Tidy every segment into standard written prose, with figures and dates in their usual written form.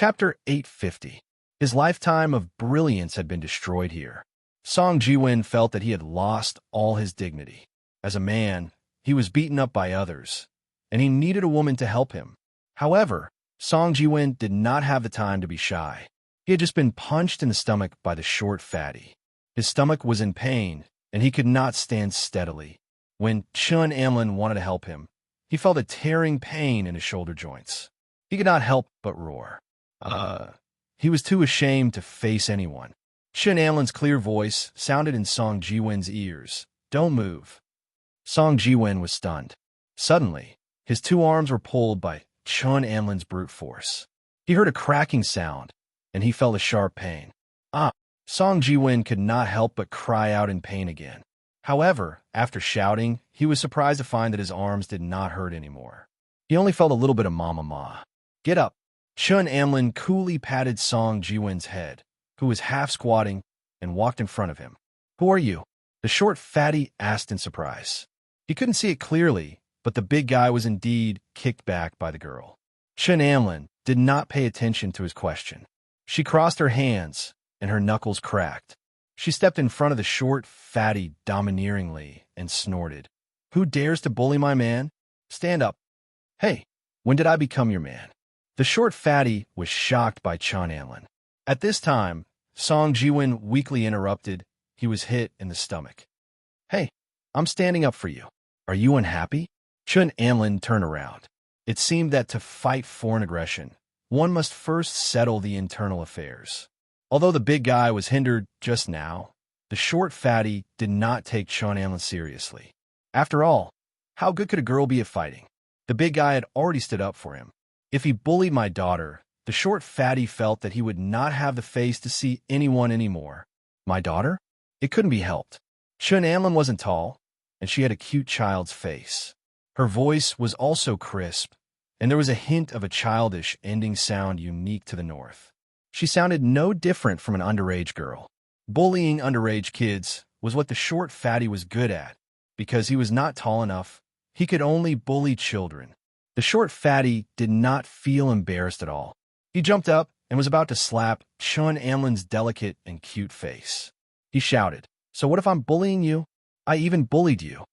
Chapter 850. His lifetime of brilliance had been destroyed here. Song Jiwon felt that he had lost all his dignity. As a man, he was beaten up by others, and he needed a woman to help him. However, Song Jiwon did not have the time to be shy. He had just been punched in the stomach by the short fatty. His stomach was in pain, and he could not stand steadily. When Chun Amlin wanted to help him, he felt a tearing pain in his shoulder joints. He could not help but roar. He was too ashamed to face anyone. Chun Amlin's clear voice sounded in Song Jiwon's ears. "Don't move." Song Jiwon was stunned. Suddenly, his two arms were pulled by Chun Amlin's brute force. He heard a cracking sound, and he felt a sharp pain. Song Jiwon could not help but cry out in pain again. However, after shouting, he was surprised to find that his arms did not hurt anymore. He only felt a little bit of ma. "Get up." Chun Amlin coolly patted Song Jiwon's head, who was half squatting, and walked in front of him. "Who are you?" the short fatty asked in surprise. He couldn't see it clearly, but the big guy was indeed kicked back by the girl. Chun Amlin did not pay attention to his question. She crossed her hands, and her knuckles cracked. She stepped in front of the short fatty domineeringly and snorted. "Who dares to bully my man? Stand up." "Hey, when did I become your man?" The short fatty was shocked by Chun Amlin. At this time, Song Jiwon weakly interrupted. He was hit in the stomach. "Hey, I'm standing up for you. Are you unhappy?" Chun Amlin turned around. It seemed that to fight foreign aggression, one must first settle the internal affairs. Although the big guy was hindered just now, the short fatty did not take Chun Amlin seriously. After all, how good could a girl be at fighting? The big guy had already stood up for him. If he bullied my daughter, the short fatty felt that he would not have the face to see anyone anymore. My daughter? It couldn't be helped. Chun Amlin wasn't tall, and she had a cute child's face. Her voice was also crisp, and there was a hint of a childish ending sound unique to the North. She sounded no different from an underage girl. Bullying underage kids was what the short fatty was good at. Because he was not tall enough, he could only bully children. The short fatty did not feel embarrassed at all. He jumped up and was about to slap Chun Amlin's delicate and cute face. He shouted, "So what if I'm bullying you? I even bullied you."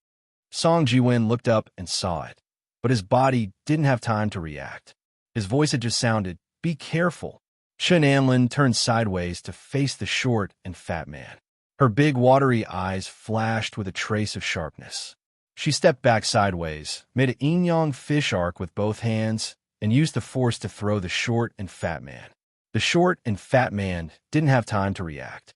Song Jiwon looked up and saw it, but his body didn't have time to react. His voice had just sounded, "Be careful." Chun Amlin turned sideways to face the short and fat man. Her big watery eyes flashed with a trace of sharpness. She stepped back sideways, made an yin-yang fish arc with both hands, and used the force to throw the short and fat man. The short and fat man didn't have time to react.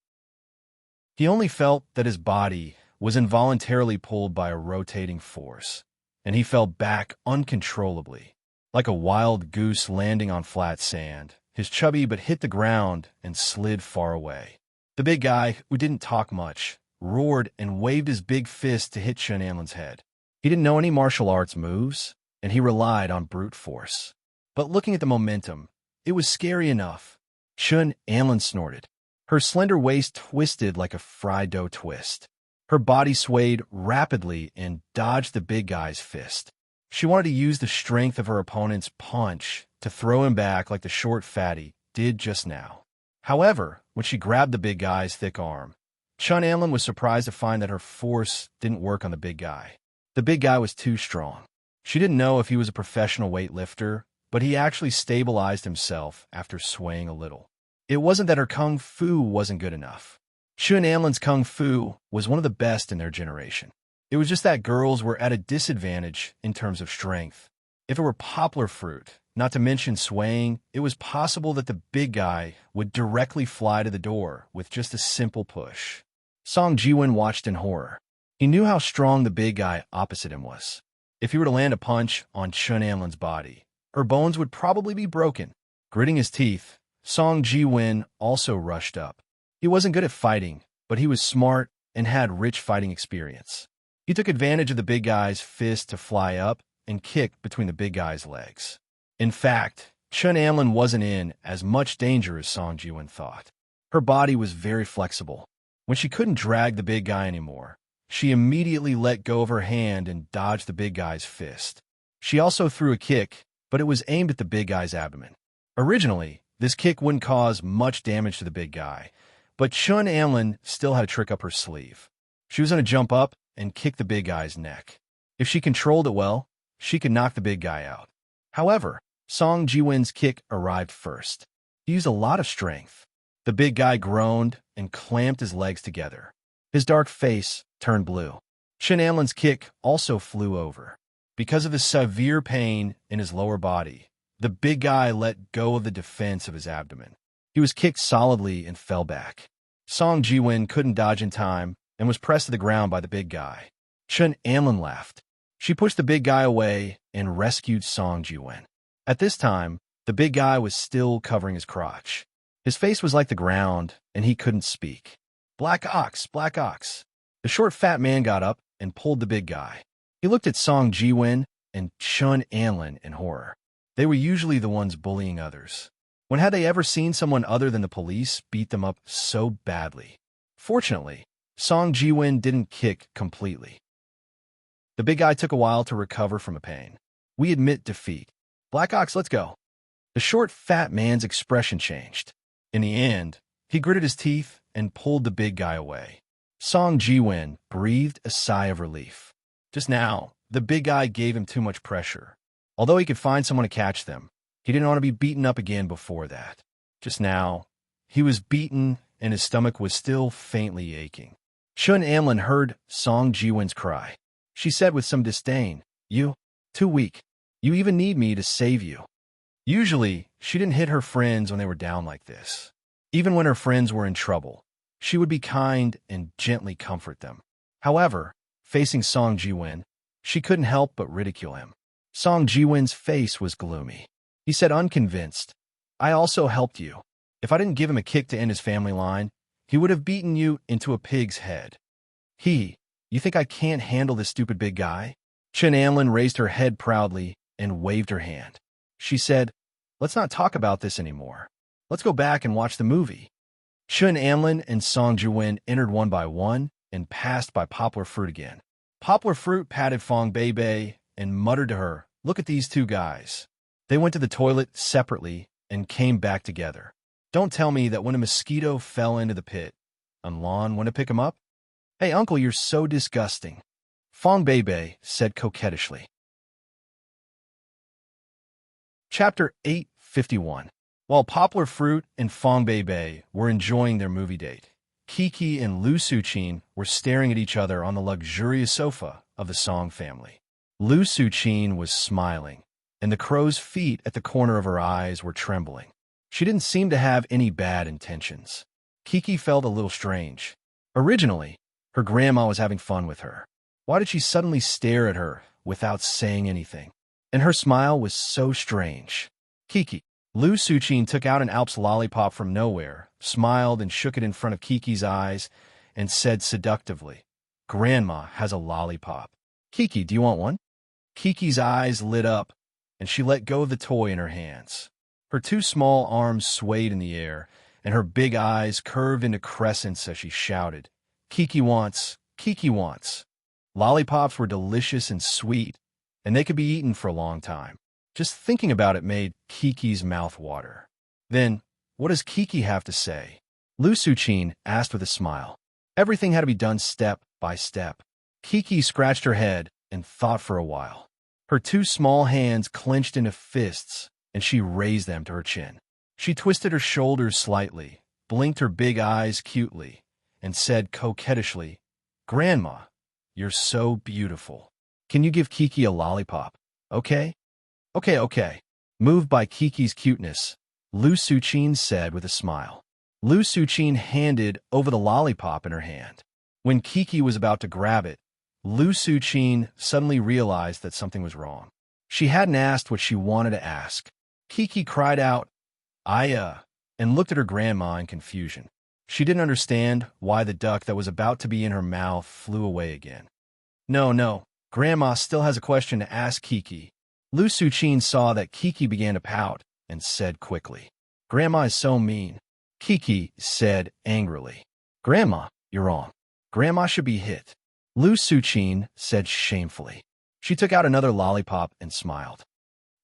He only felt that his body was involuntarily pulled by a rotating force, and he fell back uncontrollably, like a wild goose landing on flat sand. His chubby but hit the ground and slid far away. The big guy, who didn't talk much, roared and waved his big fist to hit Chun Amlin's head. He didn't know any martial arts moves, and he relied on brute force. But looking at the momentum, it was scary enough. Chun Amlin snorted. Her slender waist twisted like a fried dough twist. Her body swayed rapidly and dodged the big guy's fist. She wanted to use the strength of her opponent's punch to throw him back like the short fatty did just now. However, when she grabbed the big guy's thick arm, Chun Amlin was surprised to find that her force didn't work on the big guy. The big guy was too strong. She didn't know if he was a professional weightlifter, but he actually stabilized himself after swaying a little. It wasn't that her kung fu wasn't good enough. Chun Amlin's kung fu was one of the best in their generation. It was just that girls were at a disadvantage in terms of strength. If it were poplar fruit, not to mention swaying, it was possible that the big guy would directly fly to the door with just a simple push. Song Jiwon watched in horror. He knew how strong the big guy opposite him was. If he were to land a punch on Chun Amlin's body, her bones would probably be broken. Gritting his teeth, Song Jiwon also rushed up. He wasn't good at fighting, but he was smart and had rich fighting experience. He took advantage of the big guy's fist to fly up and kick between the big guy's legs. In fact, Chun Amlin wasn't in as much danger as Song Jiwon thought. Her body was very flexible. When she couldn't drag the big guy anymore, she immediately let go of her hand and dodged the big guy's fist. She also threw a kick, but it was aimed at the big guy's abdomen. Originally, This kick wouldn't cause much damage to the big guy, but Chun Anlin still had a trick up her sleeve. She was going to jump up and kick the big guy's neck. If she controlled it well, she could knock the big guy out. However, Song Jiwin's kick arrived first. He used a lot of strength. The big guy groaned and clamped his legs together. His dark face turned blue. Chun Anlin's kick also flew over. Because of his severe pain in his lower body, the big guy let go of the defense of his abdomen. He was kicked solidly and fell back. Song Jiwin couldn't dodge in time and was pressed to the ground by the big guy. Chun Anlin laughed. She pushed the big guy away and rescued Song Jiwin. At this time, the big guy was still covering his crotch. His face was like the ground, and he couldn't speak. Black ox, black ox. The short fat man got up and pulled the big guy. He looked at Song Jiwin and Chun Anlin in horror. They were usually the ones bullying others. When had they ever seen someone other than the police beat them up so badly? Fortunately, Song Jiwin didn't kick completely. The big guy took a while to recover from the pain. We admit defeat. Black Ox, let's go. The short, fat man's expression changed. In the end, he gritted his teeth and pulled the big guy away. Song Jiwin breathed a sigh of relief. Just now, the big guy gave him too much pressure. Although he could find someone to catch them, he didn't want to be beaten up again before that. Just now, he was beaten and his stomach was still faintly aching. Chun Anlin heard Song Jiwin's cry. She said with some disdain, "You, too weak. You even need me to save you." Usually, she didn't hit her friends when they were down like this. Even when her friends were in trouble, she would be kind and gently comfort them. However, facing Song Jiwin, she couldn't help but ridicule him. Song Jiwin's face was gloomy. He said unconvinced, "I also helped you. If I didn't give him a kick to end his family line, he would have beaten you into a pig's head." You think I can't handle this stupid big guy?" Chun Anlin raised her head proudly and waved her hand. She said, "Let's not talk about this anymore. Let's go back and watch the movie." Chun Anlin and Song Jiwin entered one by one and passed by Poplar Fruit again. Poplar Fruit patted Fong Bei and muttered to her, "Look at these two guys." They went to the toilet separately and came back together. Don't tell me that when a mosquito fell into the pit, Unlon went to pick him up? "Hey, uncle, you're so disgusting," Fong Bei said coquettishly. Chapter 851. While Poplar Fruit and Fong Bei were enjoying their movie date, Kiki and Lu Suqin were staring at each other on the luxurious sofa of the Song family. Lu Suqin was smiling, and the crow's feet at the corner of her eyes were trembling. She didn't seem to have any bad intentions. Kiki felt a little strange. Originally, her grandma was having fun with her. Why did she suddenly stare at her without saying anything? And her smile was so strange. Kiki. Lu Suqin took out an Alps lollipop from nowhere, smiled and shook it in front of Kiki's eyes, and said seductively, "Grandma has a lollipop. Kiki, do you want one?" Kiki's eyes lit up, and she let go of the toy in her hands. Her two small arms swayed in the air, and her big eyes curved into crescents as she shouted, "Kiki wants, Kiki wants." Lollipops were delicious and sweet, and they could be eaten for a long time. Just thinking about it made Kiki's mouth water. Then, what does Kiki have to say? Lu Suqin asked with a smile. Everything had to be done step by step. Kiki scratched her head and thought for a while. Her two small hands clenched into fists, and she raised them to her chin. She twisted her shoulders slightly, blinked her big eyes cutely, and said coquettishly, "Grandma, you're so beautiful. Can you give Kiki a lollipop? Okay?" Okay. Moved by Kiki's cuteness, Lu Suqin said with a smile. Lu Suqin handed over the lollipop in her hand. When Kiki was about to grab it, Lu Suqin suddenly realized that something was wrong. She hadn't asked what she wanted to ask. Kiki cried out, "Aya," and looked at her grandma in confusion. She didn't understand why the duck that was about to be in her mouth flew away again. No, Grandma still has a question to ask Kiki. Lu Suqin saw that Kiki began to pout and said quickly, "Grandma is so mean." Kiki said angrily, "Grandma, you're wrong. Grandma should be hit." Lu Suqin said shamefully. She took out another lollipop and smiled.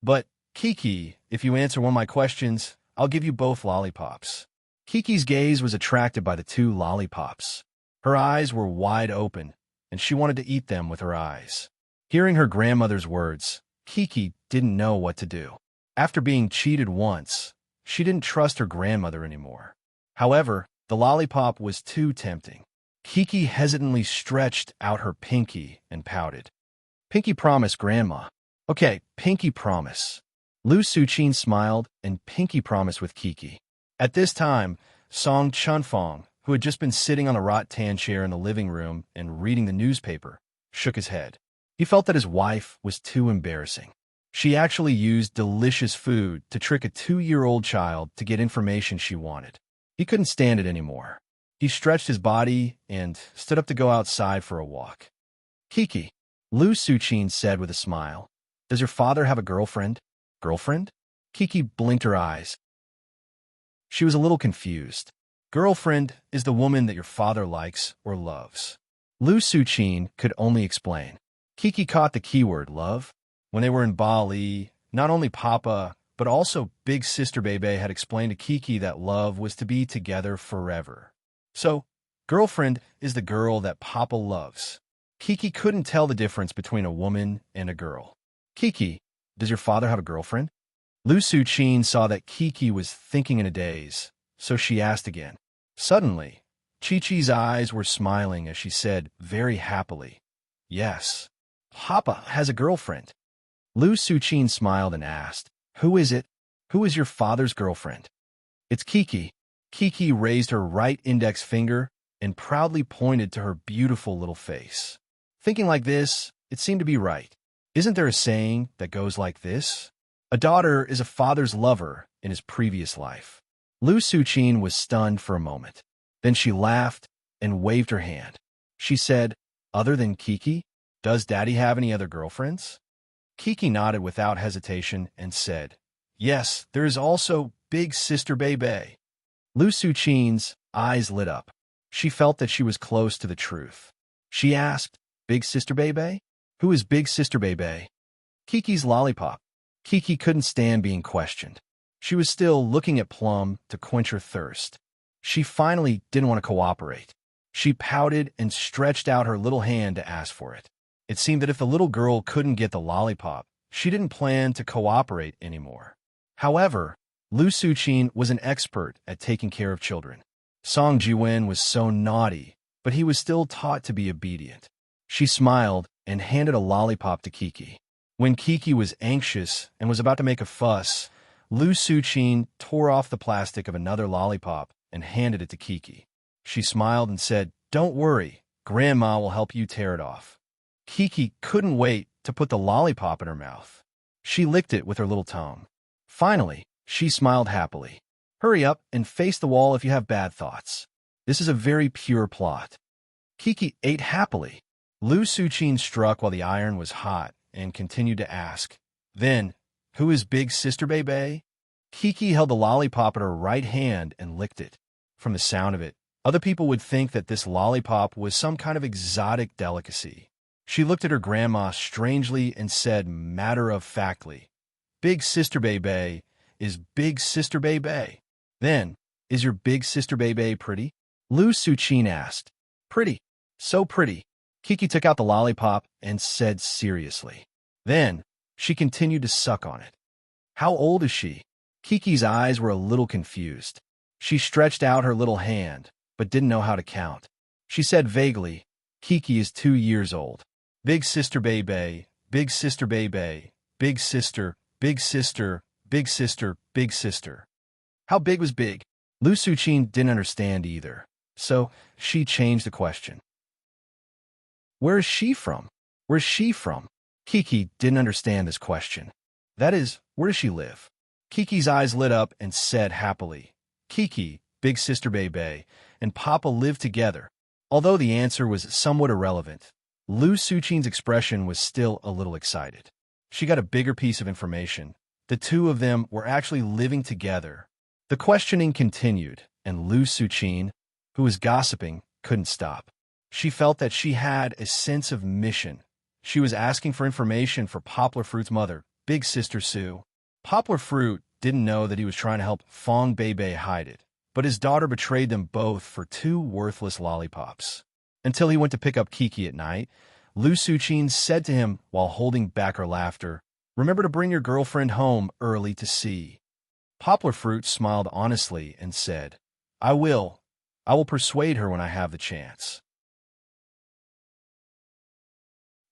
"But, Kiki, if you answer one of my questions, I'll give you both lollipops. Kiki's gaze was attracted by the two lollipops. Her eyes were wide open, and she wanted to eat them with her eyes. Hearing her grandmother's words, Kiki didn't know what to do. After being cheated once, she didn't trust her grandmother anymore. However, the lollipop was too tempting. Kiki hesitantly stretched out her pinky and pouted. Pinky promise, Grandma. Okay, pinky promise. Lu Suqin smiled and pinky promised with Kiki. At this time, Song Chunfong, who had just been sitting on a rattan chair in the living room and reading the newspaper, shook his head. He felt that his wife was too embarrassing. She actually used delicious food to trick a 2-year-old child to get information she wanted. He couldn't stand it anymore. He stretched his body and stood up to go outside for a walk. Kiki, Lu Suqin said with a smile, does your father have a girlfriend? Girlfriend? Kiki blinked her eyes. She was a little confused. Girlfriend is the woman that your father likes or loves. Lu Suqin could only explain. Kiki caught the keyword love. When they were in Bali, not only Papa, but also Big Sister Bebe had explained to Kiki that love was to be together forever. So, girlfriend is the girl that Papa loves. Kiki couldn't tell the difference between a woman and a girl. Kiki, does your father have a girlfriend? Lu Suqin saw that Kiki was thinking in a daze, so she asked again. Suddenly, Chi-Chi's eyes were smiling as she said very happily, yes, Papa has a girlfriend. Lu Suqin smiled and asked, who is it? Who is your father's girlfriend? It's Kiki. Kiki raised her right index finger and proudly pointed to her beautiful little face. Thinking like this, it seemed to be right. Isn't there a saying that goes like this? A daughter is a father's lover in his previous life. Lu Suqin was stunned for a moment. Then she laughed and waved her hand. She said, other than Kiki, does Daddy have any other girlfriends? Kiki nodded without hesitation and said, yes, there is also Big Sister Bebe. Lu Suqin's eyes lit up. She felt that she was close to the truth. She asked, Big Sister Bebe? Who is Big Sister Bebe? Kiki's lollipop. Kiki couldn't stand being questioned. She was still looking at Plum to quench her thirst. She finally didn't want to cooperate. She pouted and stretched out her little hand to ask for it. It seemed that if the little girl couldn't get the lollipop, she didn't plan to cooperate anymore. However, Lu Suqin was an expert at taking care of children. Song Jiwen was so naughty, but he was still taught to be obedient. She smiled and handed a lollipop to Kiki. When Kiki was anxious and was about to make a fuss, Lu Suqin tore off the plastic of another lollipop and handed it to Kiki. She smiled and said, don't worry, Grandma will help you tear it off. Kiki couldn't wait to put the lollipop in her mouth. She licked it with her little tongue. Finally, she smiled happily. Hurry up and face the wall if you have bad thoughts. This is a very pure plot. Kiki ate happily. Lu Suqin struck while the iron was hot and continued to ask, then, who is Big Sister Bebe? Kiki held the lollipop in her right hand and licked it. From the sound of it, other people would think that this lollipop was some kind of exotic delicacy. She looked at her grandma strangely and said matter-of-factly, Big Sister Bebe is Big Sister Bebe. Then, is your Big Sister Bebe pretty? Lu Suqin asked. Pretty. So pretty. Kiki took out the lollipop and said seriously. Then, she continued to suck on it. How old is she? Kiki's eyes were a little confused. She stretched out her little hand, but didn't know how to count. She said vaguely, Kiki is 2 years old. Big Sister Bebe, Big Sister Bebe, Big Sister, Big Sister, Big Sister, Big Sister. How big was big? Lu Suqin didn't understand either, so she changed the question. Where is she from? Where's she from? Kiki didn't understand this question. That is, where does she live? Kiki's eyes lit up and said happily, Kiki, Big Sister Bebe, and Papa live together. Although the answer was somewhat irrelevant, Lu Suqin's expression was still a little excited. She got a bigger piece of information. The two of them were actually living together. The questioning continued, and Lu Suqin, who was gossiping, couldn't stop. She felt that she had a sense of mission. She was asking for information for Poplar Fruit's mother, Big Sister Sue. Poplar Fruit didn't know that he was trying to help Fong Beibei hide it, but his daughter betrayed them both for 2 worthless lollipops. Until he went to pick up Kiki at night, Lu Suqin said to him while holding back her laughter, "Remember to bring your girlfriend home early to see." Poplar Fruit smiled honestly and said, "I will. I will persuade her when I have the chance."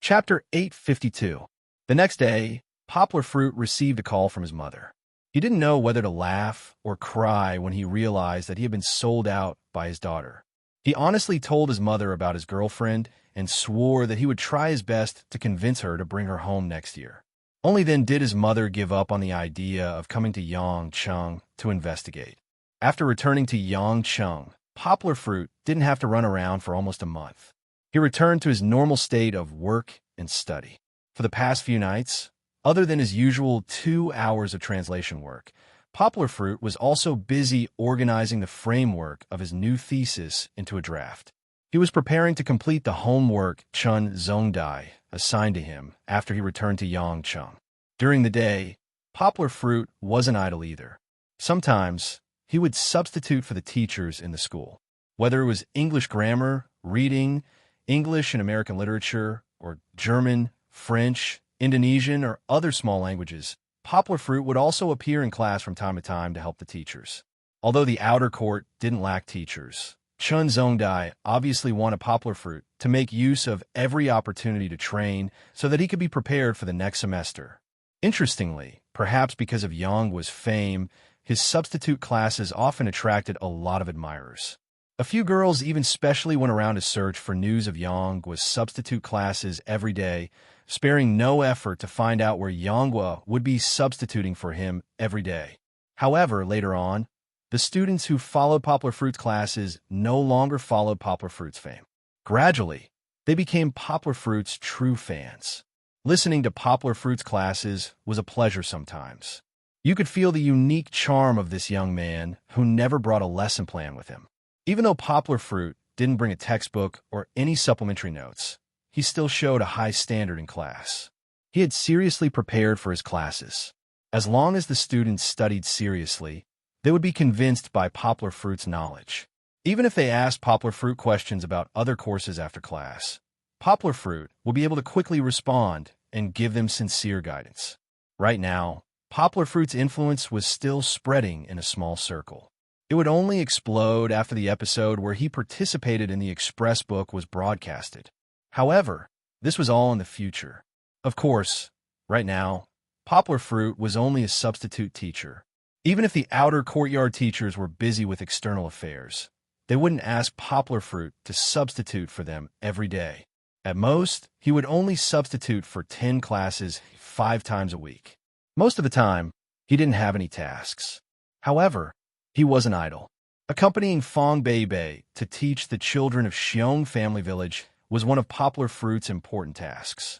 Chapter 852. The next day, Poplar Fruit received a call from his mother. He didn't know whether to laugh or cry when he realized that he had been sold out by his daughter. He honestly told his mother about his girlfriend and swore that he would try his best to convince her to bring her home next year. Only then did his mother give up on the idea of coming to Yangcheng to investigate. After returning to Yangcheng, Poplar Fruit didn't have to run around for almost a month. He returned to his normal state of work and study. For the past few nights, other than his usual 2 hours of translation work, Poplar Fruit was also busy organizing the framework of his new thesis into a draft. He was preparing to complete the homework Chun Zongdai assigned to him after he returned to Yangcheng. During the day, Poplar Fruit wasn't idle either. Sometimes, he would substitute for the teachers in the school. Whether it was English grammar, reading, English and American literature, or German, French, Indonesian, or other small languages, Poplar Fruit would also appear in class from time to time to help the teachers. Although the outer court didn't lack teachers, Chun Zongdai obviously wanted Poplar Fruit to make use of every opportunity to train so that he could be prepared for the next semester. Interestingly, perhaps because of Yanghua's fame, his substitute classes often attracted a lot of admirers. A few girls even specially went around to search for news of Yanghua's substitute classes every day, sparing no effort to find out where Yanghua would be substituting for him every day. However, later on, the students who followed Poplar Fruit's classes no longer followed Poplar Fruit's fame. Gradually, they became Poplar Fruit's true fans. Listening to Poplar Fruit's classes was a pleasure sometimes. You could feel the unique charm of this young man who never brought a lesson plan with him. Even though Poplar Fruit didn't bring a textbook or any supplementary notes, he still showed a high standard in class. He had seriously prepared for his classes. As long as the students studied seriously, they would be convinced by Poplar Fruit's knowledge. Even if they asked Poplar Fruit questions about other courses after class, Poplar Fruit will be able to quickly respond and give them sincere guidance. Right now, Poplar Fruit's influence was still spreading in a small circle. It would only explode after the episode where he participated in the Express book was broadcasted. However, this was all in the future. Of course, right now, Poplar Fruit was only a substitute teacher. Even if the outer courtyard teachers were busy with external affairs, they wouldn't ask Poplar Fruit to substitute for them every day. At most, he would only substitute for 10 classes 5 times a week. Most of the time, he didn't have any tasks. However, he wasn't idle. Accompanying Fong Beibei to teach the children of Xiong family village was one of Poplar Fruit's important tasks.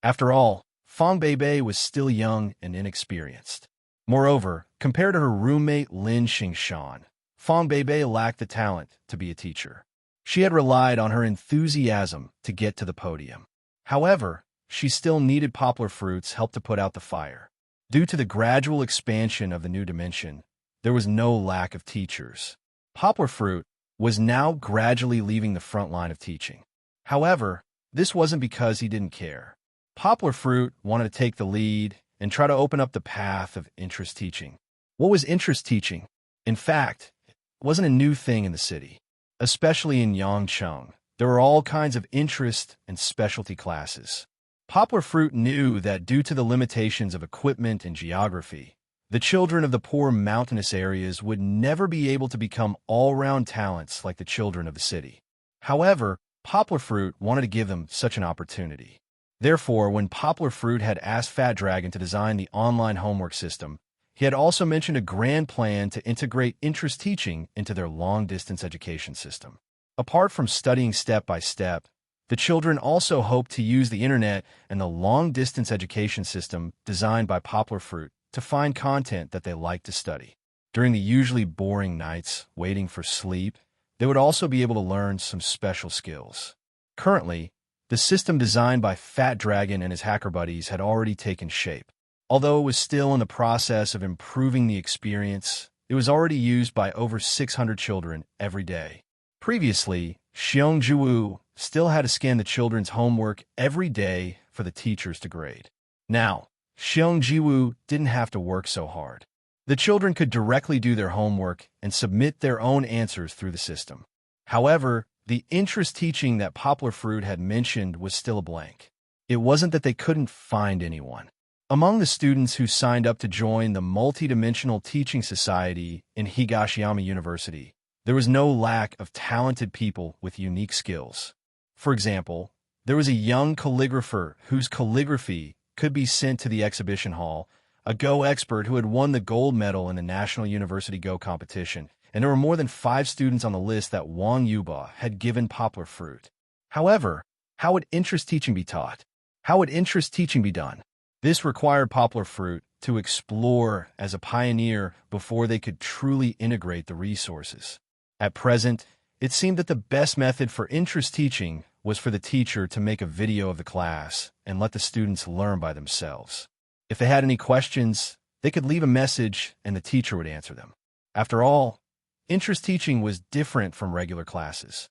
After all, Fong Beibei was still young and inexperienced. Moreover, compared to her roommate Lin Xingshan, Fong Beibei lacked the talent to be a teacher. She had relied on her enthusiasm to get to the podium. However, she still needed Poplar Fruit's help to put out the fire. Due to the gradual expansion of the new dimension, there was no lack of teachers. Poplar Fruit was now gradually leaving the front line of teaching. However, this wasn't because he didn't care. Poplar Fruit wanted to take the lead and try to open up the path of interest teaching. What was interest teaching? In fact, it wasn't a new thing in the city. Especially in Yangcheng, there were all kinds of interest and specialty classes. Poplar Fruit knew that due to the limitations of equipment and geography, the children of the poor mountainous areas would never be able to become all-round talents like the children of the city. However, Poplar Fruit wanted to give them such an opportunity. Therefore, when Poplar Fruit had asked Fat Dragon to design the online homework system, he had also mentioned a grand plan to integrate interest teaching into their long-distance education system. Apart from studying step by step, the children also hoped to use the internet and the long-distance education system designed by Poplar Fruit to find content that they liked to study. During the usually boring nights waiting for sleep, they would also be able to learn some special skills. Currently, the system designed by Fat Dragon and his hacker buddies had already taken shape. Although it was still in the process of improving the experience, it was already used by over 600 children every day. Previously, Xiongju still had to scan the children's homework every day for the teachers to grade. Now, Xiongju didn't have to work so hard. The children could directly do their homework and submit their own answers through the system. However, the interest teaching that Poplar Fruit had mentioned was still a blank. It wasn't that they couldn't find anyone. Among the students who signed up to join the Multidimensional Teaching Society in Higashiyama University, there was no lack of talented people with unique skills. For example, there was a young calligrapher whose calligraphy could be sent to the exhibition hall, a Go expert who had won the gold medal in the National University Go competition, and there were more than 5 students on the list that Wang Yuba had given Poplar Fruit. However, how would interest teaching be taught? How would interest teaching be done? This required Poplar Fruit to explore as a pioneer before they could truly integrate the resources. At present, it seemed that the best method for interest teaching was for the teacher to make a video of the class and let the students learn by themselves. If they had any questions, they could leave a message and the teacher would answer them. After all, interest teaching was different from regular classes.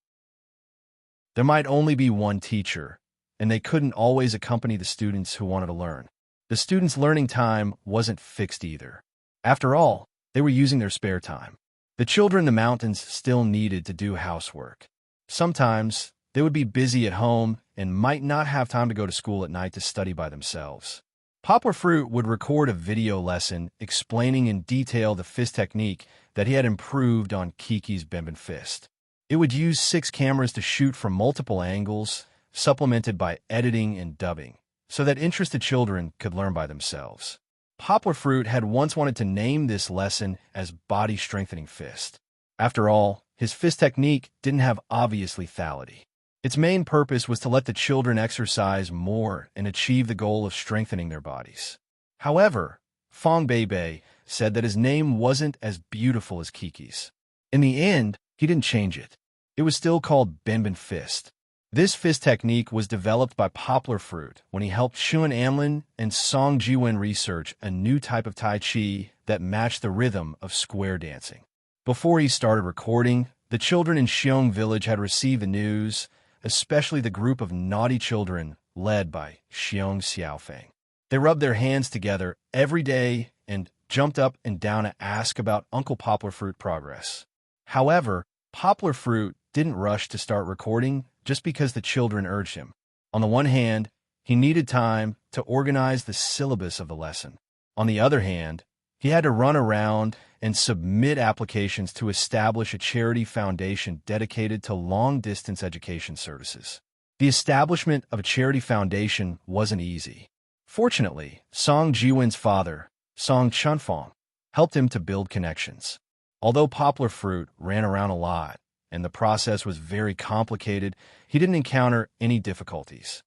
There might only be one teacher, and they couldn't always accompany the students who wanted to learn. The students' learning time wasn't fixed either. After all, they were using their spare time. The children in the mountains still needed to do housework. Sometimes, they would be busy at home and might not have time to go to school at night to study by themselves. Poplar Fruit would record a video lesson explaining in detail the fist technique that he had improved on Kiki's Benben fist. It would use 6 cameras to shoot from multiple angles, supplemented by editing and dubbing, so that interested children could learn by themselves. Poplar Fruit had once wanted to name this lesson as Body Strengthening Fist. After all, his fist technique didn't have obvious lethality. Its main purpose was to let the children exercise more and achieve the goal of strengthening their bodies. However, Fong Beibei said that his name wasn't as beautiful as Kiki's. In the end, he didn't change it. It was still called Benben Fist. This fist technique was developed by Poplar Fruit when he helped Xuan Anlin and Song Jiwen research a new type of Tai Chi that matched the rhythm of square dancing. Before he started recording, the children in Xiong village had received the news, especially the group of naughty children led by Xiong Xiaofeng. They rubbed their hands together every day and jumped up and down to ask about Uncle Poplar Fruit progress. However, Poplar Fruit didn't rush to start recording just because the children urged him. On the one hand, he needed time to organize the syllabus of the lesson. On the other hand, he had to run around and submit applications to establish a charity foundation dedicated to long-distance education services. The establishment of a charity foundation wasn't easy. Fortunately, Song Jiwen's father, Song Chunfong, helped him to build connections. Although Poplar Fruit ran around a lot, and the process was very complicated, he didn't encounter any difficulties.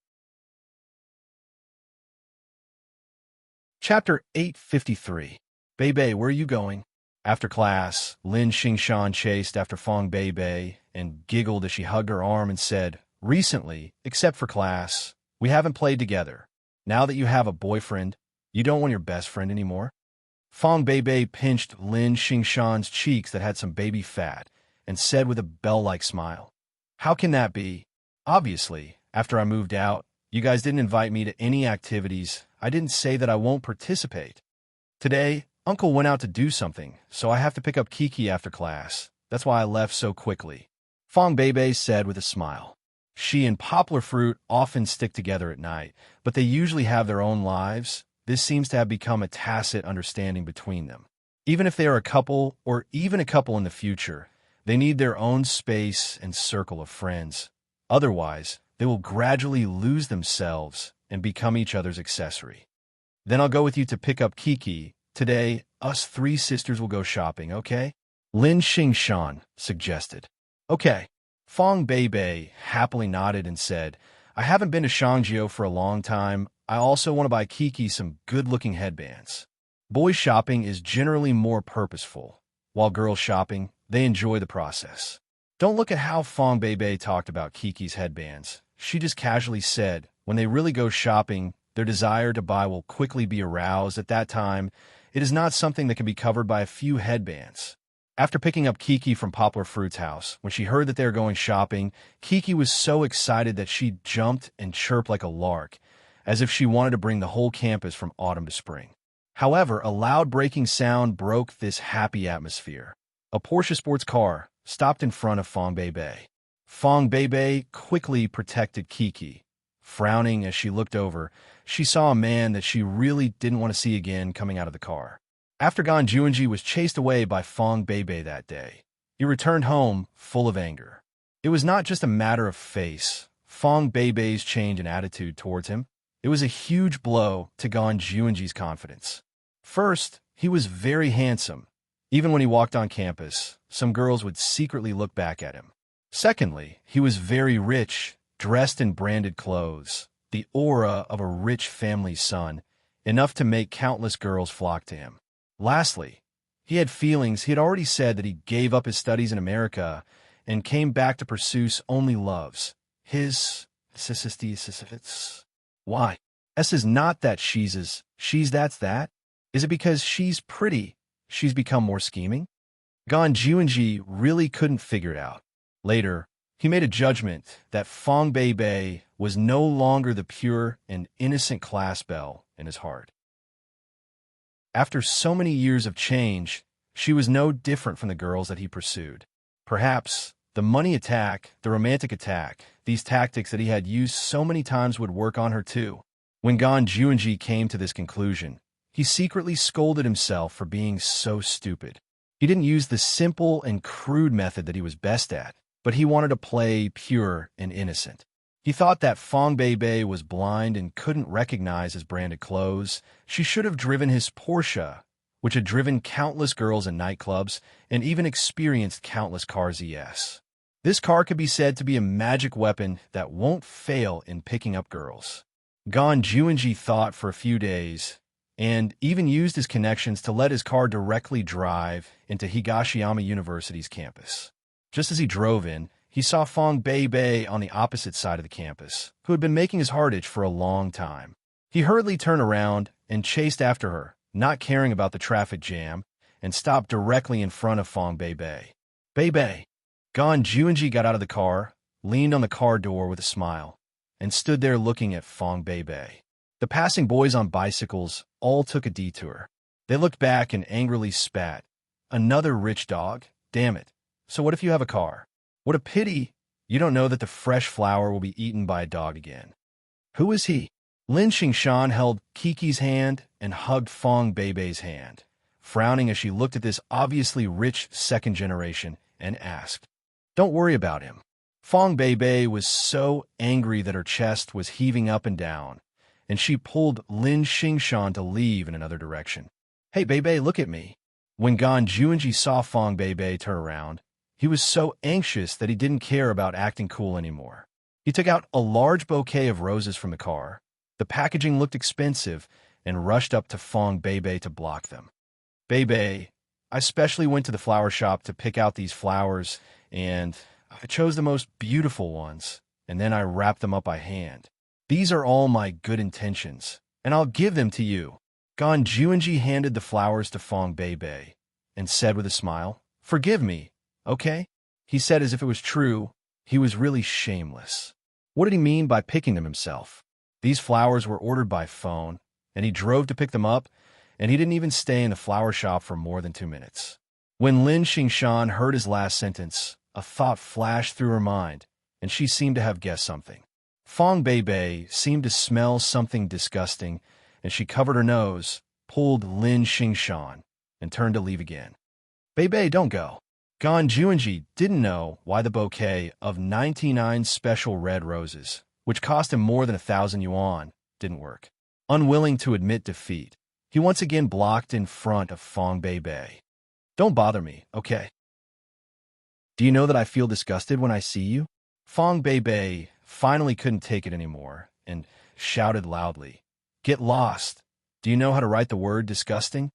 Chapter 853. Beibei, where are you going? After class, Lin Xingshan chased after Fong Beibei and giggled as she hugged her arm and said, "Recently, except for class, we haven't played together. Now that you have a boyfriend, you don't want your best friend anymore?" Fong Beibei pinched Lin Xingshan's cheeks that had some baby fat and said with a bell-like smile, "How can that be? Obviously, after I moved out, you guys didn't invite me to any activities. I didn't say that I won't participate. Today, Uncle went out to do something, so I have to pick up Kiki after class. That's why I left so quickly," Fong Beibei said with a smile. She and Poplar Fruit often stick together at night, but they usually have their own lives. This seems to have become a tacit understanding between them. Even if they are a couple, or even a couple in the future, they need their own space and circle of friends. Otherwise, they will gradually lose themselves and become each other's accessory. "Then I'll go with you to pick up Kiki. Today, us 3 sisters will go shopping, okay?" Lin Xingshan suggested. "Okay." Fong Beibei happily nodded and said, "I haven't been to Shangjiu for a long time. I also want to buy Kiki some good-looking headbands." Boys shopping is generally more purposeful, while girls shopping, they enjoy the process. Don't look at how Fong Beibei talked about Kiki's headbands. She just casually said, when they really go shopping, their desire to buy will quickly be aroused. At that time, it is not something that can be covered by a few headbands. After picking up Kiki from Poplar Fruit's house, when she heard that they were going shopping, Kiki was so excited that she jumped and chirped like a lark, as if she wanted to bring the whole campus from autumn to spring. However, a loud braking sound broke this happy atmosphere. A Porsche sports car stopped in front of Fong Beibei. Fong Beibei quickly protected Kiki. Frowning as she looked over, she saw a man that she really didn't want to see again coming out of the car. After Gan Juanji was chased away by Fong Beibei that day, he returned home full of anger. It was not just a matter of face, Fong Beibei's change in attitude towards him. It was a huge blow to Gan Juanji's confidence. First, he was very handsome. Even when he walked on campus, some girls would secretly look back at him. Secondly, he was very rich, dressed in branded clothes, the aura of a rich family's son, enough to make countless girls flock to him. Lastly, he had feelings. He had already said that he gave up his studies in America and came back to pursue only loves. His sissifists. Why? S is not that she's that's that? Is it because she's pretty, she's become more scheming? Gan Juanji really couldn't figure it out. Later, he made a judgment that Fong Beibei was no longer the pure and innocent class belle in his heart. After so many years of change, she was no different from the girls that he pursued. Perhaps the money attack, the romantic attack, these tactics that he had used so many times would work on her too. When Gan Juanji came to this conclusion, he secretly scolded himself for being so stupid. He didn't use the simple and crude method that he was best at, but he wanted to play pure and innocent. He thought that Fong Beibei was blind and couldn't recognize his branded clothes. She should have driven his Porsche, which had driven countless girls in nightclubs and even experienced countless cars ES. This car could be said to be a magic weapon that won't fail in picking up girls. Gan Juanji thought for a few days and even used his connections to let his car directly drive into Higashiyama University's campus. Just as he drove in, he saw Fong Beibei on the opposite side of the campus, who had been making his heart itch for a long time. He hurriedly turned around and chased after her, not caring about the traffic jam, and stopped directly in front of Fong Beibei. Beibei. Gan Juanji got out of the car, leaned on the car door with a smile, and stood there looking at Fong Beibei. The passing boys on bicycles all took a detour. They looked back and angrily spat. Another rich dog? Damn it. So what if you have a car? What a pity you don't know that the fresh flower will be eaten by a dog again. Who is he? Lin Xingshan held Kiki's hand and hugged Fong Beibei's hand, frowning as she looked at this obviously rich second generation and asked, "Don't worry about him." Fong Beibei was so angry that her chest was heaving up and down, and she pulled Lin Xingshan to leave in another direction. "Hey, Beibei, look at me." When Gan Juanji saw Fong Beibei turn around, he was so anxious that he didn't care about acting cool anymore. He took out a large bouquet of roses from the car. The packaging looked expensive and rushed up to Fong Beibei to block them. "Beibei, I specially went to the flower shop to pick out these flowers, and I chose the most beautiful ones, and then I wrapped them up by hand. These are all my good intentions, and I'll give them to you." Gan Juanji handed the flowers to Fong Beibei and said with a smile, "Forgive me, okay?" He said as if it was true. He was really shameless. What did he mean by picking them himself? These flowers were ordered by phone, and he drove to pick them up, and he didn't even stay in the flower shop for more than 2 minutes. When Lin Xingshan heard his last sentence, a thought flashed through her mind, and she seemed to have guessed something. Fong Beibei seemed to smell something disgusting, and she covered her nose, pulled Lin Xingshan, and turned to leave again. "Beibei, don't go." Gan Juanji didn't know why the bouquet of 99 special red roses, which cost him more than 1,000 yuan, didn't work. Unwilling to admit defeat, he once again blocked in front of Fong Beibei. "Don't bother me, okay? Do you know that I feel disgusted when I see you?" Fong Beibei finally couldn't take it anymore and shouted loudly, "Get lost! Do you know how to write the word disgusting?"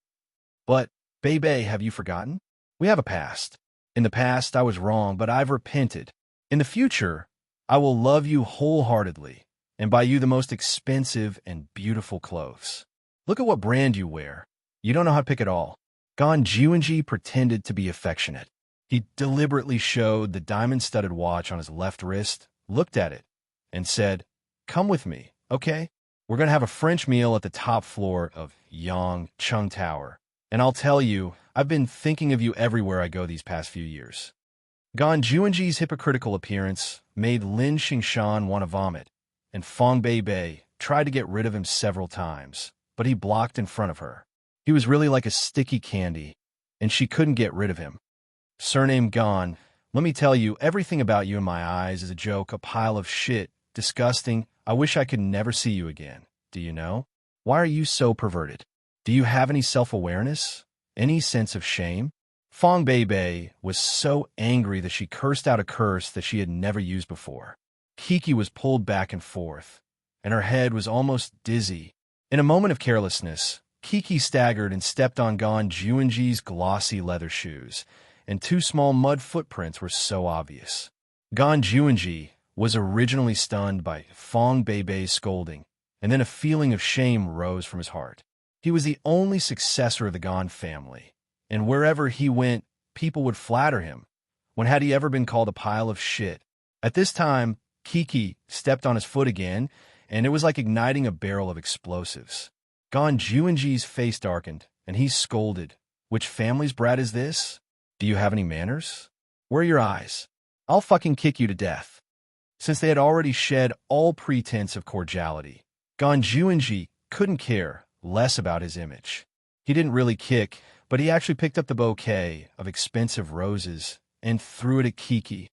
"But, Beibei, have you forgotten? We have a past. In the past, I was wrong, but I've repented. In the future, I will love you wholeheartedly. and buy you the most expensive and beautiful clothes. Look at what brand you wear. You don't know how to pick at all. Gon Juinji pretended to be affectionate. He deliberately showed the diamond-studded watch on his left wrist, looked at it, and said, "Come with me, okay? We're going to have a French meal at the top floor of Yangcheng Tower. And I'll tell you, I've been thinking of you everywhere I go these past few years." Gon Juinji's hypocritical appearance made Lin Xingshan want to vomit, and Fong Bei tried to get rid of him several times, but he blocked in front of her. He was really like a sticky candy, and she couldn't get rid of him. "Surname Gon, let me tell you, everything about you in my eyes is a joke, a pile of shit, disgusting. I wish I could never see you again. Do you know? Why are you so perverted? Do you have any self-awareness? Any sense of shame?" Fong Bei was so angry that she cursed out a curse that she had never used before. Kiki was pulled back and forth, and her head was almost dizzy. In a moment of carelessness, Kiki staggered and stepped on Gon Juinji's glossy leather shoes, and two small mud footprints were so obvious. Gon Juinji was originally stunned by Fong Bei's scolding, and then a feeling of shame rose from his heart. He was the only successor of the Gon family, and wherever he went, people would flatter him. When had he ever been called a pile of shit? At this time, Kiki stepped on his foot again, and it was like igniting a barrel of explosives. Gon Juinji's face darkened, and he scolded, "Which family's brat is this? Do you have any manners? Where are your eyes? I'll fucking kick you to death." Since they had already shed all pretense of cordiality, Gon Juinji couldn't care less about his image. He didn't really kick, but he actually picked up the bouquet of expensive roses and threw it at Kiki.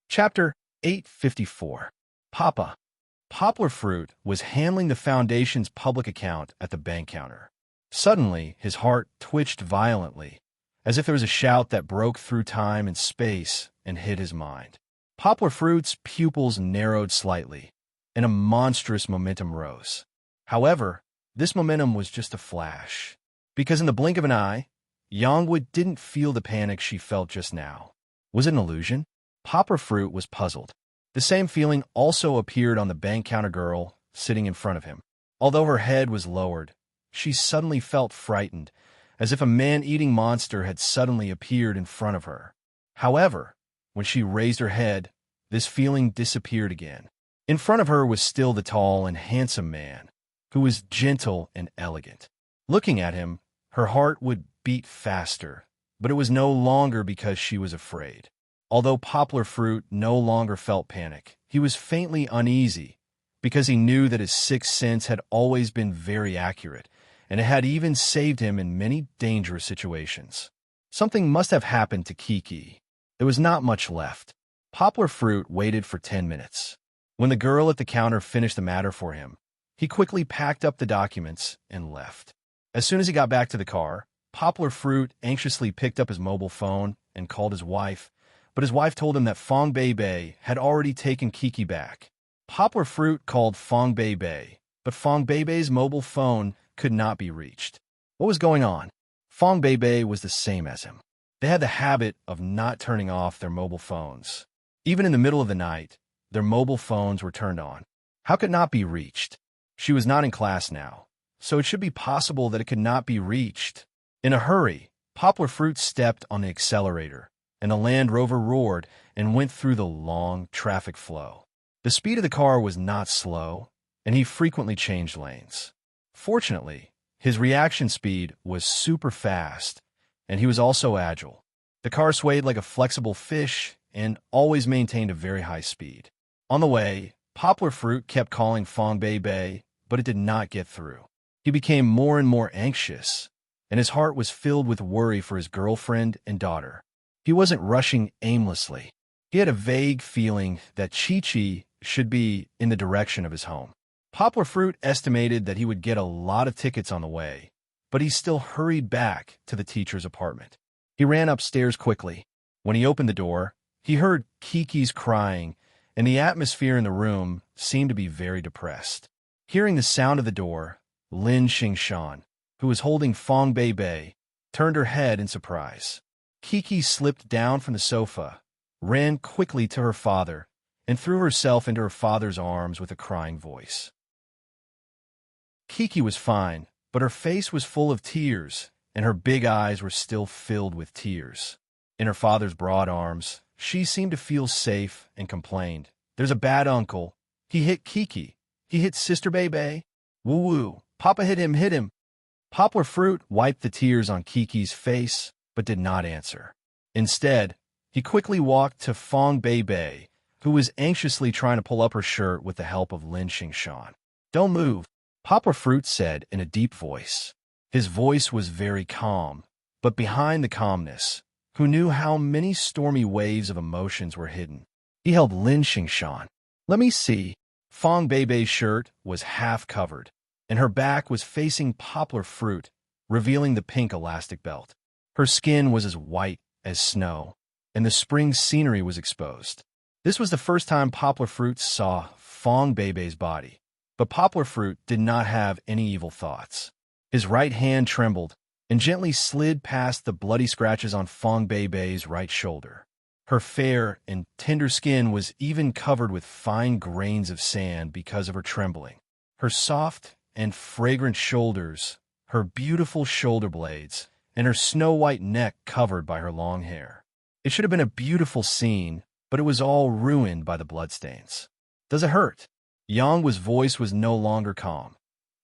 Chapter 854. Papa. Poplar Fruit was handling the Foundation's public account at the bank counter. Suddenly, his heart twitched violently, as if there was a shout that broke through time and space and hit his mind. Poplar Fruit's pupils narrowed slightly, and a monstrous momentum rose. However, this momentum was just a flash, because in the blink of an eye, Yangwood didn't feel the panic she felt just now. Was it an illusion? Poplar Fruit was puzzled. The same feeling also appeared on the bank counter girl sitting in front of him. Although her head was lowered, she suddenly felt frightened, as if a man-eating monster had suddenly appeared in front of her. However, when she raised her head, this feeling disappeared again. In front of her was still the tall and handsome man, who was gentle and elegant. Looking at him, her heart would beat faster, but it was no longer because she was afraid. Although Poplar Fruit no longer felt panic, he was faintly uneasy, because he knew that his sixth sense had always been very accurate, and it had even saved him in many dangerous situations. Something must have happened to Kiki. There was not much left. Poplar Fruit waited for 10 minutes. When the girl at the counter finished the matter for him, he quickly packed up the documents and left. As soon as he got back to the car, Poplar Fruit anxiously picked up his mobile phone and called his wife, but his wife told him that Fong Bei had already taken Kiki back. Poplar Fruit called Fong Bei, but Fong Bei's mobile phone could not be reached. What was going on? Fong Bei was the same as him. They had the habit of not turning off their mobile phones. Even in the middle of the night, their mobile phones were turned on. How could it not be reached? She was not in class now, so it should be possible that it could not be reached. In a hurry, Poplar Fruit stepped on the accelerator, and the Land Rover roared and went through the long traffic flow. The speed of the car was not slow, and he frequently changed lanes. Fortunately, his reaction speed was super fast, and he was also agile. The car swayed like a flexible fish and always maintained a very high speed. On the way, Poplar Fruit kept calling Fong Bei, but it did not get through. He became more and more anxious, and his heart was filled with worry for his girlfriend and daughter. He wasn't rushing aimlessly. He had a vague feeling that Chi-Chi should be in the direction of his home. Poplar Fruit estimated that he would get a lot of tickets on the way, but he still hurried back to the teacher's apartment. He ran upstairs quickly. When he opened the door, he heard Kiki's crying, and the atmosphere in the room seemed to be very depressed. Hearing the sound of the door, Lin Xingshan, who was holding Fong Bei, turned her head in surprise. Kiki slipped down from the sofa, ran quickly to her father, and threw herself into her father's arms with a crying voice. Kiki was fine, but her face was full of tears, and her big eyes were still filled with tears. In her father's broad arms, she seemed to feel safe and complained, "There's a bad uncle. He hit Kiki. He hit Sister Bebe. Woo-woo. Papa hit him, hit him." Poplar Fruit wiped the tears on Kiki's face, but did not answer. Instead, he quickly walked to Fong Bebe, who was anxiously trying to pull up her shirt with the help of Lin Xingshan. "Don't move," Poplar Fruit said in a deep voice. His voice was very calm, but behind the calmness, who knew how many stormy waves of emotions were hidden? He held Lin Xingshan. "Let me see." Fong Bebe's shirt was half covered, and her back was facing Poplar Fruit, revealing the pink elastic belt. Her skin was as white as snow, and the spring scenery was exposed. This was the first time Poplar Fruit saw Fong Bebe's body, but Poplar Fruit did not have any evil thoughts. His right hand trembled and gently slid past the bloody scratches on Fong Bebe's right shoulder. Her fair and tender skin was even covered with fine grains of sand because of her trembling. Her soft and fragrant shoulders, her beautiful shoulder blades, and her snow-white neck covered by her long hair. It should have been a beautiful scene, but it was all ruined by the bloodstains. "Does it hurt?" Yang's voice was no longer calm,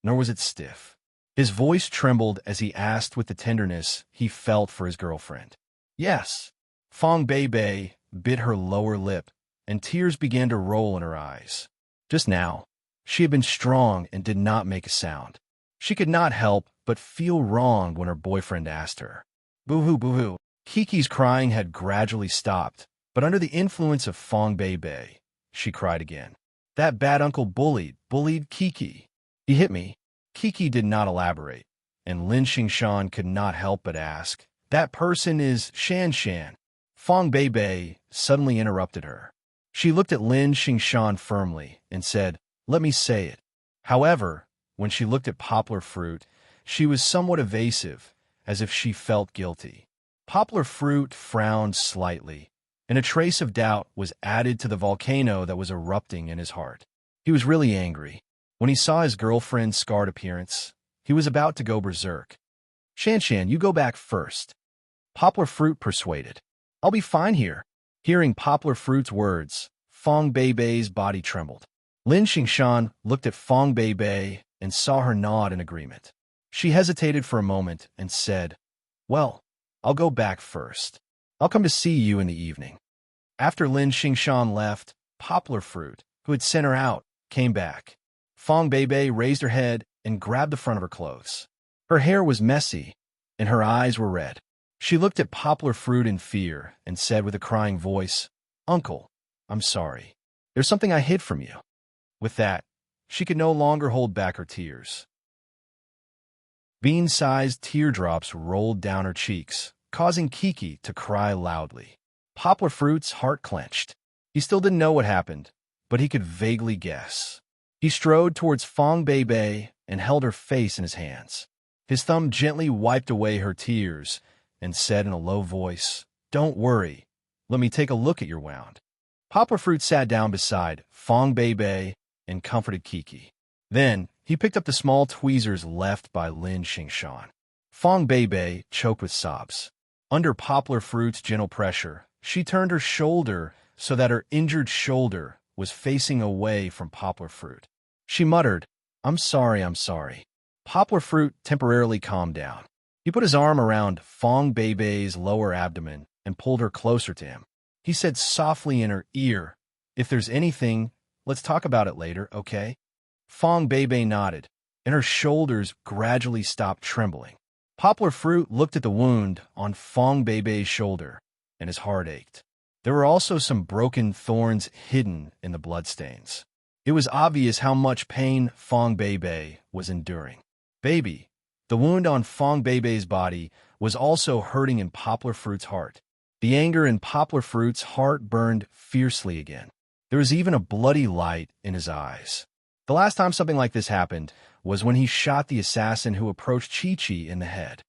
nor was it stiff. His voice trembled as he asked with the tenderness he felt for his girlfriend. "Yes." Fong Bebe bit her lower lip, and tears began to roll in her eyes. Just now, she had been strong and did not make a sound. She could not help but feel wronged when her boyfriend asked her. "Boo-hoo, boo-hoo." Kiki's crying had gradually stopped, but under the influence of Fong Bebe, she cried again. "That bad uncle bullied Kiki. He hit me." Kiki did not elaborate, and Lin Xingshan could not help but ask, "That person is Shan Shan." Fong Bebe suddenly interrupted her. She looked at Lin Xingshan firmly and said, "Let me say it." However, when she looked at Poplar Fruit, she was somewhat evasive, as if she felt guilty. Poplar Fruit frowned slightly, and a trace of doubt was added to the volcano that was erupting in his heart. He was really angry. When he saw his girlfriend's scarred appearance, he was about to go berserk. "Shan Shan, you go back first." Poplar Fruit persuaded. "I'll be fine here." Hearing Poplar Fruit's words, Fong Bebe's body trembled. Lin Xingshan looked at Fong Bebe and saw her nod in agreement. She hesitated for a moment and said, "Well, I'll go back first. I'll come to see you in the evening." After Lin Xingshan left, Poplar Fruit, who had sent her out, came back. Fong Bebe raised her head and grabbed the front of her clothes. Her hair was messy, and her eyes were red. She looked at Poplar Fruit in fear and said with a crying voice, "Uncle, I'm sorry. There's something I hid from you." With that, she could no longer hold back her tears. Bean-sized teardrops rolled down her cheeks, causing Kiki to cry loudly. Poplar Fruit's heart clenched. He still didn't know what happened, but he could vaguely guess. He strode towards Fong Bebe and held her face in his hands. His thumb gently wiped away her tears and said in a low voice, "Don't worry. Let me take a look at your wound." Poplar Fruit sat down beside Fong Bebe and comforted Kiki. Then, he picked up the small tweezers left by Lin Xingshan. Fong Bebe choked with sobs. Under Poplar Fruit's gentle pressure, she turned her shoulder so that her injured shoulder was facing away from Poplar Fruit. She muttered, I'm sorry." Poplar Fruit temporarily calmed down. He put his arm around Fong Bebe's lower abdomen and pulled her closer to him. He said softly in her ear, "If there's anything, let's talk about it later, okay?" Fong Bebe nodded, and her shoulders gradually stopped trembling. Poplar Fruit looked at the wound on Fong Bebe's shoulder, and his heart ached. There were also some broken thorns hidden in the bloodstains. It was obvious how much pain Fong Bebe was enduring. "Baby," the wound on Fong Bebe's body was also hurting in Poplar Fruit's heart. The anger in Poplar Fruit's heart burned fiercely again. There was even a bloody light in his eyes. The last time something like this happened was when he shot the assassin who approached Chi-Chi in the head.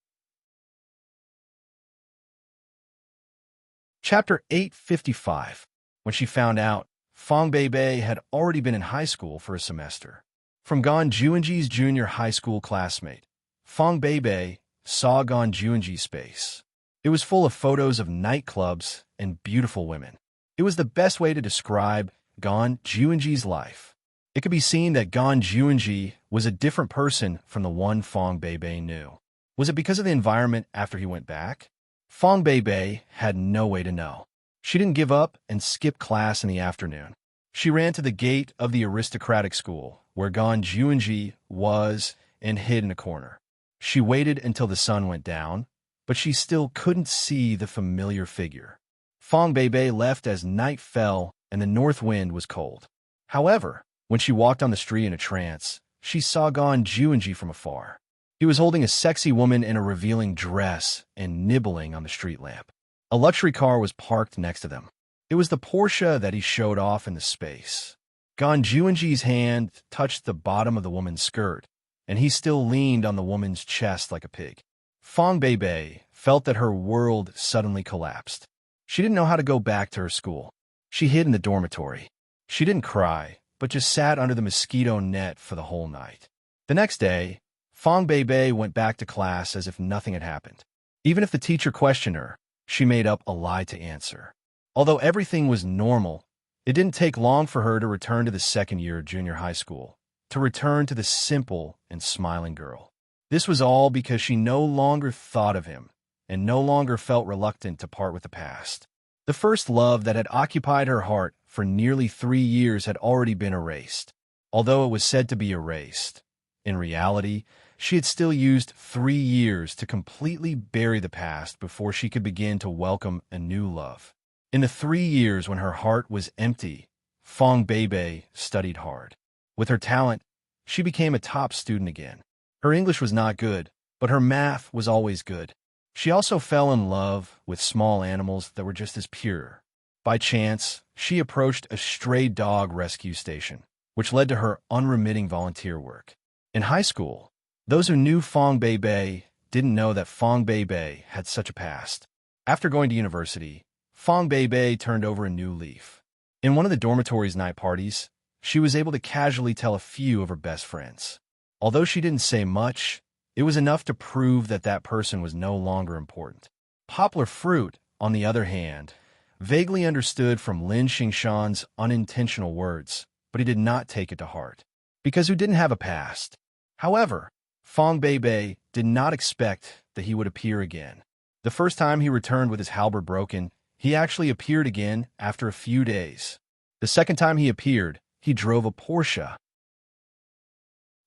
Chapter 855. When she found out, Fong Beibei had already been in high school for a semester. From Gon Juinji's junior high school classmate, Fong Beibei saw Gon Juinji's space. It was full of photos of nightclubs and beautiful women. It was the best way to describe Gon Juinji's life. It could be seen that Gon Juinji was a different person from the one Fong Beibei knew. Was it because of the environment after he went back? Fong Beibei had no way to know. She didn't give up and skip class in the afternoon. She ran to the gate of the aristocratic school, where Gon Juinji was, and hid in a corner. She waited until the sun went down, but she still couldn't see the familiar figure. Fong Beibei left as night fell and the north wind was cold. However, when she walked on the street in a trance, she saw Gon Juinji from afar. He was holding a sexy woman in a revealing dress and nibbling on the street lamp. A luxury car was parked next to them. It was the Porsche that he showed off in the space. Gon Juinji's hand touched the bottom of the woman's skirt, and he still leaned on the woman's chest like a pig. Fong Beibei felt that her world suddenly collapsed. She didn't know how to go back to her school. She hid in the dormitory. She didn't cry, but just sat under the mosquito net for the whole night. The next day, Fong Beibei went back to class as if nothing had happened. Even if the teacher questioned her, she made up a lie to answer. Although everything was normal, it didn't take long for her to return to the second year of junior high school, to return to the simple and smiling girl. This was all because she no longer thought of him and no longer felt reluctant to part with the past. The first love that had occupied her heart for nearly 3 years had already been erased. Although it was said to be erased, in reality, she had still used 3 years to completely bury the past before she could begin to welcome a new love. In the 3 years when her heart was empty, Fong Beibei studied hard. With her talent, she became a top student again. Her English was not good, but her math was always good. She also fell in love with small animals that were just as pure. By chance, she approached a stray dog rescue station, which led to her unremitting volunteer work. In high school, those who knew Fong Beibei didn't know that Fong Beibei had such a past. After going to university, Fong Beibei turned over a new leaf. In one of the dormitory's night parties, she was able to casually tell a few of her best friends. Although she didn't say much, it was enough to prove that that person was no longer important. Poplar Fruit, on the other hand, vaguely understood from Lin Xingshan's unintentional words, but he did not take it to heart, because he didn't have a past. However, Fong Beibei did not expect that he would appear again. The first time he returned with his halberd broken, he actually appeared again after a few days. The second time he appeared, he drove a Porsche.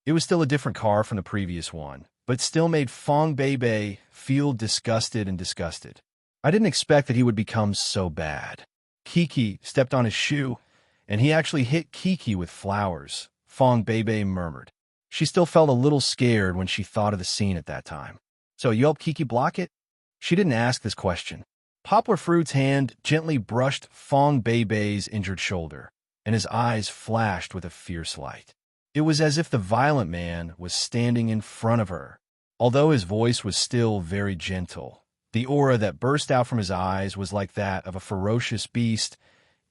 It was still a different car from the previous one, but still made Fong Beibei feel disgusted and disgusted. I didn't expect that he would become so bad. Kiki stepped on his shoe, and he actually hit Kiki with flowers, Fong Beibei murmured. She still felt a little scared when she thought of the scene at that time. So you helped Kiki block it? She didn't ask this question. Poplar Fruit's hand gently brushed Fong Beibei's injured shoulder, and his eyes flashed with a fierce light. It was as if the violent man was standing in front of her. Although his voice was still very gentle, the aura that burst out from his eyes was like that of a ferocious beast,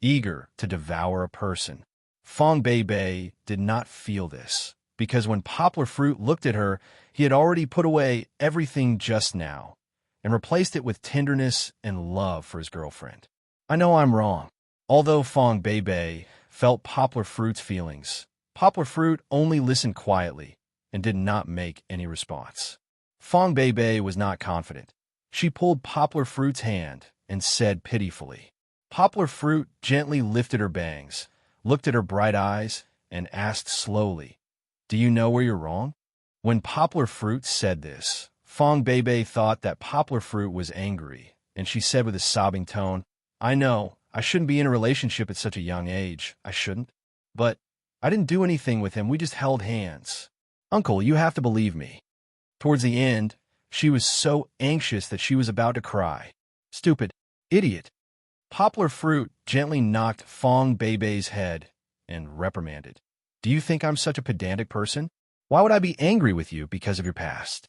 eager to devour a person. Fong Beibei did not feel this, because when Poplar Fruit looked at her, he had already put away everything just now, and replaced it with tenderness and love for his girlfriend. I know I'm wrong. Although Fong Beibei felt Poplar Fruit's feelings, Poplar Fruit only listened quietly and did not make any response. Fong Beibei was not confident. She pulled Poplar Fruit's hand and said pitifully. Poplar Fruit gently lifted her bangs, looked at her bright eyes, and asked slowly, "Do you know where you're wrong?" When Poplar Fruit said this, Fong Beibei thought that Poplar Fruit was angry, and she said with a sobbing tone, "I know, I shouldn't be in a relationship at such a young age. I shouldn't. But I didn't do anything with him. We just held hands. Uncle, you have to believe me." Towards the end, she was so anxious that she was about to cry. "Stupid idiot." Poplar Fruit gently knocked Fong Beibei's head and reprimanded. "Do you think I'm such a pedantic person? Why would I be angry with you because of your past?"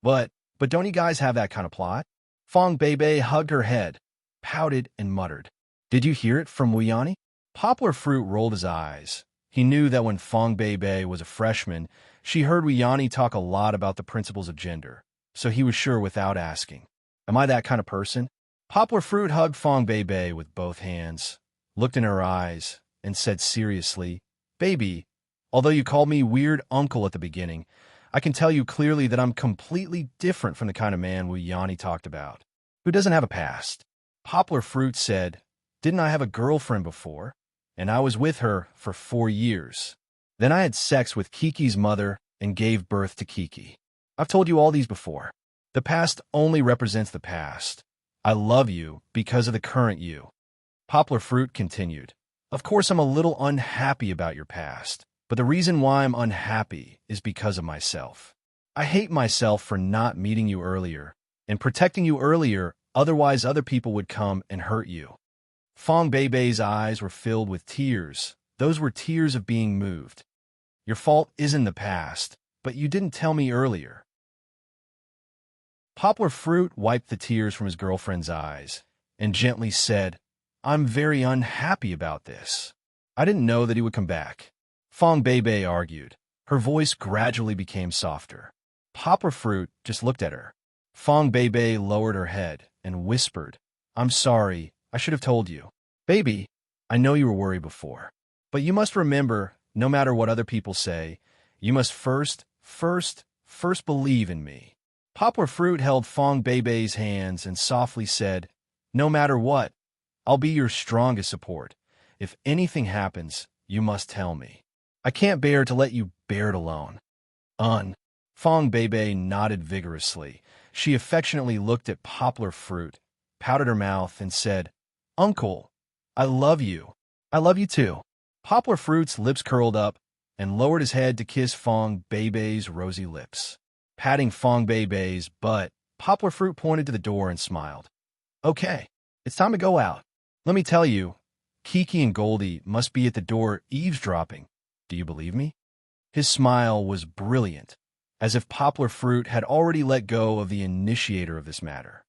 But don't you guys have that kind of plot?" Fong Beibei hugged her head, pouted, and muttered. "Did you hear it from Wu Yanni?" Poplar Fruit rolled his eyes. He knew that when Fong Bei was a freshman, she heard Wuyani talk a lot about the principles of gender, so he was sure without asking. Am I that kind of person? Poplar Fruit hugged Fong Bei with both hands, looked in her eyes, and said seriously, Baby, although you called me weird uncle at the beginning, I can tell you clearly that I'm completely different from the kind of man Wuyani talked about, who doesn't have a past. Poplar Fruit said, Didn't I have a girlfriend before? And I was with her for 4 years. Then I had sex with Kiki's mother and gave birth to Kiki. I've told you all these before. The past only represents the past. I love you because of the current you. Poplar Fruit continued, Of course I'm a little unhappy about your past, but the reason why I'm unhappy is because of myself. I hate myself for not meeting you earlier and protecting you earlier, otherwise other people would come and hurt you. Fong Bei's eyes were filled with tears. Those were tears of being moved. Your fault isn't the past, but you didn't tell me earlier. Poplar Fruit wiped the tears from his girlfriend's eyes and gently said, I'm very unhappy about this. I didn't know that he would come back. Fong Bei argued. Her voice gradually became softer. Poplar Fruit just looked at her. Fong Bei lowered her head and whispered, I'm sorry, I should have told you. Baby, I know you were worried before, but you must remember, no matter what other people say, you must first believe in me. Poplar Fruit held Fong Bei's hands and softly said, No matter what, I'll be your strongest support. If anything happens, you must tell me. I can't bear to let you bear it alone. Fong Bei nodded vigorously. She affectionately looked at Poplar Fruit, pouted her mouth, and said, Uncle, I love you. I love you too. Poplar Fruit's lips curled up and lowered his head to kiss Fong Bei's rosy lips. Patting Fong Bei's butt, Poplar Fruit pointed to the door and smiled. Okay, it's time to go out. Let me tell you, Kiki and Goldie must be at the door eavesdropping. Do you believe me? His smile was brilliant, as if Poplar Fruit had already let go of the initiator of this matter.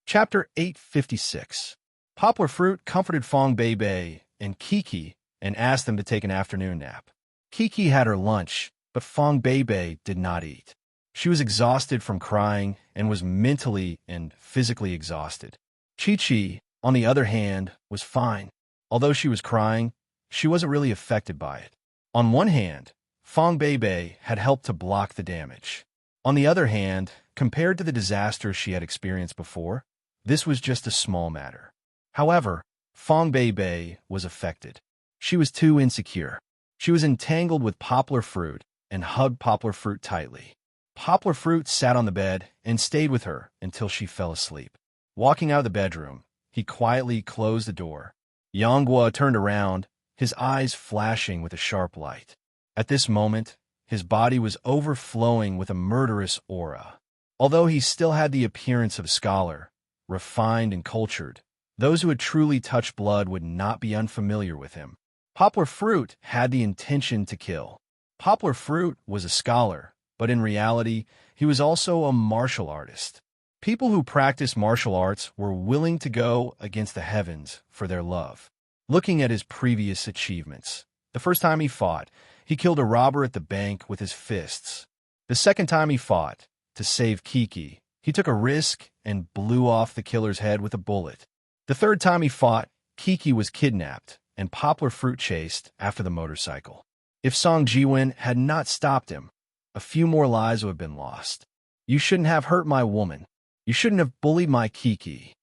Chapter 856. Poplar Fruit comforted Fong Bei and Kiki and asked them to take an afternoon nap. Kiki had her lunch, but Fong Bei did not eat. She was exhausted from crying and was mentally and physically exhausted. Chi-Chi, on the other hand, was fine. Although she was crying, she wasn't really affected by it. On one hand, Fong Bei had helped to block the damage. On the other hand, compared to the disaster she had experienced before, this was just a small matter. However, Fong Bei was affected. She was too insecure. She was entangled with Poplar Fruit and hugged Poplar Fruit tightly. Poplar Fruit sat on the bed and stayed with her until she fell asleep. Walking out of the bedroom, he quietly closed the door. Yanghua turned around, his eyes flashing with a sharp light. At this moment, his body was overflowing with a murderous aura. Although he still had the appearance of a scholar, refined and cultured, those who had truly touched blood would not be unfamiliar with him. Poplar Fruit had the intention to kill. Poplar Fruit was a scholar, but in reality, he was also a martial artist. People who practiced martial arts were willing to go against the heavens for their love. Looking at his previous achievements, the first time he fought, he killed a robber at the bank with his fists. The second time he fought, to save Kiki, he took a risk and blew off the killer's head with a bullet. The third time he fought, Kiki was kidnapped, and Poplar Fruit chased after the motorcycle. If Song Jiwen had not stopped him, a few more lives would have been lost. You shouldn't have hurt my woman. You shouldn't have bullied my Kiki.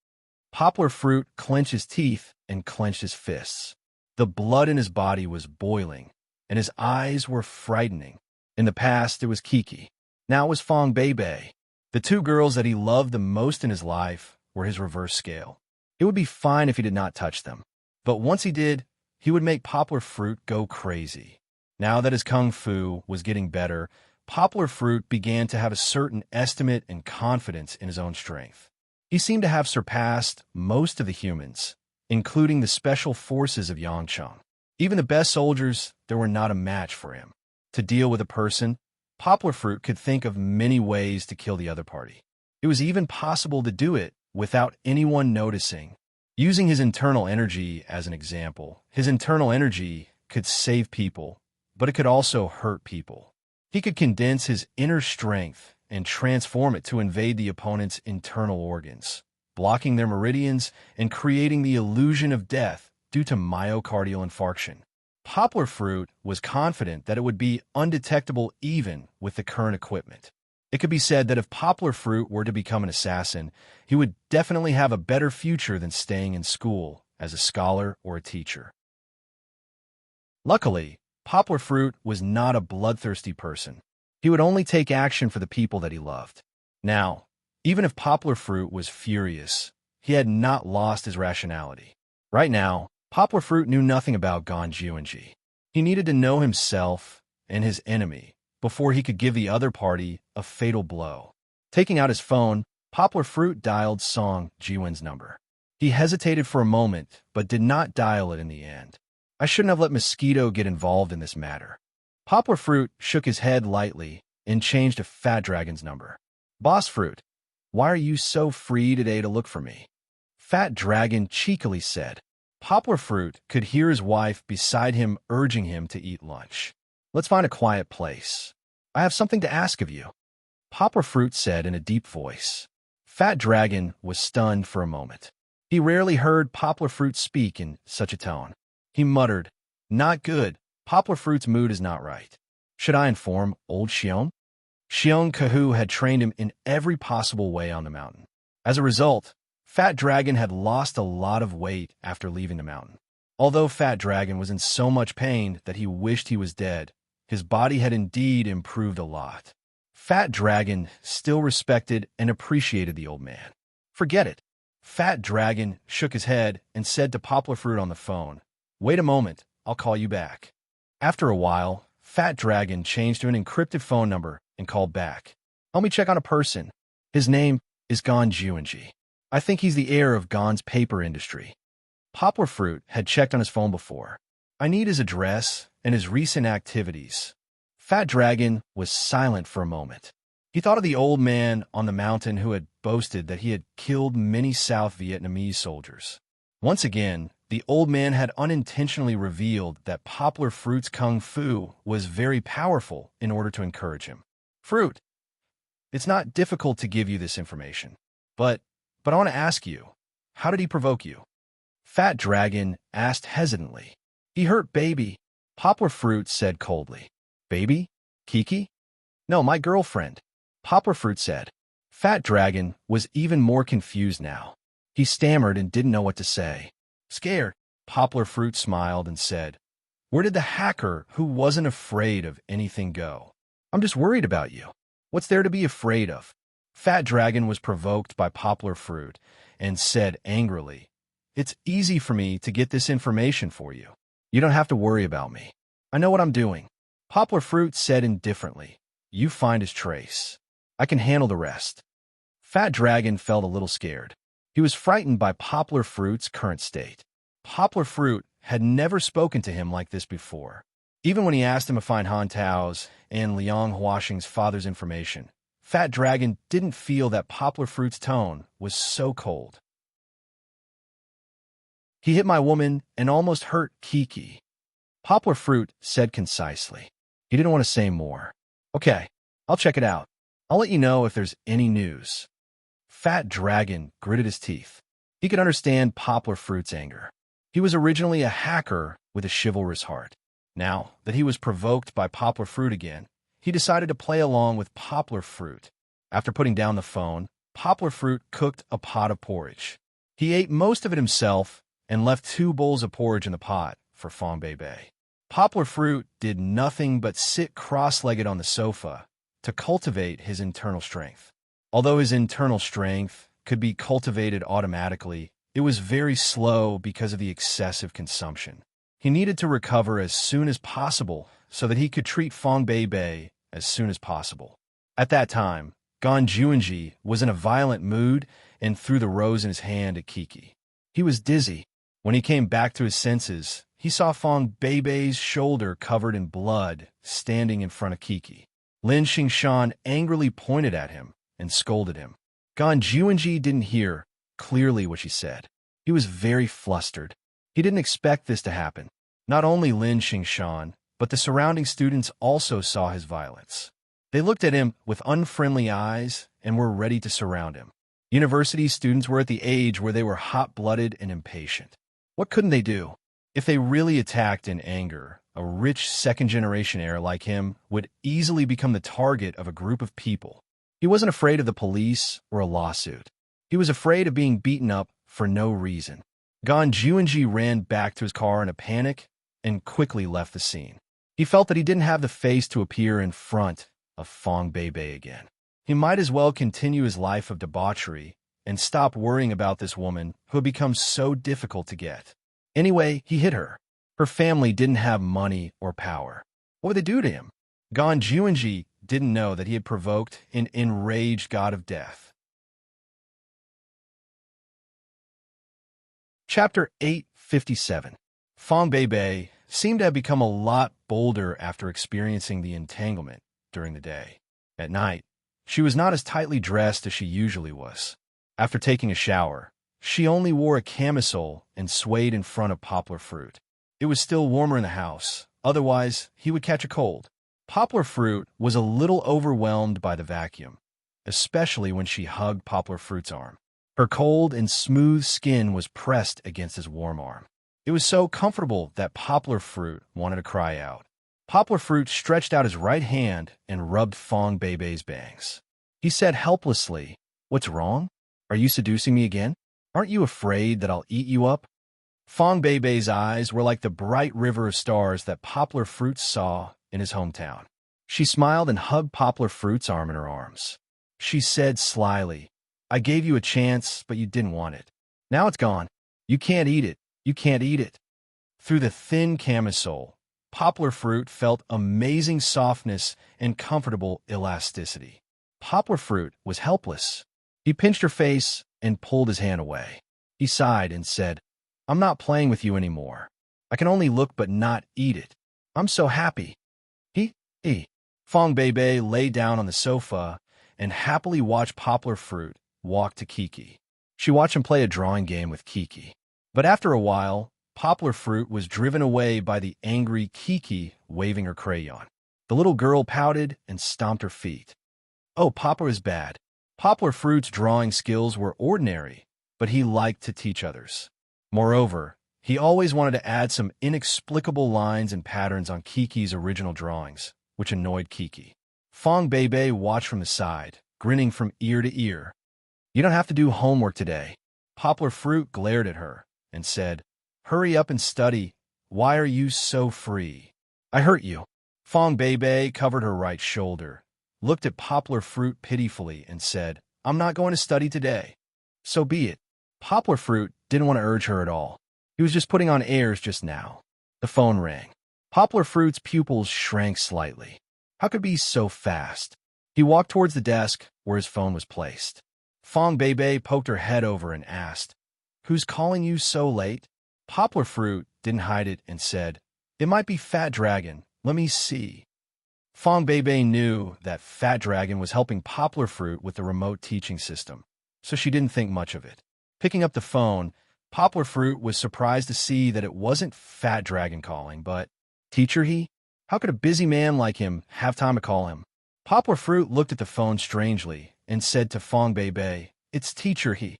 Poplar Fruit clenched his teeth and clenched his fists. The blood in his body was boiling, and his eyes were frightening. In the past, it was Kiki. Now it was Fong Bei. The two girls that he loved the most in his life were his reverse scale. It would be fine if he did not touch them. But once he did, he would make Poplar Fruit go crazy. Now that his kung fu was getting better, Poplar Fruit began to have a certain estimate and confidence in his own strength. He seemed to have surpassed most of the humans, including the special forces of Yangcheng. Even the best soldiers, there were not a match for him. To deal with a person, Poplar Fruit could think of many ways to kill the other party. It was even possible to do it without anyone noticing, Using his internal energy as an example, his internal energy could save people, but it could also hurt people. He could condense his inner strength and transform it to invade the opponent's internal organs, blocking their meridians and creating the illusion of death due to myocardial infarction. Poplar Fruit was confident that it would be undetectable even with the current equipment. It could be said that if Poplar Fruit were to become an assassin, he would definitely have a better future than staying in school as a scholar or a teacher. Luckily, Poplar Fruit was not a bloodthirsty person. He would only take action for the people that he loved. Now, even if Poplar Fruit was furious, he had not lost his rationality. Right now, Poplar Fruit knew nothing about Gan Juanji. He needed to know himself and his enemy before he could give the other party a fatal blow. Taking out his phone, Poplar Fruit dialed Song Jiwen's number. He hesitated for a moment, but did not dial it in the end. I shouldn't have let Mosquito get involved in this matter. Poplar Fruit shook his head lightly and changed to Fat Dragon's number. Boss Fruit, why are you so free today to look for me? Fat Dragon cheekily said. Poplar Fruit could hear his wife beside him urging him to eat lunch. Let's find a quiet place. I have something to ask of you, Poplar Fruit said in a deep voice. Fat Dragon was stunned for a moment. He rarely heard Poplar Fruit speak in such a tone. He muttered, "Not good. Poplar Fruit's mood is not right. Should I inform old Xiong?" Xiong Kahu had trained him in every possible way on the mountain. As a result, Fat Dragon had lost a lot of weight after leaving the mountain. Although Fat Dragon was in so much pain that he wished he was dead, his body had indeed improved a lot. Fat Dragon still respected and appreciated the old man. Forget it. Fat Dragon shook his head and said to Poplar Fruit on the phone, "Wait a moment, I'll call you back." After a while, Fat Dragon changed to an encrypted phone number and called back. "Help me check on a person. His name is Gan Juanji. I think he's the heir of Gan's paper industry." Poplar Fruit had checked on his phone before. "I need his address and his recent activities." Fat Dragon was silent for a moment. He thought of the old man on the mountain who had boasted that he had killed many South Vietnamese soldiers. Once again, the old man had unintentionally revealed that Poplar Fruit's kung fu was very powerful in order to encourage him. "Fruit, it's not difficult to give you this information, but I want to ask you, how did he provoke you?" Fat Dragon asked hesitantly. "He hurt Baby," Poplar Fruit said coldly. "Baby? Kiki?" "No, my girlfriend," Poplar Fruit said. Fat Dragon was even more confused now. He stammered and didn't know what to say. Scared, Poplar Fruit smiled and said, "Where did the hacker who wasn't afraid of anything go? I'm just worried about you. What's there to be afraid of?" Fat Dragon was provoked by Poplar Fruit and said angrily, "It's easy for me to get this information for you. You don't have to worry about me. I know what I'm doing." Poplar Fruit said indifferently, "You find his trace. I can handle the rest." Fat Dragon felt a little scared. He was frightened by Poplar Fruit's current state. Poplar Fruit had never spoken to him like this before. Even when he asked him to find Han Tao's and Liang Huaxing's father's information, Fat Dragon didn't feel that Poplar Fruit's tone was so cold. "He hit my woman and almost hurt Kiki," Poplar Fruit said concisely. He didn't want to say more. "Okay, I'll check it out. I'll let you know if there's any news." Fat Dragon gritted his teeth. He could understand Poplar Fruit's anger. He was originally a hacker with a chivalrous heart. Now that he was provoked by Poplar Fruit again, he decided to play along with Poplar Fruit. After putting down the phone, Poplar Fruit cooked a pot of porridge. He ate most of it himself and left 2 bowls of porridge in the pot for Fong Bei. Poplar Fruit did nothing but sit cross-legged on the sofa to cultivate his internal strength. Although his internal strength could be cultivated automatically, it was very slow because of the excessive consumption. He needed to recover as soon as possible so that he could treat Fong Bei as soon as possible. At that time, Gan Juanji was in a violent mood and threw the rose in his hand at Kiki. He was dizzy. When he came back to his senses, he saw Fong Bei's shoulder covered in blood standing in front of Kiki. Lin Xingshan angrily pointed at him and scolded him. Gan Juanji didn't hear clearly what she said. He was very flustered. He didn't expect this to happen. Not only Lin Xingshan, but the surrounding students also saw his violence. They looked at him with unfriendly eyes and were ready to surround him. University students were at the age where they were hot-blooded and impatient. What couldn't they do? If they really attacked in anger, a rich second-generation heir like him would easily become the target of a group of people. He wasn't afraid of the police or a lawsuit. He was afraid of being beaten up for no reason. Gan Juanji ran back to his car in a panic and quickly left the scene. He felt that he didn't have the face to appear in front of Fong Beibei again. He might as well continue his life of debauchery and stop worrying about this woman who had become so difficult to get. Anyway, he hit her. Her family didn't have money or power. What would they do to him? Gan Juanji didn't know that he had provoked an enraged god of death. Chapter 857. Fong Beibei seemed to have become a lot bolder after experiencing the entanglement during the day. At night, she was not as tightly dressed as she usually was. After taking a shower, she only wore a camisole and swayed in front of Poplar Fruit. It was still warmer in the house, otherwise he would catch a cold. Poplar Fruit was a little overwhelmed by the vacuum, especially when she hugged Poplar Fruit's arm. Her cold and smooth skin was pressed against his warm arm. It was so comfortable that Poplar Fruit wanted to cry out. Poplar Fruit stretched out his right hand and rubbed Fong Beibei's bangs. He said helplessly, "What's wrong? Are you seducing me again? Aren't you afraid that I'll eat you up?" Fong Beibei's eyes were like the bright river of stars that Poplar Fruit saw in his hometown. She smiled and hugged Poplar Fruit's arm in her arms. She said slyly, "I gave you a chance, but you didn't want it. Now it's gone. You can't eat it. You can't eat it." Through the thin camisole, Poplar Fruit felt amazing softness and comfortable elasticity. Poplar Fruit was helpless. He pinched her face and pulled his hand away. He sighed and said, "I'm not playing with you anymore. I can only look but not eat it. I'm so happy." He. Fong Beibei lay down on the sofa and happily watched Poplar Fruit walk to Kiki. She watched him play a drawing game with Kiki. But after a while, Poplar Fruit was driven away by the angry Kiki waving her crayon. The little girl pouted and stomped her feet. Oh, Papa is bad. Poplar Fruit's drawing skills were ordinary, but he liked to teach others. Moreover, he always wanted to add some inexplicable lines and patterns on Kiki's original drawings, which annoyed Kiki. Fong Beibei watched from the side, grinning from ear to ear. "You don't have to do homework today." Poplar Fruit glared at her and said, "Hurry up and study. Why are you so free? I hurt you." Fong Beibei covered her right shoulder, looked at Poplar Fruit pitifully, and said, "I'm not going to study today." "So be it." Poplar Fruit didn't want to urge her at all. He was just putting on airs just now. The phone rang. Poplar Fruit's pupils shrank slightly. How could it be so fast? He walked towards the desk where his phone was placed. Fong Beibei poked her head over and asked, "Who's calling you so late?" Poplar Fruit didn't hide it and said, "It might be Fat Dragon. Let me see." Fong Beibei knew that Fat Dragon was helping Poplar Fruit with the remote teaching system, so she didn't think much of it. Picking up the phone, Poplar Fruit was surprised to see that it wasn't Fat Dragon calling, but Teacher He? How could a busy man like him have time to call him? Poplar Fruit looked at the phone strangely and said to Fong Beibei, "It's Teacher He."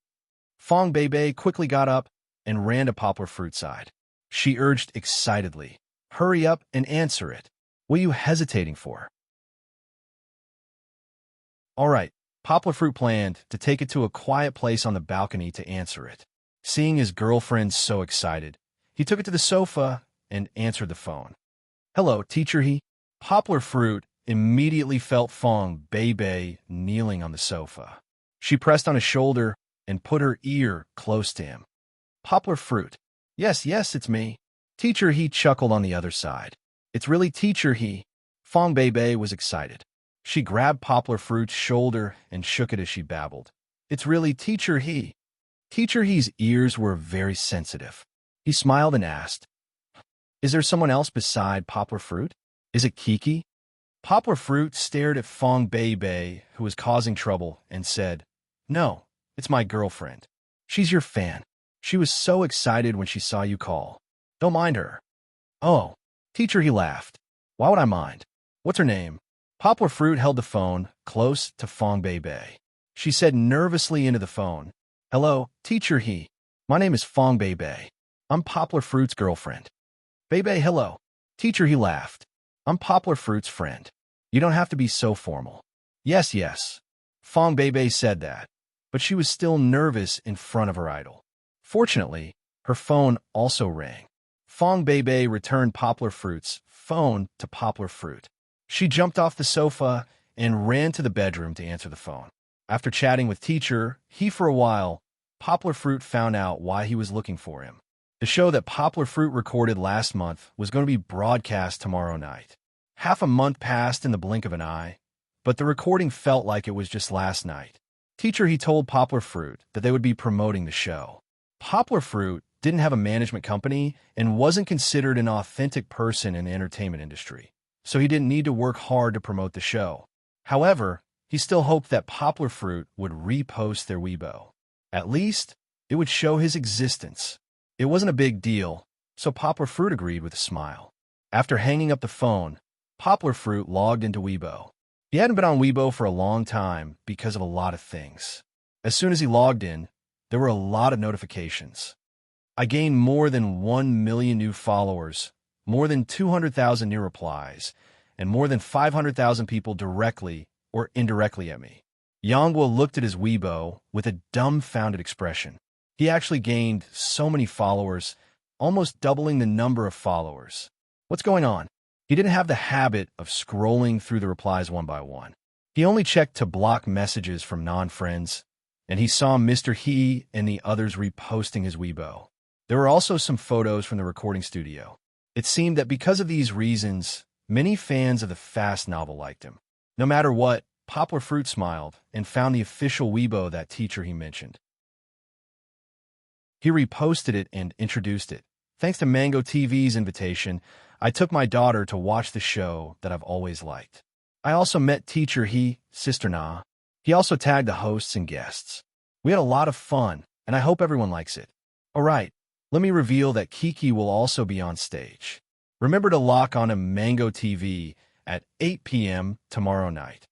Fong Beibei quickly got up and ran to Poplar Fruit's side. She urged excitedly, "Hurry up and answer it. What are you hesitating for?" All right, Poplar Fruit planned to take it to a quiet place on the balcony to answer it. Seeing his girlfriend so excited, he took it to the sofa and answered the phone. "Hello, Teacher He." Poplar Fruit immediately felt Fong Beibei kneeling on the sofa. She pressed on his shoulder and put her ear close to him. Poplar Fruit. Yes, it's me." Teacher He chuckled on the other side. "It's really Teacher He." Fong Beibei was excited. She grabbed Poplar Fruit's shoulder and shook it as she babbled. "It's really Teacher He." Teacher He's ears were very sensitive. He smiled and asked, "Is there someone else beside Poplar Fruit? Is it Kiki?" Poplar Fruit stared at Fong Beibei, who was causing trouble, and said, "No, it's my girlfriend. She's your fan. She was so excited when she saw you call. Don't mind her. Oh, teacher, he laughed. Why would I mind? What's her name? Poplar Fruit held the phone close to Fong Bei Bei. She said nervously into the phone, Hello, teacher, he. My name is Fong Bei Bei. I'm Poplar Fruit's girlfriend. Bei Bei, hello. Teacher, he laughed. I'm Poplar Fruit's friend. You don't have to be so formal. Yes, yes. Fong Bei Bei said that, but she was still nervous in front of her idol. Fortunately, her phone also rang. Fong Bei Bei returned Poplar Fruit's phone to Poplar Fruit. She jumped off the sofa and ran to the bedroom to answer the phone. After chatting with teacher, he for a while, Poplar Fruit found out why he was looking for him. The show that Poplar Fruit recorded last month was going to be broadcast tomorrow night. Half a month passed in the blink of an eye, but the recording felt like it was just last night. Teacher, he told Poplar Fruit that they would be promoting the show. Poplar Fruit didn't have a management company and wasn't considered an authentic person in the entertainment industry, so he didn't need to work hard to promote the show. However, he still hoped that Poplar Fruit would repost their Weibo. At least, it would show his existence. It wasn't a big deal, so Poplar Fruit agreed with a smile. After hanging up the phone, Poplar Fruit logged into Weibo. He hadn't been on Weibo for a long time because of a lot of things. As soon as he logged in, there were a lot of notifications. I gained more than 1 million new followers, more than 200,000 new replies, and more than 500,000 people directly or indirectly at me. Yangguo looked at his Weibo with a dumbfounded expression. He actually gained so many followers, almost doubling the number of followers. What's going on? He didn't have the habit of scrolling through the replies one by one. He only checked to block messages from non-friends, and he saw Mr. He and the others reposting his Weibo. There were also some photos from the recording studio. It seemed that because of these reasons, many fans of the fast novel liked him. No matter what, Poplar Fruit smiled and found the official Weibo that teacher he mentioned. He reposted it and introduced it. Thanks to Mango TV's invitation, I took my daughter to watch the show that I've always liked. I also met teacher He, sister Na. He also tagged the hosts and guests. We had a lot of fun, and I hope everyone likes it. Alright, let me reveal that Kiki will also be on stage. Remember to lock on a Mango TV at 8 p.m. tomorrow night.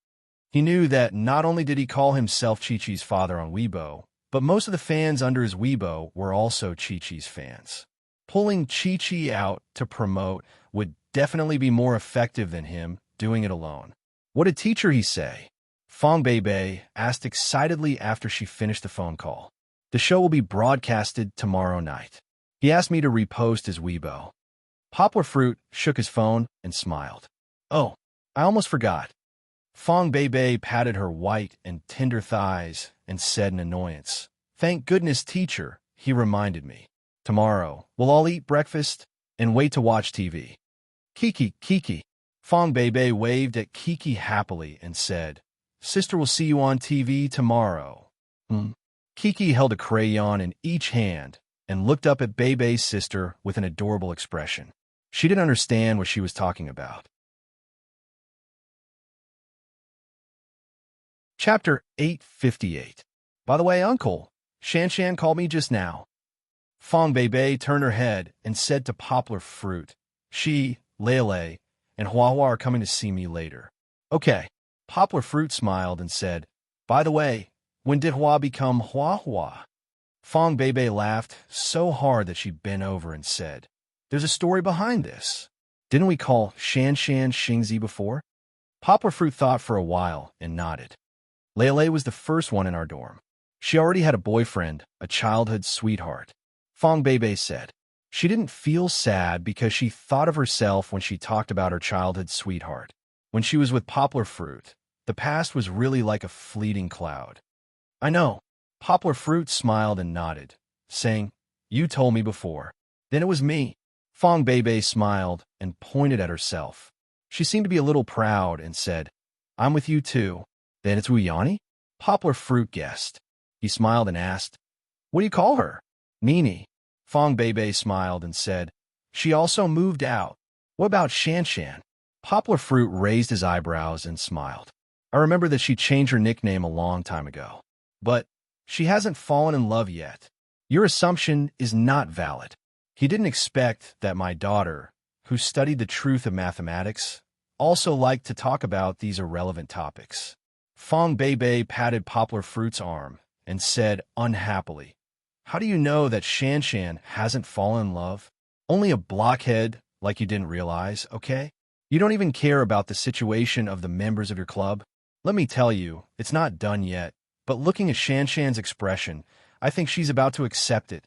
He knew that not only did he call himself Chi-Chi's father on Weibo, but most of the fans under his Weibo were also Chi-Chi's fans. Pulling Chi-Chi out to promote would definitely be more effective than him doing it alone. What did teacher he say? Fong Bei Bei asked excitedly after she finished the phone call. The show will be broadcasted tomorrow night. He asked me to repost his Weibo. Poplar Fruit shook his phone and smiled. Oh, I almost forgot. Fong Bei Bei patted her white and tender thighs and said in annoyance, Thank goodness, teacher, he reminded me. Tomorrow, we'll all eat breakfast and wait to watch TV. Kiki, Kiki. Fong Bei Bei waved at Kiki happily and said, Sister will see you on TV tomorrow. Kiki held a crayon in each hand and looked up at Bei Bei's sister with an adorable expression. She didn't understand what she was talking about. Chapter 858. By the way, Uncle, Shan called me just now. Fong Bei Bei turned her head and said to Poplar Fruit, She, Lele, and Hua Hua are coming to see me later. Okay. Poplar Fruit smiled and said, By the way, when did Hua become Hua Hua? Fong Bei Bei laughed so hard that she bent over and said, There's a story behind this. Didn't we call Shan Xingzi before? Poplar Fruit thought for a while and nodded. Lele was the first one in our dorm. She already had a boyfriend, a childhood sweetheart. Fong Bei Bei said. She didn't feel sad because she thought of herself when she talked about her childhood sweetheart. When she was with Poplar Fruit, the past was really like a fleeting cloud. I know. Poplar Fruit smiled and nodded, saying, You told me before. Then it was me. Fong Bei Bei smiled and pointed at herself. She seemed to be a little proud and said, I'm with you too. Then it's Wu Yanni? Poplar Fruit guessed. He smiled and asked, What do you call her? Nini. Fong Bei Bei smiled and said, She also moved out. What about Shan? Poplar Fruit raised his eyebrows and smiled. I remember that she changed her nickname a long time ago. But she hasn't fallen in love yet. Your assumption is not valid. He didn't expect that my daughter, who studied the truth of mathematics, also liked to talk about these irrelevant topics. Fong Beibei patted Poplar Fruit's arm and said unhappily, "How do you know that Shan Shan hasn't fallen in love? Only a blockhead like you didn't realize, okay? You don't even care about the situation of the members of your club. Let me tell you, it's not done yet, but looking at Shan Shan's expression, I think she's about to accept it."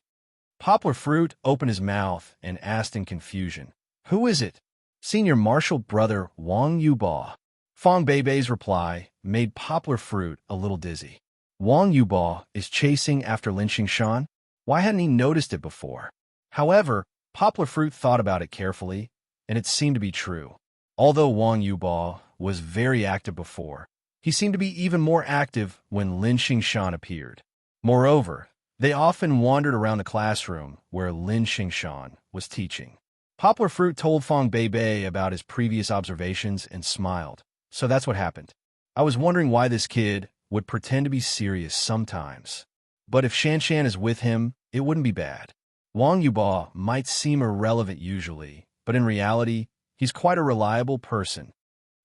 Poplar Fruit opened his mouth and asked in confusion, "Who is it?" "Senior Marshal Brother Wang Yuba." Fong Beibei's reply made Poplar Fruit a little dizzy. Wang Yuba is chasing after Lin Xingshan? Why hadn't he noticed it before? However, Poplar Fruit thought about it carefully, and it seemed to be true. Although Wang Yuba was very active before, he seemed to be even more active when Lin Xingshan appeared. Moreover, they often wandered around the classroom where Lin Xingshan was teaching. Poplar Fruit told Fong Beibei about his previous observations and smiled. "So that's what happened. I was wondering why this kid would pretend to be serious sometimes. But if Shan Shan is with him, it wouldn't be bad. Wang Yuba might seem irrelevant usually, but in reality, he's quite a reliable person."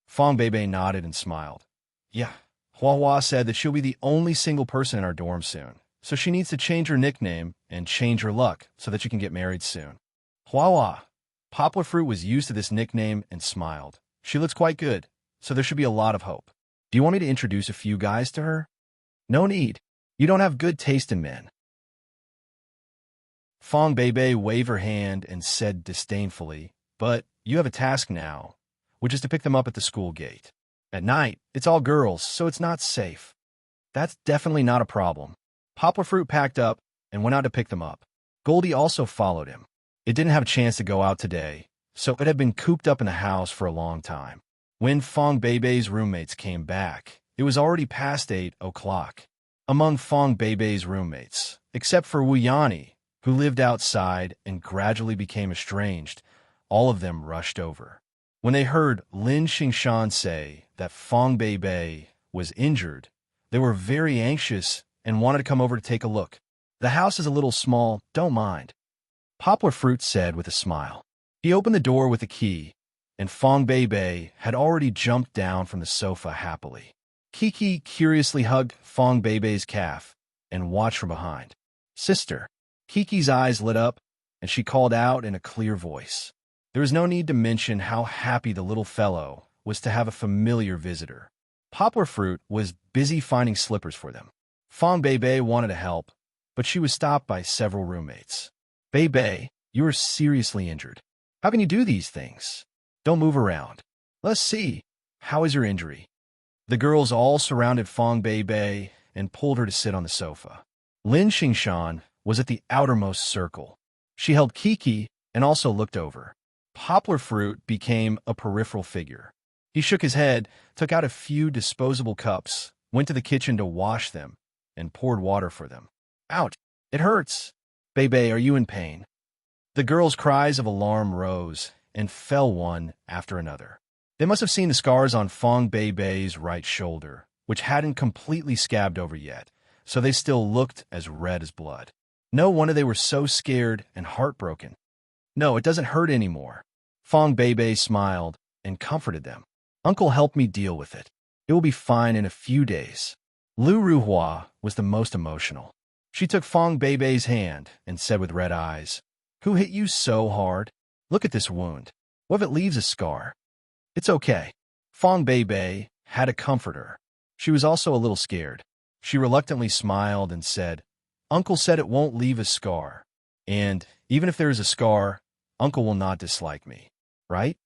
Fong Beibei nodded and smiled. "Yeah, Hua Hua said that she'll be the only single person in our dorm soon, so she needs to change her nickname and change her luck so that she can get married soon." Hua Hua. Poplar Fruit was used to this nickname and smiled. "She looks quite good, so there should be a lot of hope. Do you want me to introduce a few guys to her?" "No need. You don't have good taste in men." Fong Beibei waved her hand and said disdainfully, "But you have a task now, which is to pick them up at the school gate. At night, it's all girls, so it's not safe." "That's definitely not a problem." Poplar Fruit packed up and went out to pick them up. Goldie also followed him. It didn't have a chance to go out today, so it had been cooped up in the house for a long time. When Fong Beibei's roommates came back, it was already past 8 o'clock. Among Fong Beibei's roommates, except for Wu Yani, who lived outside and gradually became estranged, all of them rushed over. When they heard Lin Xingshan say that Fong Beibei was injured, they were very anxious and wanted to come over to take a look. "The house is a little small, don't mind," Poplar Fruit said with a smile. He opened the door with a key, and Fong Beibei had already jumped down from the sofa happily. Kiki curiously hugged Fong Beibei's calf and watched from behind. "Sister." Kiki's eyes lit up, and she called out in a clear voice. There was no need to mention how happy the little fellow was to have a familiar visitor. Poplar Fruit was busy finding slippers for them. Fong Beibei wanted to help, but she was stopped by several roommates. "Beibei, you are seriously injured. How can you do these things? Don't move around. Let's see. How is your injury?" The girls all surrounded Fong Beibei and pulled her to sit on the sofa. Lin Xingshan was at the outermost circle. She held Kiki and also looked over. Poplar Fruit became a peripheral figure. He shook his head, took out a few disposable cups, went to the kitchen to wash them, and poured water for them. "Ouch! It hurts." "Beibei, are you in pain?" The girls' cries of alarm rose and fell one after another. They must have seen the scars on Fong Beibei's right shoulder, which hadn't completely scabbed over yet, so they still looked as red as blood. No wonder they were so scared and heartbroken. "No, it doesn't hurt anymore." Fong Beibei smiled and comforted them. "Uncle helped me deal with it. It will be fine in a few days." Lu Ruhua was the most emotional. She took Fong Beibei's hand and said with red eyes, "Who hit you so hard? Look at this wound. What if it leaves a scar?" "It's okay." Fong Beibei had to comfort her. She was also a little scared. She reluctantly smiled and said, "Uncle said it won't leave a scar. And even if there is a scar, Uncle will not dislike me, right?"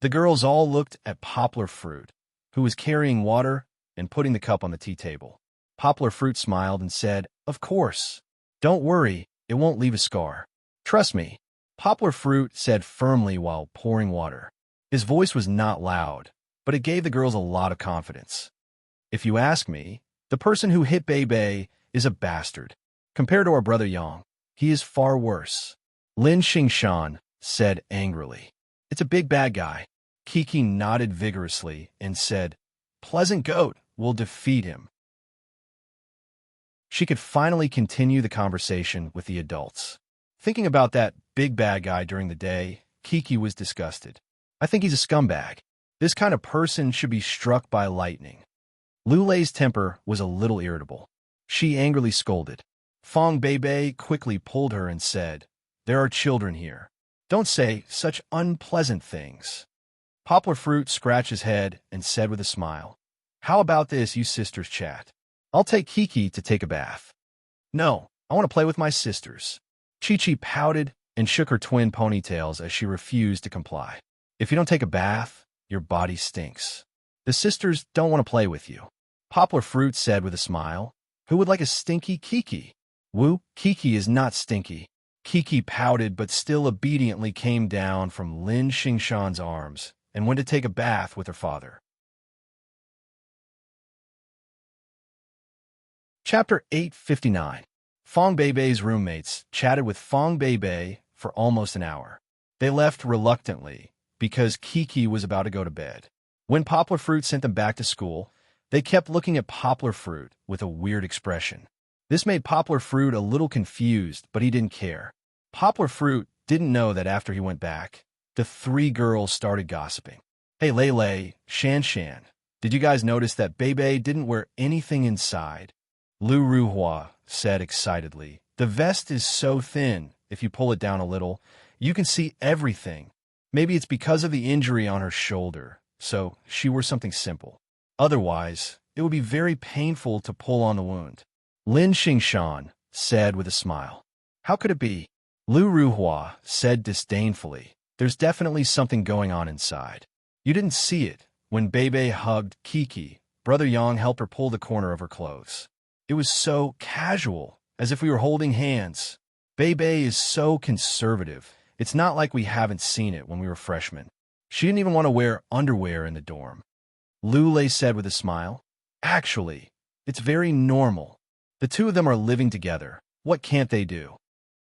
The girls all looked at Poplar Fruit, who was carrying water and putting the cup on the tea table. Poplar Fruit smiled and said, "Of course. Don't worry, it won't leave a scar. Trust me." Poplar Fruit said firmly while pouring water. His voice was not loud, but it gave the girls a lot of confidence. "If you ask me, the person who hit Beibei is a bastard. Compared to our brother Yang, he is far worse." Lin Xingshan said angrily, "It's a big bad guy." Kiki nodded vigorously and said, "Pleasant Goat will defeat him." She could finally continue the conversation with the adults. Thinking about that big bad guy during the day, Kiki was disgusted. I think he's a scumbag. This kind of person should be struck by lightning. Lulei's temper was a little irritable. She angrily scolded. Fong Beibei quickly pulled her and said, "There are children here. Don't say such unpleasant things." Poplar Fruit scratched his head and said with a smile, "How about this, you sisters chat? I'll take Kiki to take a bath." "No, I want to play with my sisters." Chi-Chi pouted and shook her twin ponytails as she refused to comply. "If you don't take a bath, your body stinks. The sisters don't want to play with you." Poplar Fruit said with a smile, "Who would like a stinky Kiki?" "Woo, Kiki is not stinky." Kiki pouted but still obediently came down from Lin Xingshan's arms and went to take a bath with her father. Chapter 859. Fong Beibei's roommates chatted with Fong Beibei for almost an hour. They left reluctantly because Kiki was about to go to bed. When Poplar Fruit sent them back to school, they kept looking at Poplar Fruit with a weird expression. This made Poplar Fruit a little confused, but he didn't care. Poplar Fruit didn't know that after he went back, the three girls started gossiping. "Hey, Lei, Shan Shan, did you guys notice that Beibei didn't wear anything inside?" Lu Ruhua said excitedly. "The vest is so thin, if you pull it down a little, you can see everything. Maybe it's because of the injury on her shoulder, so she wore something simple. Otherwise, it would be very painful to pull on the wound." Lin Xingshan said with a smile. "How could it be?" Lu Ruhua said disdainfully. "There's definitely something going on inside. You didn't see it when Beibei hugged Kiki. Brother Yang helped her pull the corner of her clothes. It was so casual, as if we were holding hands. Beibei is so conservative. It's not like we haven't seen it when we were freshmen. She didn't even want to wear underwear in the dorm." Lu Lei said with a smile. "Actually, it's very normal. The two of them are living together. What can't they do?"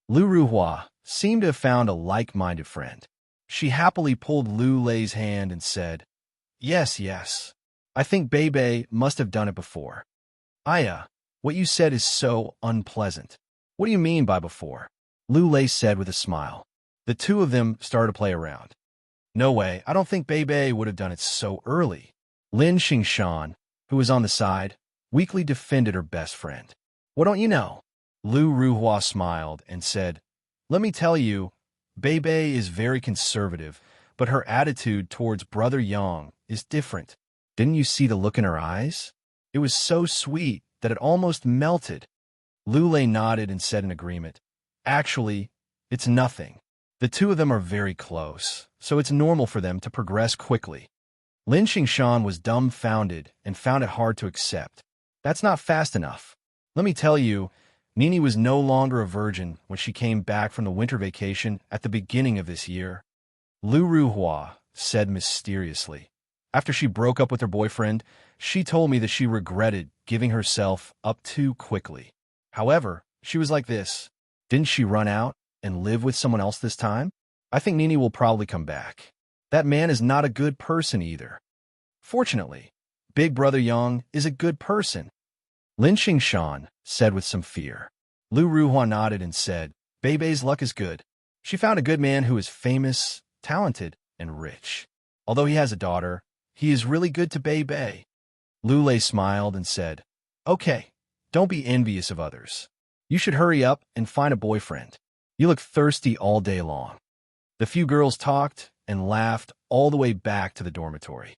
Lu Ruhua seemed to have found a like-minded friend. She happily pulled Lu Lei's hand and said, Yes. I think Beibei must have done it before." "Aya, what you said is so unpleasant." "What do you mean by before?" Lu Lei said with a smile. The two of them started to play around. "No way, I don't think Beibei would have done it so early." Lin Xingshan, who was on the side, weakly defended her best friend. "What don't you know?" Lu Ruhua smiled and said, "Let me tell you, Beibei is very conservative, but her attitude towards Brother Yang is different. Didn't you see the look in her eyes? It was so sweet that it almost melted." Lu Lei nodded and said in agreement, "Actually, it's nothing. The two of them are very close, so it's normal for them to progress quickly." Lin Xingshan was dumbfounded and found it hard to accept. "That's not fast enough. Let me tell you, Nini was no longer a virgin when she came back from the winter vacation at the beginning of this year." Lu Ruhua said mysteriously. "After she broke up with her boyfriend, she told me that she regretted giving herself up too quickly. However, she was like this. Didn't she run out and live with someone else this time? I think Nini will probably come back. That man is not a good person either. Fortunately, Big Brother Yang is a good person." Lin Xingshan said with some fear. Lu Ruhua nodded and said, "Beibei's luck is good. She found a good man who is famous, talented, and rich. Although he has a daughter, he is really good to Beibei." Lu Lei smiled and said, "Okay, don't be envious of others. You should hurry up and find a boyfriend. You look thirsty all day long." The few girls talked and laughed all the way back to the dormitory.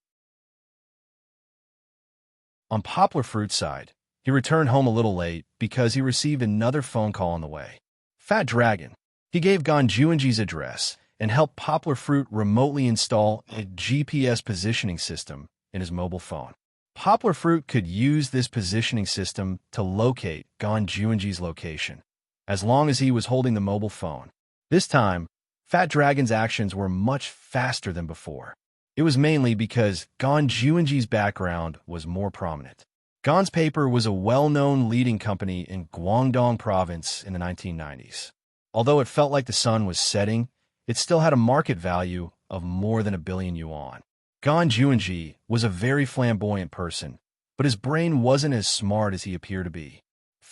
On Poplar Fruit's side, he returned home a little late because he received another phone call on the way. Fat Dragon. He gave Ganjuanji's address and helped Poplar Fruit remotely install a GPS positioning system in his mobile phone. Poplar Fruit could use this positioning system to locate Ganjuanji's location, as long as he was holding the mobile phone. This time, Fat Dragon's actions were much faster than before. It was mainly because Ganjuanji's background was more prominent. Gan's paper was a well-known leading company in Guangdong province in the 1990s. Although it felt like the sun was setting, it still had a market value of more than 1 billion yuan. Ganjuanji was a very flamboyant person, but his brain wasn't as smart as he appeared to be.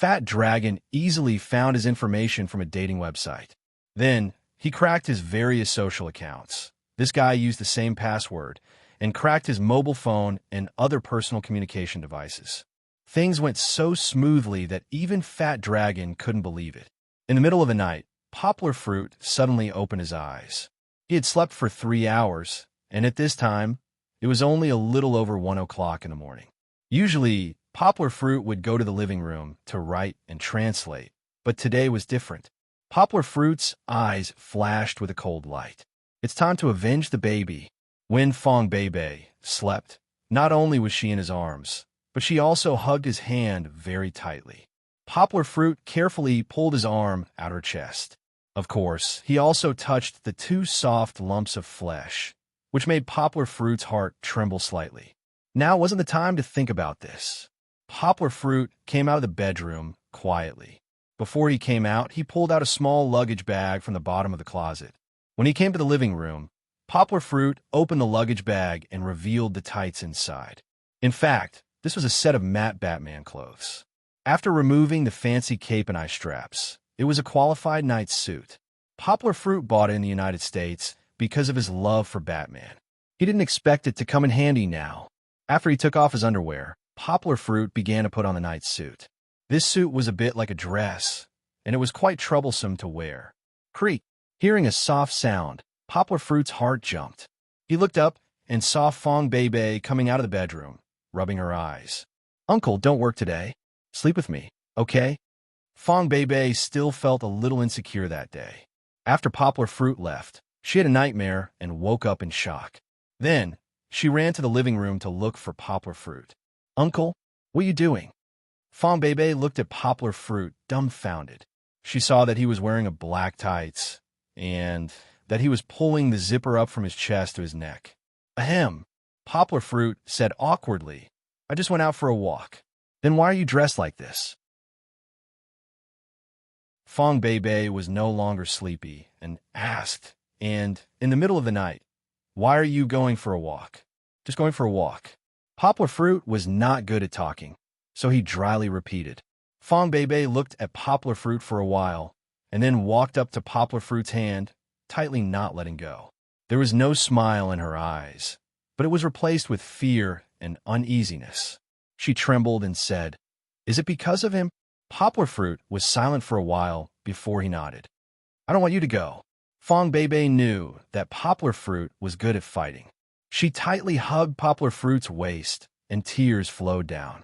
Fat Dragon easily found his information from a dating website. Then, he cracked his various social accounts. This guy used the same password and cracked his mobile phone and other personal communication devices. Things went so smoothly that even Fat Dragon couldn't believe it. In the middle of the night, Poplar Fruit suddenly opened his eyes. He had slept for 3 hours, and at this time, it was only a little over 1 o'clock in the morning. Usually, Poplar Fruit would go to the living room to write and translate, but today was different. Poplar Fruit's eyes flashed with a cold light. It's time to avenge the baby. When Fong Beibei slept, not only was she in his arms, but she also hugged his hand very tightly. Poplar Fruit carefully pulled his arm out her chest. Of course, he also touched the 2 soft lumps of flesh, which made Poplar Fruit's heart tremble slightly. Now wasn't the time to think about this. Poplar Fruit came out of the bedroom quietly. Before he came out, he pulled out a small luggage bag from the bottom of the closet. When he came to the living room, Poplar Fruit opened the luggage bag and revealed the tights inside. In fact, this was a set of matte Batman clothes. After removing the fancy cape and eye straps, it was a qualified night suit. Poplar Fruit bought it in the United States because of his love for Batman. He didn't expect it to come in handy now. After he took off his underwear, Poplar Fruit began to put on the night suit. This suit was a bit like a dress, and it was quite troublesome to wear. Creak! Hearing a soft sound, Poplar Fruit's heart jumped. He looked up and saw Fong Beibei coming out of the bedroom, rubbing her eyes. "Uncle, don't work today. Sleep with me, okay?" Fong Beibei still felt a little insecure that day. After Poplar Fruit left, she had a nightmare and woke up in shock. Then, she ran to the living room to look for Poplar Fruit. "Uncle, what are you doing?" Fong Beibei looked at Poplar Fruit, dumbfounded. She saw that he was wearing a black tights, and that he was pulling the zipper up from his chest to his neck. "Ahem," Poplar Fruit said awkwardly. "I just went out for a walk." "Then why are you dressed like this?" Fong Beibei was no longer sleepy and asked, and in the middle of the night, "Why are you going for a walk?" "Just going for a walk." Poplar Fruit was not good at talking, so he dryly repeated. Fong Beibei looked at Poplar Fruit for a while, and then walked up to Poplar Fruit's hand, tightly not letting go. There was no smile in her eyes, but it was replaced with fear and uneasiness. She trembled and said, "Is it because of him?" Poplar Fruit was silent for a while before he nodded. "I don't want you to go." Fong Beibei knew that Poplar Fruit was good at fighting. She tightly hugged Poplar Fruit's waist, and tears flowed down.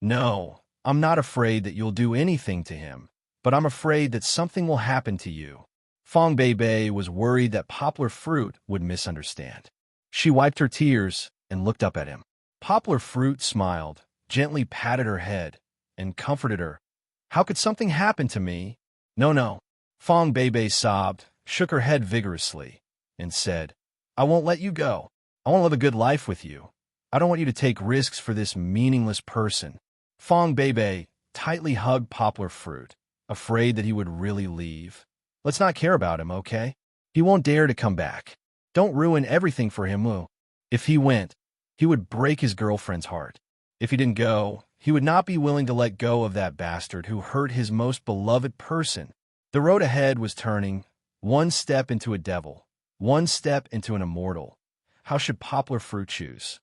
"No, I'm not afraid that you'll do anything to him, but I'm afraid that something will happen to you." Fong Beibei was worried that Poplar Fruit would misunderstand. She wiped her tears and looked up at him. Poplar Fruit smiled, gently patted her head, and comforted her. "How could something happen to me?" No. Fong Beibei sobbed, shook her head vigorously, and said, "I won't let you go. I want to live a good life with you. I don't want you to take risks for this meaningless person." Fong Beibei tightly hugged Poplar Fruit, afraid that he would really leave. "Let's not care about him, okay? He won't dare to come back. Don't ruin everything for him, Wu. If he went, he would break his girlfriend's heart. If he didn't go, he would not be willing to let go of that bastard who hurt his most beloved person." The road ahead was turning, one step into a devil, one step into an immortal. How should Poplar Fruit choose?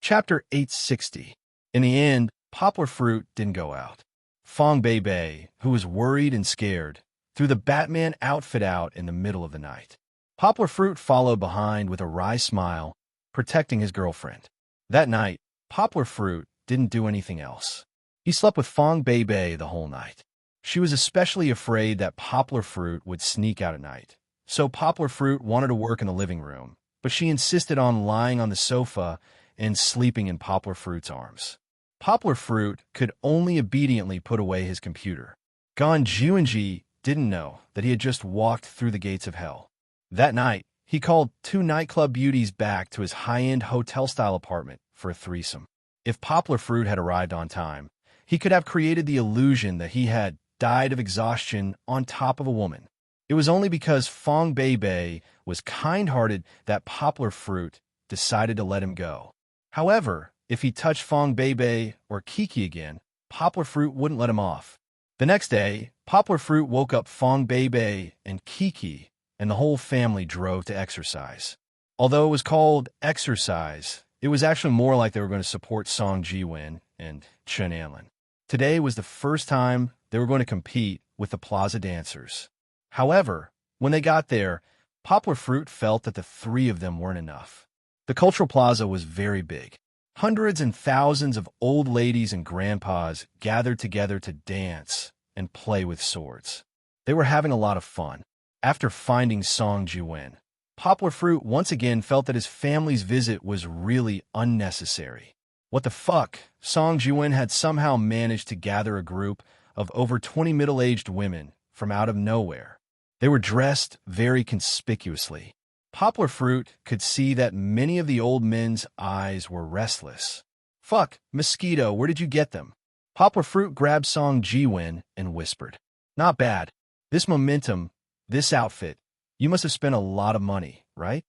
Chapter 860. In the end, Poplar Fruit didn't go out. Fong Beibei, who was worried and scared, threw the Batman outfit out in the middle of the night. Poplar Fruit followed behind with a wry smile, protecting his girlfriend. That night, Poplar Fruit didn't do anything else. He slept with Fong Beibei the whole night. She was especially afraid that Poplar Fruit would sneak out at night, so Poplar Fruit wanted to work in the living room, but she insisted on lying on the sofa and sleeping in Poplar Fruit's arms. Poplar Fruit could only obediently put away his computer. Gon Juanji didn't know that he had just walked through the gates of hell. That night, he called 2 nightclub beauties back to his high-end hotel-style apartment for a threesome. If Poplar Fruit had arrived on time, he could have created the illusion that he had died of exhaustion on top of a woman. It was only because Fong Beibei was kind-hearted that Poplar Fruit decided to let him go. However, If he touched Fong Beibei or Kiki again, Poplar Fruit wouldn't let him off. The next day, Poplar Fruit woke up Fong Beibei and Kiki, and the whole family drove to exercise. Although it was called exercise, it was actually more like they were going to support Song Jiwin and Chen Anlin. Today was the first time they were going to compete with the plaza dancers. However, when they got there, Poplar Fruit felt that the three of them weren't enough. The cultural plaza was very big. Hundreds and thousands of old ladies and grandpas gathered together to dance and play with swords. They were having a lot of fun. After finding Song Jiwin, Poplar Fruit once again felt that his family's visit was really unnecessary. What the fuck? Song Jiwin had somehow managed to gather a group of over 20 middle-aged women from out of nowhere. They were dressed very conspicuously. Poplar Fruit could see that many of the old men's eyes were restless. Fuck, mosquito, where did you get them? Poplar Fruit grabbed Song Jiwin and whispered. Not bad. This momentum, this outfit, you must have spent a lot of money, right?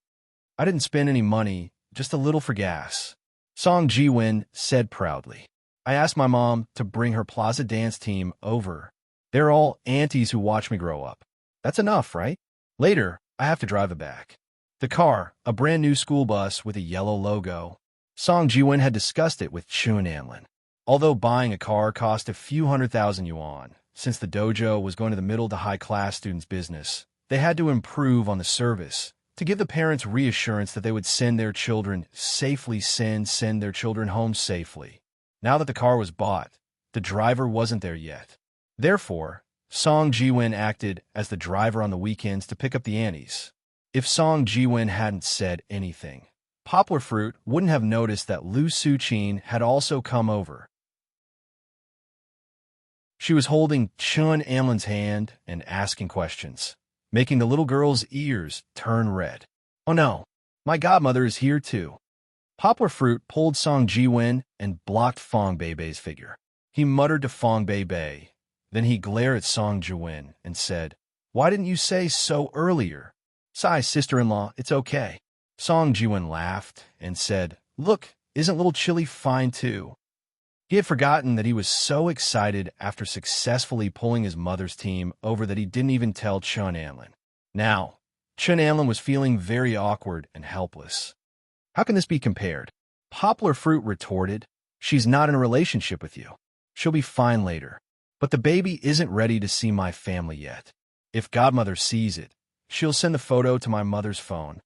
I didn't spend any money, just a little for gas. Song Jiwin said proudly. I asked my mom to bring her plaza dance team over. They're all aunties who watch me grow up. That's enough, right? Later, I have to drive it back. The car, a brand new school bus with a yellow logo. Song Jiwin had discussed it with Chun Anlin. Although buying a car cost a few 100,000 yuan, since the dojo was going to the middle to high class students' business, they had to improve on the service to give the parents reassurance that they would send their children safely send their children home safely. Now that the car was bought, the driver wasn't there yet. Therefore, Song Jiwin acted as the driver on the weekends to pick up the aunties. If Song Jiwin hadn't said anything, Poplar Fruit wouldn't have noticed that Lu Suqin had also come over. She was holding Chun Amlin's hand and asking questions, making the little girl's ears turn red. Oh no, my godmother is here too. Poplar Fruit pulled Song Jiwin and blocked Fong Beibei's figure. He muttered to Fong Beibei. Then he glared at Song Jiwin and said, Why didn't you say so earlier? Sigh, sister-in-law, it's okay. Song Jiwin laughed and said, Look, isn't little Chili fine too? He had forgotten that he was so excited after successfully pulling his mother's team over that he didn't even tell Chun Anlin. Now, Chun Anlin was feeling very awkward and helpless. How can this be compared? Poplar Fruit retorted, She's not in a relationship with you. She'll be fine later. But the baby isn't ready to see my family yet. If godmother sees it, she'll send the photo to my mother's phone.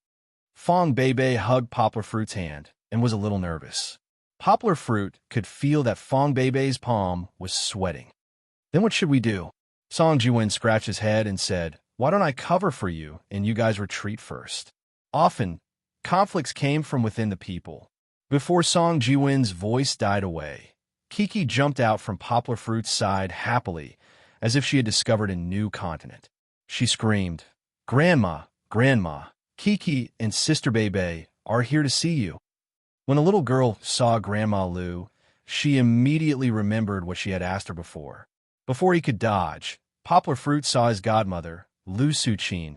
Fong Beibei hugged Poplar Fruit's hand and was a little nervous. Poplar Fruit could feel that Fong Beibei's palm was sweating. Then what should we do? Song Jiwin scratched his head and said, Why don't I cover for you and you guys retreat first? Often, conflicts came from within the people. Before Song Jiwin's voice died away, Kiki jumped out from Poplar Fruit's side happily, as if she had discovered a new continent. She screamed, Grandma, Grandma, Kiki and Sister Beibei are here to see you. When the little girl saw Grandma Lu, she immediately remembered what she had asked her before. Before he could dodge, Poplar Fruit saw his godmother, Lu Suqin,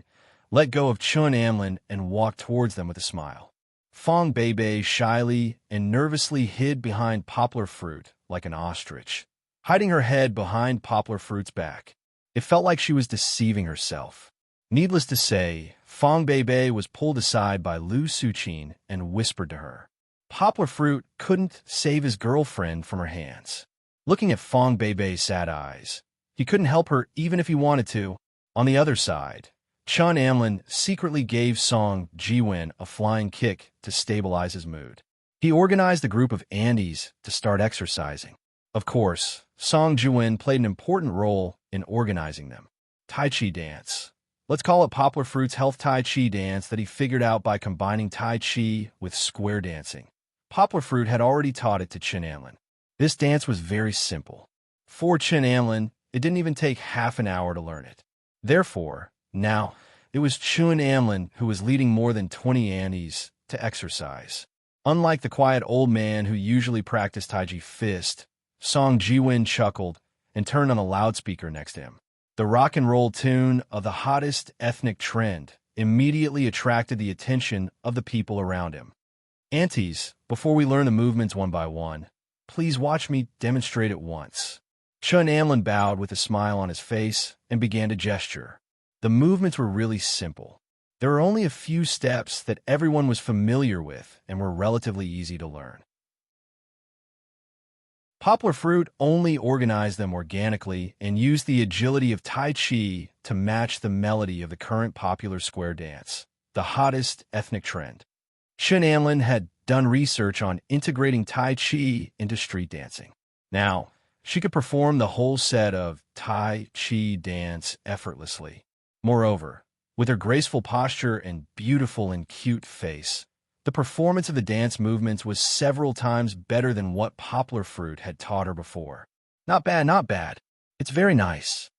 let go of Chun Anlin and walk towards them with a smile. Fong Beibei shyly and nervously hid behind Poplar Fruit like an ostrich, hiding her head behind Poplar Fruit's back. It felt like she was deceiving herself. Needless to say, Fong Beibei was pulled aside by Lu Suqin and whispered to her. Poplar Fruit couldn't save his girlfriend from her hands. Looking at Fong Beibei's sad eyes, he couldn't help her even if he wanted to. On the other side, Chun Anlin secretly gave Song Jiwin a flying kick to stabilize his mood. He organized a group of aunties to start exercising. Of course, Song Jiwin played an important role in organizing them. Tai Chi dance. Let's call it Poplar Fruit's health Tai Chi dance that he figured out by combining Tai Chi with square dancing. Poplar Fruit had already taught it to Chun Anlin. This dance was very simple. For Chun Anlin, it didn't even take half an hour to learn it. Therefore, now, it was Chun Anlin who was leading more than 20 aunties to exercise. Unlike the quiet old man who usually practiced Tai Chi fist, Song Jiwin chuckled and turned on a loudspeaker next to him. The rock and roll tune of the hottest ethnic trend immediately attracted the attention of the people around him. Aunties, before we learn the movements one by one, please watch me demonstrate it once. Chun Amlin bowed with a smile on his face and began to gesture. The movements were really simple. There were only a few steps that everyone was familiar with and were relatively easy to learn. Poplar Fruit only organized them organically and used the agility of Tai Chi to match the melody of the current popular square dance, the hottest ethnic trend. Chun Amlin had done research on integrating Tai Chi into street dancing. Now, she could perform the whole set of Tai Chi dance effortlessly. Moreover, with her graceful posture and beautiful and cute face, the performance of the dance movements was several times better than what Poplar Fruit had taught her before. Not bad, not bad. It's very nice.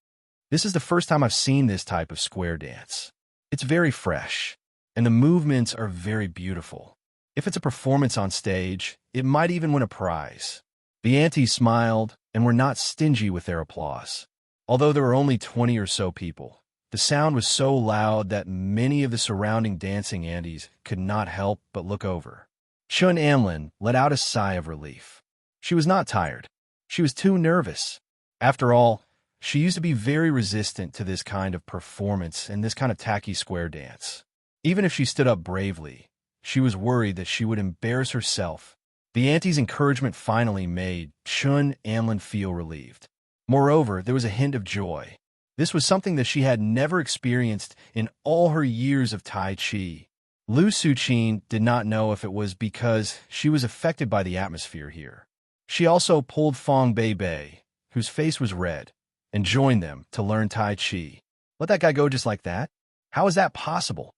This is the first time I've seen this type of square dance. It's very fresh, and the movements are very beautiful. If it's a performance on stage, it might even win a prize. The aunties smiled and were not stingy with their applause. Although there were only 20 or so people, the sound was so loud that many of the surrounding dancing aunties could not help but look over. Chun Amlin let out a sigh of relief. She was not tired. She was too nervous. After all, she used to be very resistant to this kind of performance and this kind of tacky square dance. Even if she stood up bravely, she was worried that she would embarrass herself. The auntie's encouragement finally made Chun Amlin feel relieved. Moreover, there was a hint of joy. This was something that she had never experienced in all her years of Tai Chi. Lu Suqin did not know if it was because she was affected by the atmosphere here. She also pulled Fong Bei, whose face was red, and joined them to learn Tai Chi. Let that guy go just like that? How is that possible?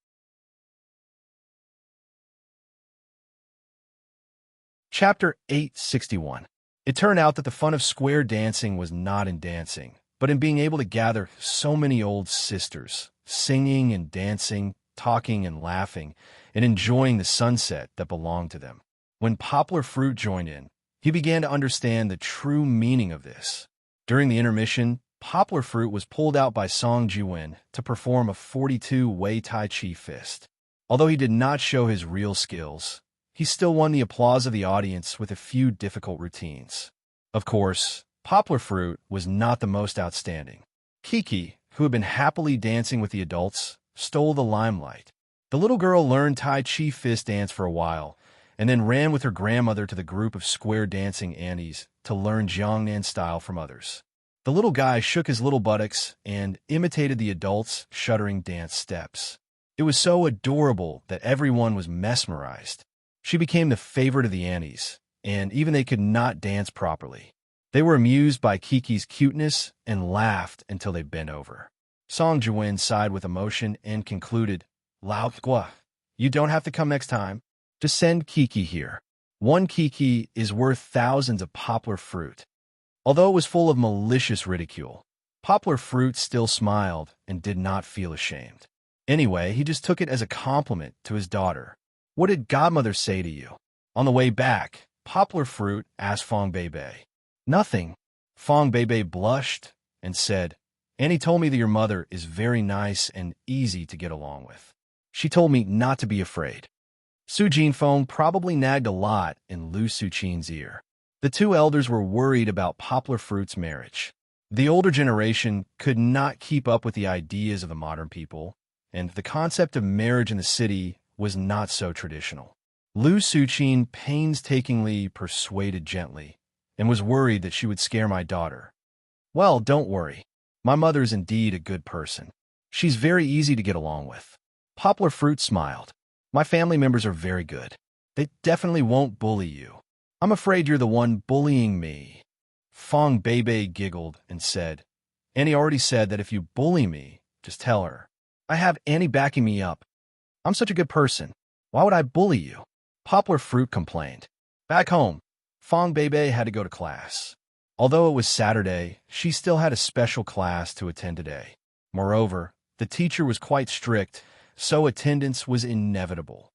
Chapter 861. It turned out that the fun of square dancing was not in dancing, but in being able to gather so many old sisters, singing and dancing, talking and laughing, and enjoying the sunset that belonged to them. When Poplar Fruit joined in, he began to understand the true meaning of this. During the intermission, Poplar Fruit was pulled out by Song Jiwen to perform a 42 Wei Tai Chi fist. Although he did not show his real skills, he still won the applause of the audience with a few difficult routines. Of course, Poplar Fruit was not the most outstanding. Kiki, who had been happily dancing with the adults, stole the limelight. The little girl learned Tai Chi fist dance for a while, and then ran with her grandmother to the group of square dancing aunties to learn Jiangnan style from others. The little guy shook his little buttocks and imitated the adults' shuddering dance steps. It was so adorable that everyone was mesmerized. She became the favorite of the aunties, and even they could not dance properly. They were amused by Kiki's cuteness and laughed until they bent over. Song Jiwen sighed with emotion and concluded, "Lao Gua, you don't have to come next time. Just send Kiki here. One Kiki is worth thousands of Poplar Fruit." Although it was full of malicious ridicule, Poplar Fruit still smiled and did not feel ashamed. Anyway, he just took it as a compliment to his daughter. "What did Godmother say to you?" On the way back, Poplar Fruit asked Fong Bei. "Nothing." Fong Bei blushed and said, "Annie told me that your mother is very nice and easy to get along with. She told me not to be afraid." Su Jinfeng probably nagged a lot in Lu Suqin's ear. The two elders were worried about Poplar Fruit's marriage. The older generation could not keep up with the ideas of the modern people, and the concept of marriage in the city was not so traditional. Lu Suqin painstakingly persuaded gently, and was worried that she would scare my daughter. "Well, don't worry. My mother is indeed a good person. She's very easy to get along with." Poplar Fruit smiled. "My family members are very good. They definitely won't bully you. I'm afraid you're the one bullying me." Fong Bei giggled and said, "Annie already said that if you bully me, just tell her. I have Annie backing me up. I'm such a good person. Why would I bully you?" Poplar Fruit complained. Back home, Fong Bei had to go to class. Although it was Saturday, she still had a special class to attend today. Moreover, the teacher was quite strict, so attendance was inevitable.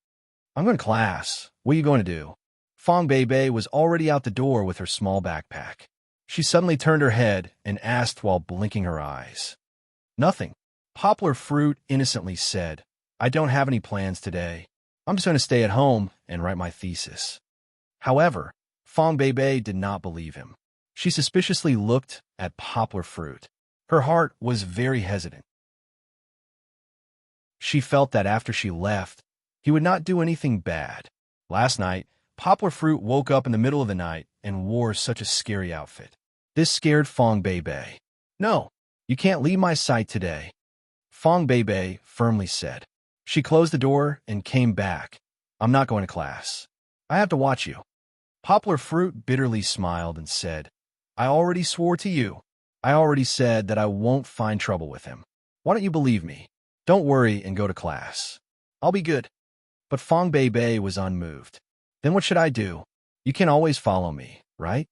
"I'm going to class. What are you going to do?" Fong Bei was already out the door with her small backpack. She suddenly turned her head and asked while blinking her eyes. "Nothing." Poplar Fruit innocently said, "I don't have any plans today. I'm just going to stay at home and write my thesis. However, Fong Beibei did not believe him. She suspiciously looked at Poplar Fruit. Her heart was very hesitant. She felt that after she left, he would not do anything bad. Last night, Poplar Fruit woke up in the middle of the night and wore such a scary outfit. This scared Fong Beibei. "No, you can't leave my sight today," Fong Beibei firmly said. She closed the door and came back. "I'm not going to class. I have to watch you." Poplar Fruit bitterly smiled and said, "I already swore to you. I already said that I won't find trouble with him. Why don't you believe me? Don't worry and go to class. I'll be good." But Fong Beibei was unmoved. "Then what should I do? You can always follow me, right?"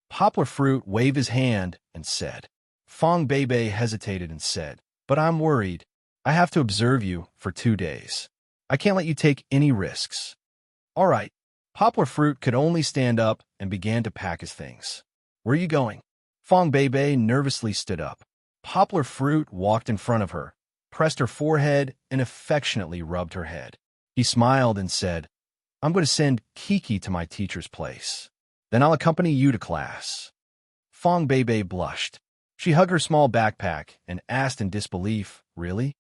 Poplar Fruit waved his hand and said. Fong Beibei hesitated and said, "But I'm worried. I have to observe you for 2 days. I can't let you take any risks." "All right." Poplar Fruit could only stand up and began to pack his things. "Where are you going?" Fong Beibei nervously stood up. Poplar Fruit walked in front of her, pressed her forehead, and affectionately rubbed her head. He smiled and said, "I'm going to send Kiki to my teacher's place. Then I'll accompany you to class." Fong Beibei blushed. She hugged her small backpack and asked in disbelief, "Really?"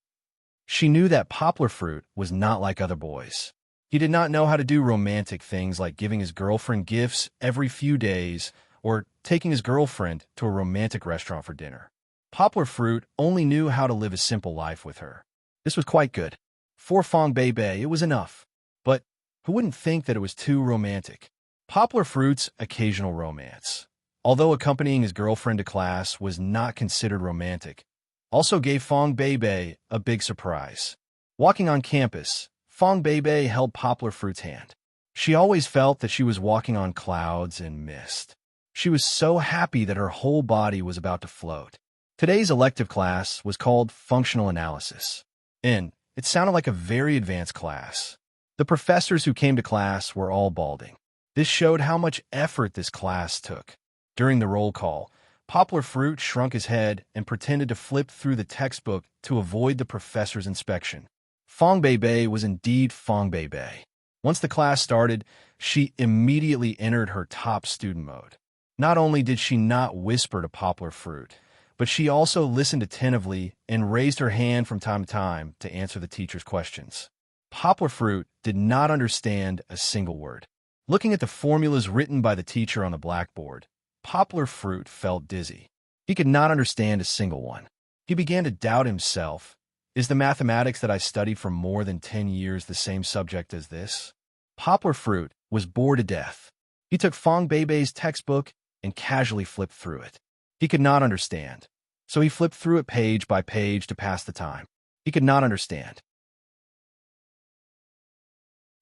She knew that Poplar Fruit was not like other boys. He did not know how to do romantic things like giving his girlfriend gifts every few days or taking his girlfriend to a romantic restaurant for dinner. Poplar Fruit only knew how to live a simple life with her. This was quite good. For Fong Beibei, it was enough. But who wouldn't think that it was too romantic? Poplar Fruit's occasional romance, although accompanying his girlfriend to class was not considered romantic, also gave Fong Beibei a big surprise. Walking on campus, Fong Beibei held Poplar Fruit's hand. She always felt that she was walking on clouds and mist. She was so happy that her whole body was about to float. Today's elective class was called Functional Analysis, and it sounded like a very advanced class. The professors who came to class were all balding. This showed how much effort this class took. During the roll call, Poplar Fruit shrunk his head and pretended to flip through the textbook to avoid the professor's inspection. Fong Beibei was indeed Fong Beibei. Once the class started, she immediately entered her top student mode. Not only did she not whisper to Poplar Fruit, but she also listened attentively and raised her hand from time to time to answer the teacher's questions. Poplar Fruit did not understand a single word. Looking at the formulas written by the teacher on the blackboard, Poplar Fruit felt dizzy. He could not understand a single one. He began to doubt himself. Is the mathematics that I studied for more than 10 years the same subject as this? Poplar Fruit was bored to death. He took Fong Beibei's textbook and casually flipped through it. He could not understand, so he flipped through it page by page to pass the time. He could not understand.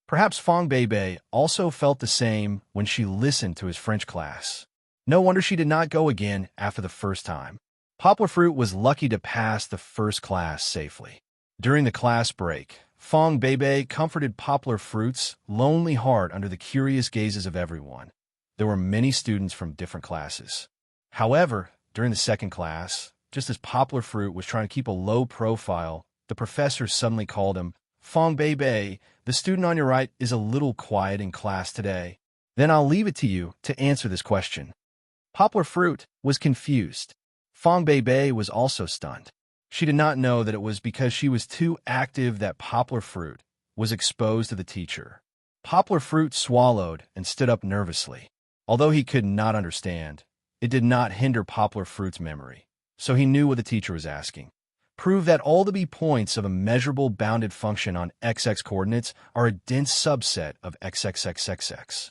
Perhaps Fong Beibei also felt the same when she listened to his French class. No wonder she did not go again after the first time. Poplar Fruit was lucky to pass the first class safely. During the class break, Fong Beibei comforted Poplar Fruit's lonely heart under the curious gazes of everyone. There were many students from different classes. However, during the second class, just as Poplar Fruit was trying to keep a low profile, the professor suddenly called him, "Fong Beibei, the student on your right is a little quiet in class today. Then I'll leave it to you to answer this question." Poplar Fruit was confused. Fong Beibei was also stunned. She did not know that it was because she was too active that Poplar Fruit was exposed to the teacher. Poplar Fruit swallowed and stood up nervously. Although he could not understand, it did not hinder Poplar Fruit's memory, so he knew what the teacher was asking. Prove that all the b points of a measurable bounded function on xx coordinates are a dense subset of xxxxx.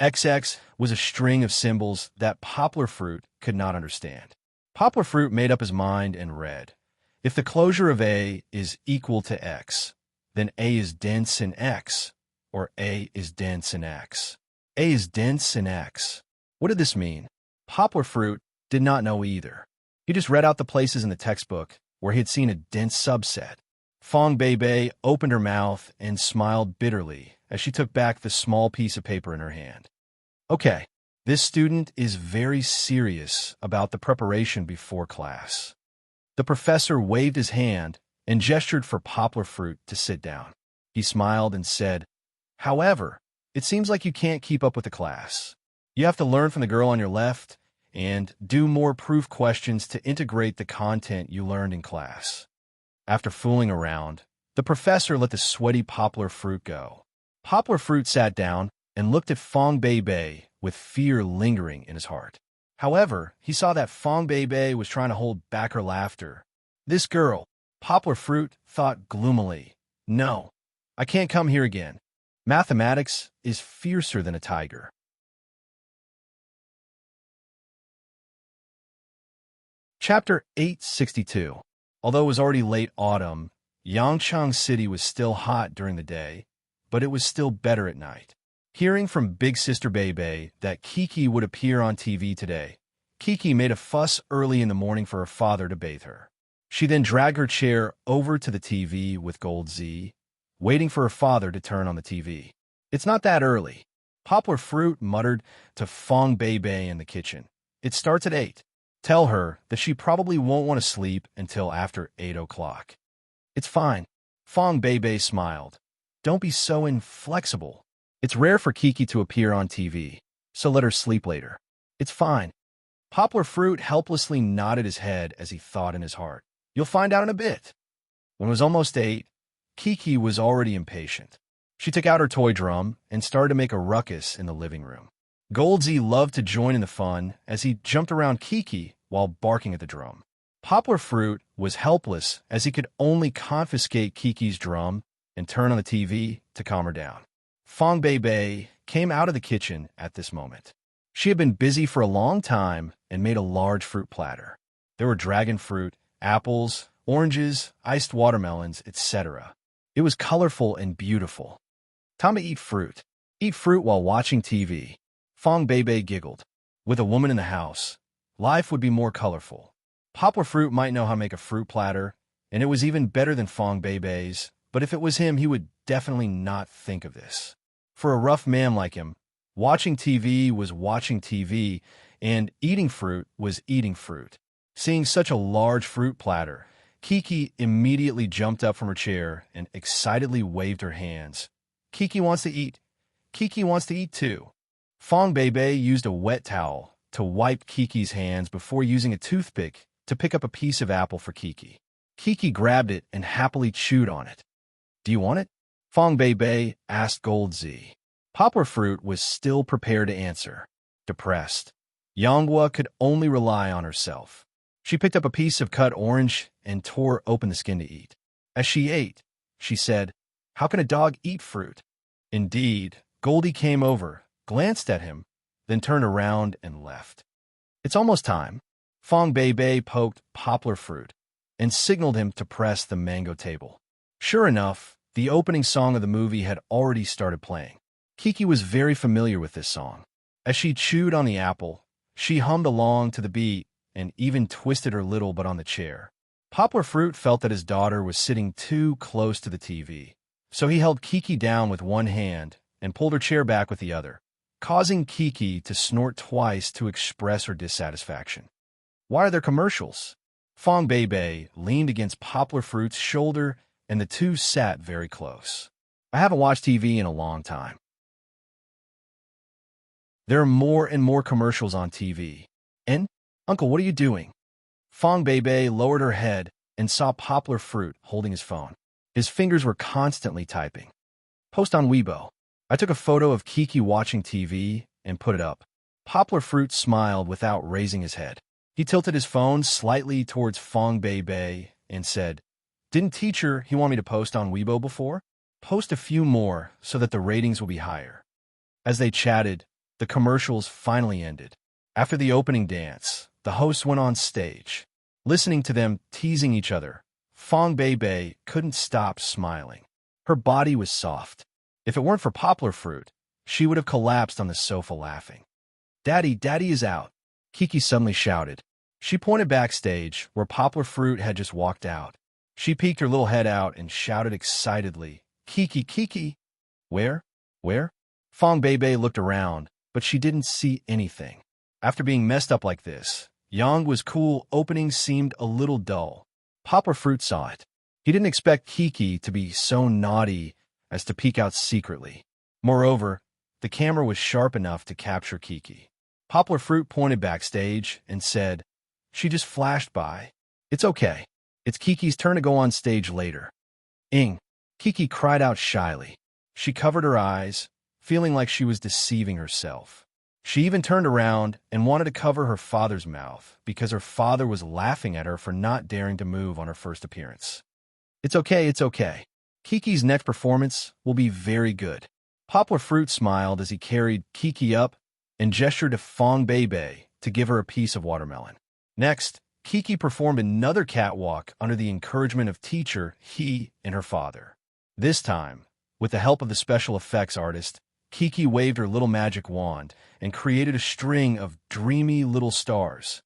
XX was a string of symbols that Poplar Fruit could not understand. Poplar Fruit made up his mind and read, if the closure of A is equal to X, then A is dense in X, or A is dense in X. A is dense in X. What did this mean? Poplar Fruit did not know either. He just read out the places in the textbook where he had seen a dense subset. Fong Beibei opened her mouth and smiled bitterly as she took back the small piece of paper in her hand. Okay, this student is very serious about the preparation before class. The professor waved his hand and gestured for Poplar Fruit to sit down. He smiled and said, However, it seems like you can't keep up with the class. You have to learn from the girl on your left and do more proof questions to integrate the content you learned in class. After fooling around, the professor let the sweaty poplar fruit go. Poplar fruit sat down and looked at Fong Bei with fear lingering in his heart. However, he saw that Fong Bei was trying to hold back her laughter. This girl, Poplar Fruit, thought gloomily, "No, I can't come here again. Mathematics is fiercer than a tiger." Chapter 862. Although it was already late autumn, Yangchang City was still hot during the day, but it was still better at night. Hearing from Big Sister Bebe that Kiki would appear on TV today, Kiki made a fuss early in the morning for her father to bathe her. She then dragged her chair over to the TV with Gold Z, waiting for her father to turn on the TV. "It's not that early," Poplar Fruit muttered to Fong Bei in the kitchen. "It starts at 8. Tell her that she probably won't want to sleep until after 8 o'clock. "It's fine." Fong Bei smiled. "Don't be so inflexible. It's rare for Kiki to appear on TV, so let her sleep later." "It's fine." Poplar Fruit helplessly nodded his head as he thought in his heart. "You'll find out in a bit." When it was almost 8, Kiki was already impatient. She took out her toy drum and started to make a ruckus in the living room. Goldsy loved to join in the fun as he jumped around Kiki while barking at the drum. Poplar Fruit was helpless as he could only confiscate Kiki's drum and turn on the TV to calm her down. Fong Bei came out of the kitchen at this moment. She had been busy for a long time and made a large fruit platter. There were dragon fruit, apples, oranges, iced watermelons, etc. It was colorful and beautiful. "Time to eat fruit. Eat fruit while watching TV." Fong Bei giggled. With a woman in the house, life would be more colorful. Poplar Fruit might know how to make a fruit platter, and it was even better than Fong Bei's, but if it was him, he would definitely not think of this. For a rough man like him, watching TV was watching TV, and eating fruit was eating fruit. Seeing such a large fruit platter, Kiki immediately jumped up from her chair and excitedly waved her hands. "Kiki wants to eat. Kiki wants to eat too." Fong Bei used a wet towel to wipe Kiki's hands before using a toothpick to pick up a piece of apple for Kiki. Kiki grabbed it and happily chewed on it. "Do you want it?" Fong Bei asked Gold Z. Poplar Fruit was still prepared to answer. Depressed, Yanghua could only rely on herself. She picked up a piece of cut orange and tore open the skin to eat. As she ate, she said, "How can a dog eat fruit?" Indeed, Goldie came over, glanced at him, then turned around and left. "It's almost time." Fong Bei poked Poplar Fruit and signaled him to press the mango table. Sure enough, the opening song of the movie had already started playing. Kiki was very familiar with this song. As she chewed on the apple, she hummed along to the beat and even twisted her little butt on the chair. Poplar Fruit felt that his daughter was sitting too close to the TV, so he held Kiki down with one hand and pulled her chair back with the other, causing Kiki to snort twice to express her dissatisfaction. "Why are there commercials?" Fong Bei leaned against Poplar Fruit's shoulder, and the two sat very close. "I haven't watched TV in a long time. There are more and more commercials on TV. And, Uncle, what are you doing?" Fong Bei lowered her head and saw Poplar Fruit holding his phone. His fingers were constantly typing. "Post on Weibo." I took a photo of Kiki watching TV and put it up. Poplar Fruit smiled without raising his head. He tilted his phone slightly towards Fong Bei and said, "Didn't teacher he want me to post on Weibo before? Post a few more so that the ratings will be higher." As they chatted, the commercials finally ended. After the opening dance, the hosts went on stage. Listening to them teasing each other, Fong Bei couldn't stop smiling. Her body was soft. If it weren't for Poplar Fruit, she would have collapsed on the sofa laughing. "Daddy, Daddy is out," Kiki suddenly shouted. She pointed backstage, where Poplar Fruit had just walked out. She peeked her little head out and shouted excitedly, "Kiki, Kiki!" "Where? Where?" Fong Bei looked around, but she didn't see anything. After being messed up like this, Yang was cool opening seemed a little dull. Poplar Fruit saw it. He didn't expect Kiki to be so naughty as to peek out secretly. Moreover, the camera was sharp enough to capture Kiki. Poplar Fruit pointed backstage and said, "She just flashed by. It's okay. It's Kiki's turn to go on stage later." "Ing." Kiki cried out shyly. She covered her eyes, feeling like she was deceiving herself. She even turned around and wanted to cover her father's mouth because her father was laughing at her for not daring to move on her first appearance. "It's okay, it's okay. Kiki's next performance will be very good." Poplar Fruit smiled as he carried Kiki up and gestured to Fong Beibei to give her a piece of watermelon. Next, Kiki performed another catwalk under the encouragement of teacher He and her father. This time, with the help of the special effects artist, Kiki waved her little magic wand and created a string of dreamy little stars.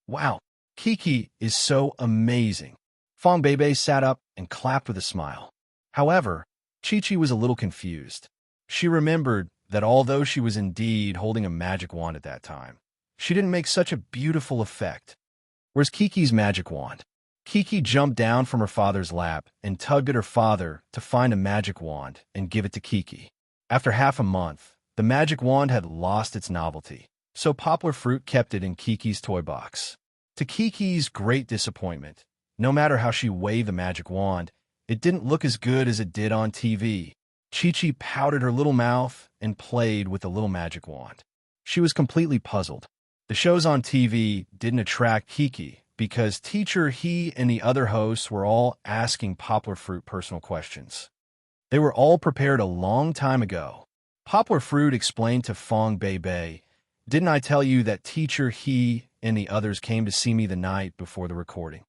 "Wow, Kiki is so amazing." Fong Beibei sat up and clapped with a smile. However, Chi-Chi was a little confused. She remembered that although she was indeed holding a magic wand at that time, she didn't make such a beautiful effect. "Where's Kiki's magic wand?" Kiki jumped down from her father's lap and tugged at her father to find a magic wand and give it to Kiki. After half a month, the magic wand had lost its novelty, so Poplar Fruit kept it in Kiki's toy box. To Kiki's great disappointment, no matter how she waved the magic wand, it didn't look as good as it did on TV. Chi-Chi pouted her little mouth and played with the little magic wand. She was completely puzzled. The shows on TV didn't attract Kiki because teacher He and the other hosts were all asking Poplar Fruit personal questions. They were all prepared a long time ago. Poplar Fruit explained to Fong Beibei, "Didn't I tell you that teacher He and the others came to see me the night before the recording?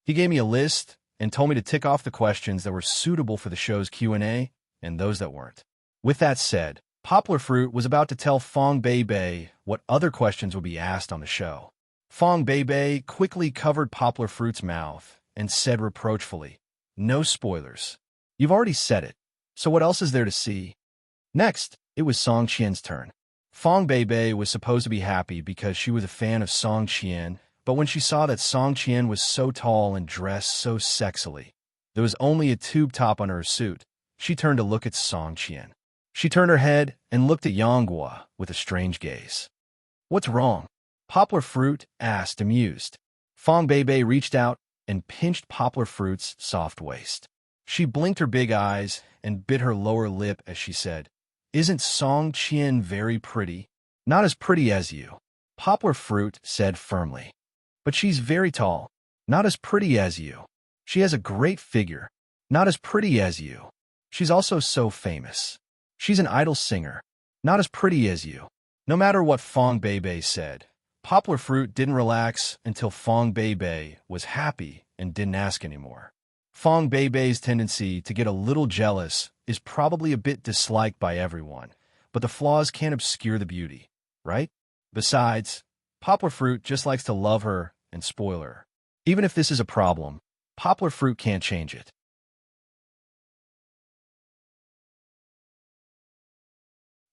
He gave me a list and told me to tick off the questions that were suitable for the show's Q&A and those that weren't." With that said, Poplar Fruit was about to tell Fong Beibei what other questions would be asked on the show. Fong Beibei quickly covered Poplar Fruit's mouth and said reproachfully, "No spoilers. You've already said it, so what else is there to see?" Next, it was Song Qian's turn. Fong Beibei was supposed to be happy because she was a fan of Song Qian, but when she saw that Song Qian was so tall and dressed so sexily, there was only a tube top under her suit, she turned to look at Song Qian. She turned her head and looked at Yonghua with a strange gaze. "What's wrong?" Poplar Fruit asked, amused. Fong Beibei reached out and pinched Poplar Fruit's soft waist. She blinked her big eyes and bit her lower lip as she said, "Isn't Song Qian very pretty?" "Not as pretty as you," Poplar Fruit said firmly. "But she's very tall. Not as pretty as you. She has a great figure. Not as pretty as you. She's also so famous. She's an idol singer. Not as pretty as you." No matter what Fong Beibei said, Poplar Fruit didn't relax until Fong Beibei was happy and didn't ask anymore. Fong Beibei's tendency to get a little jealous is probably a bit disliked by everyone, but the flaws can't obscure the beauty, right? Besides, Poplar Fruit just likes to love her and spoil her. Even if this is a problem, Poplar Fruit can't change it.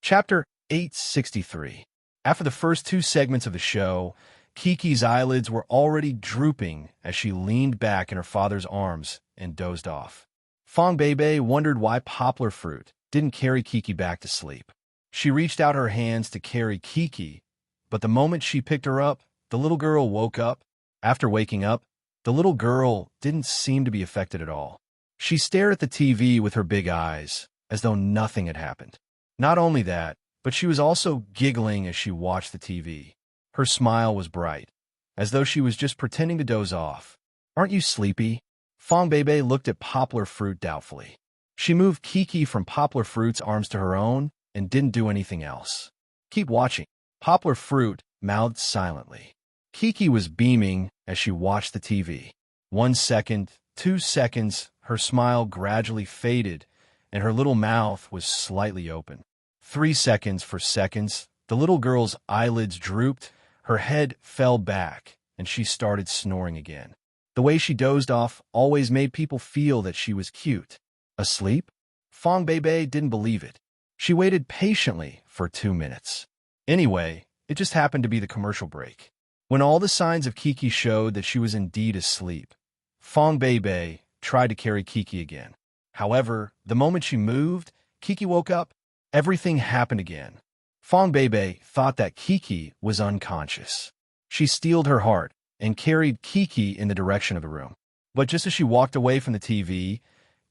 Chapter 863. After the first two segments of the show, Kiki's eyelids were already drooping as she leaned back in her father's arms and dozed off. Fong Beibei wondered why Poplar Fruit didn't carry Kiki back to sleep. She reached out her hands to carry Kiki, but the moment she picked her up, the little girl woke up. After waking up, the little girl didn't seem to be affected at all. She stared at the TV with her big eyes, as though nothing had happened. Not only that, but she was also giggling as she watched the TV. Her smile was bright, as though she was just pretending to doze off. "Aren't you sleepy?" Fong Beibei looked at Poplar Fruit doubtfully. She moved Kiki from Poplar Fruit's arms to her own and didn't do anything else. "Keep watching." Poplar Fruit mouthed silently. Kiki was beaming as she watched the TV. 1 second, 2 seconds, her smile gradually faded, and her little mouth was slightly open. 3 seconds, 4 seconds, the little girl's eyelids drooped, her head fell back, and she started snoring again. The way she dozed off always made people feel that she was cute. Asleep? Fong Beibei didn't believe it. She waited patiently for 2 minutes. Anyway, it just happened to be the commercial break. When all the signs of Kiki showed that she was indeed asleep, Fong Beibei tried to carry Kiki again. However, the moment she moved, Kiki woke up. Everything happened again. Fong Beibei thought that Kiki was unconscious. She steeled her heart and carried Kiki in the direction of the room. But just as she walked away from the TV,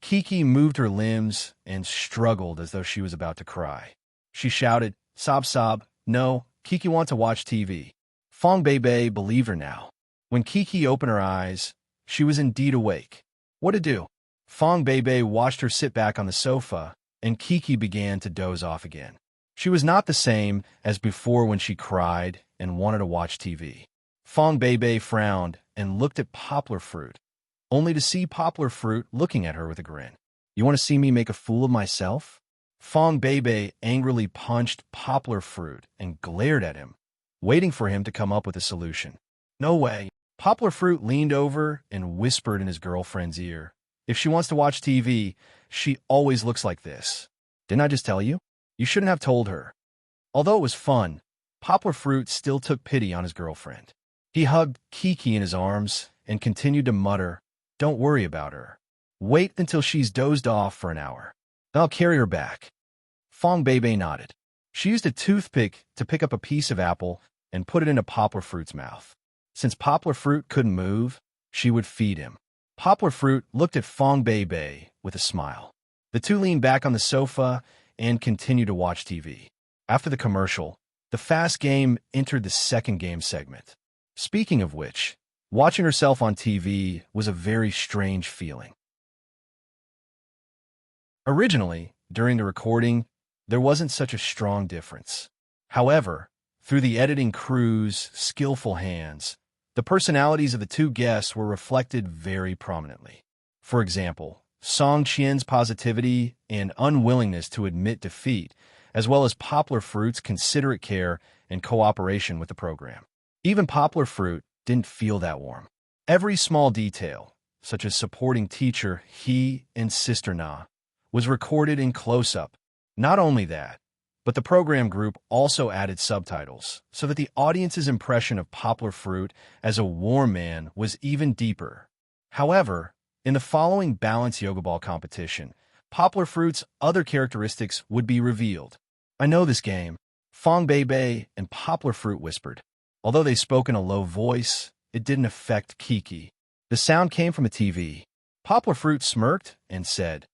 Kiki moved her limbs and struggled as though she was about to cry. She shouted, "Sob, sob, no, Kiki wants to watch TV." Fong Beibei believed her now. When Kiki opened her eyes, she was indeed awake. What to do? Fong Beibei watched her sit back on the sofa, and Kiki began to doze off again. She was not the same as before when she cried and wanted to watch TV. Fong Beibei frowned and looked at Poplar Fruit, only to see Poplar Fruit looking at her with a grin. "You want to see me make a fool of myself?" Fong Beibei angrily punched Poplar Fruit and glared at him, waiting for him to come up with a solution. "No way." Poplar Fruit leaned over and whispered in his girlfriend's ear, "If she wants to watch TV, she always looks like this. Didn't I just tell you? You shouldn't have told her." Although it was fun, Poplar Fruit still took pity on his girlfriend. He hugged Kiki in his arms and continued to mutter, "Don't worry about her. Wait until she's dozed off for an hour. Then I'll carry her back." Fong Beibei nodded. She used a toothpick to pick up a piece of apple and put it into Poplar Fruit's mouth. Since Poplar Fruit couldn't move, she would feed him. Poplar Fruit looked at Fong Beibei with a smile. The two leaned back on the sofa and continued to watch TV. After the commercial, the fast game entered the second game segment. Speaking of which, watching herself on TV was a very strange feeling. Originally, during the recording, there wasn't such a strong difference. However, through the editing crew's skillful hands, the personalities of the two guests were reflected very prominently. For example, Song Qian's positivity and unwillingness to admit defeat, as well as Poplar Fruit's considerate care and cooperation with the program. Even Poplar Fruit didn't feel that warm. Every small detail, such as supporting teacher He and Sister Na, was recorded in close-up. Not only that, but the program group also added subtitles, so that the audience's impression of Poplar Fruit as a warm man was even deeper. However, in the following Balance Yoga Ball competition, Poplar Fruit's other characteristics would be revealed. "I know this game," Fong Beibei and Poplar Fruit whispered. Although they spoke in a low voice, it didn't affect Kiki. The sound came from a TV. Poplar Fruit smirked and said,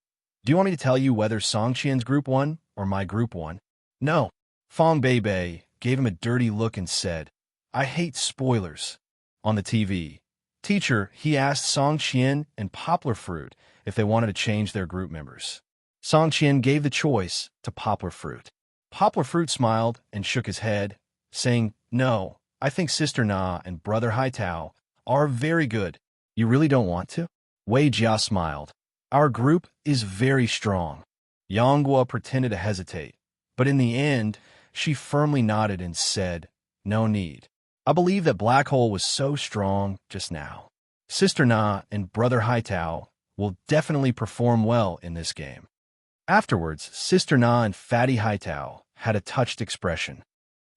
"Do you want me to tell you whether Song Qian's group won or my group won?" "No." Fong Beibei gave him a dirty look and said, "I hate spoilers." On the TV, teacher, he asked Song Qian and Poplar Fruit if they wanted to change their group members. Song Qian gave the choice to Poplar Fruit. Poplar Fruit smiled and shook his head, saying, "No, I think Sister Na and Brother Haitao are very good." "You really don't want to?" Wei Jia smiled. "Our group is very strong." Yanghua pretended to hesitate, but in the end, she firmly nodded and said, "No need. I believe that Black Hole was so strong just now. Sister Na and Brother Haitao will definitely perform well in this game." Afterwards, Sister Na and Fatty Haitao had a touched expression.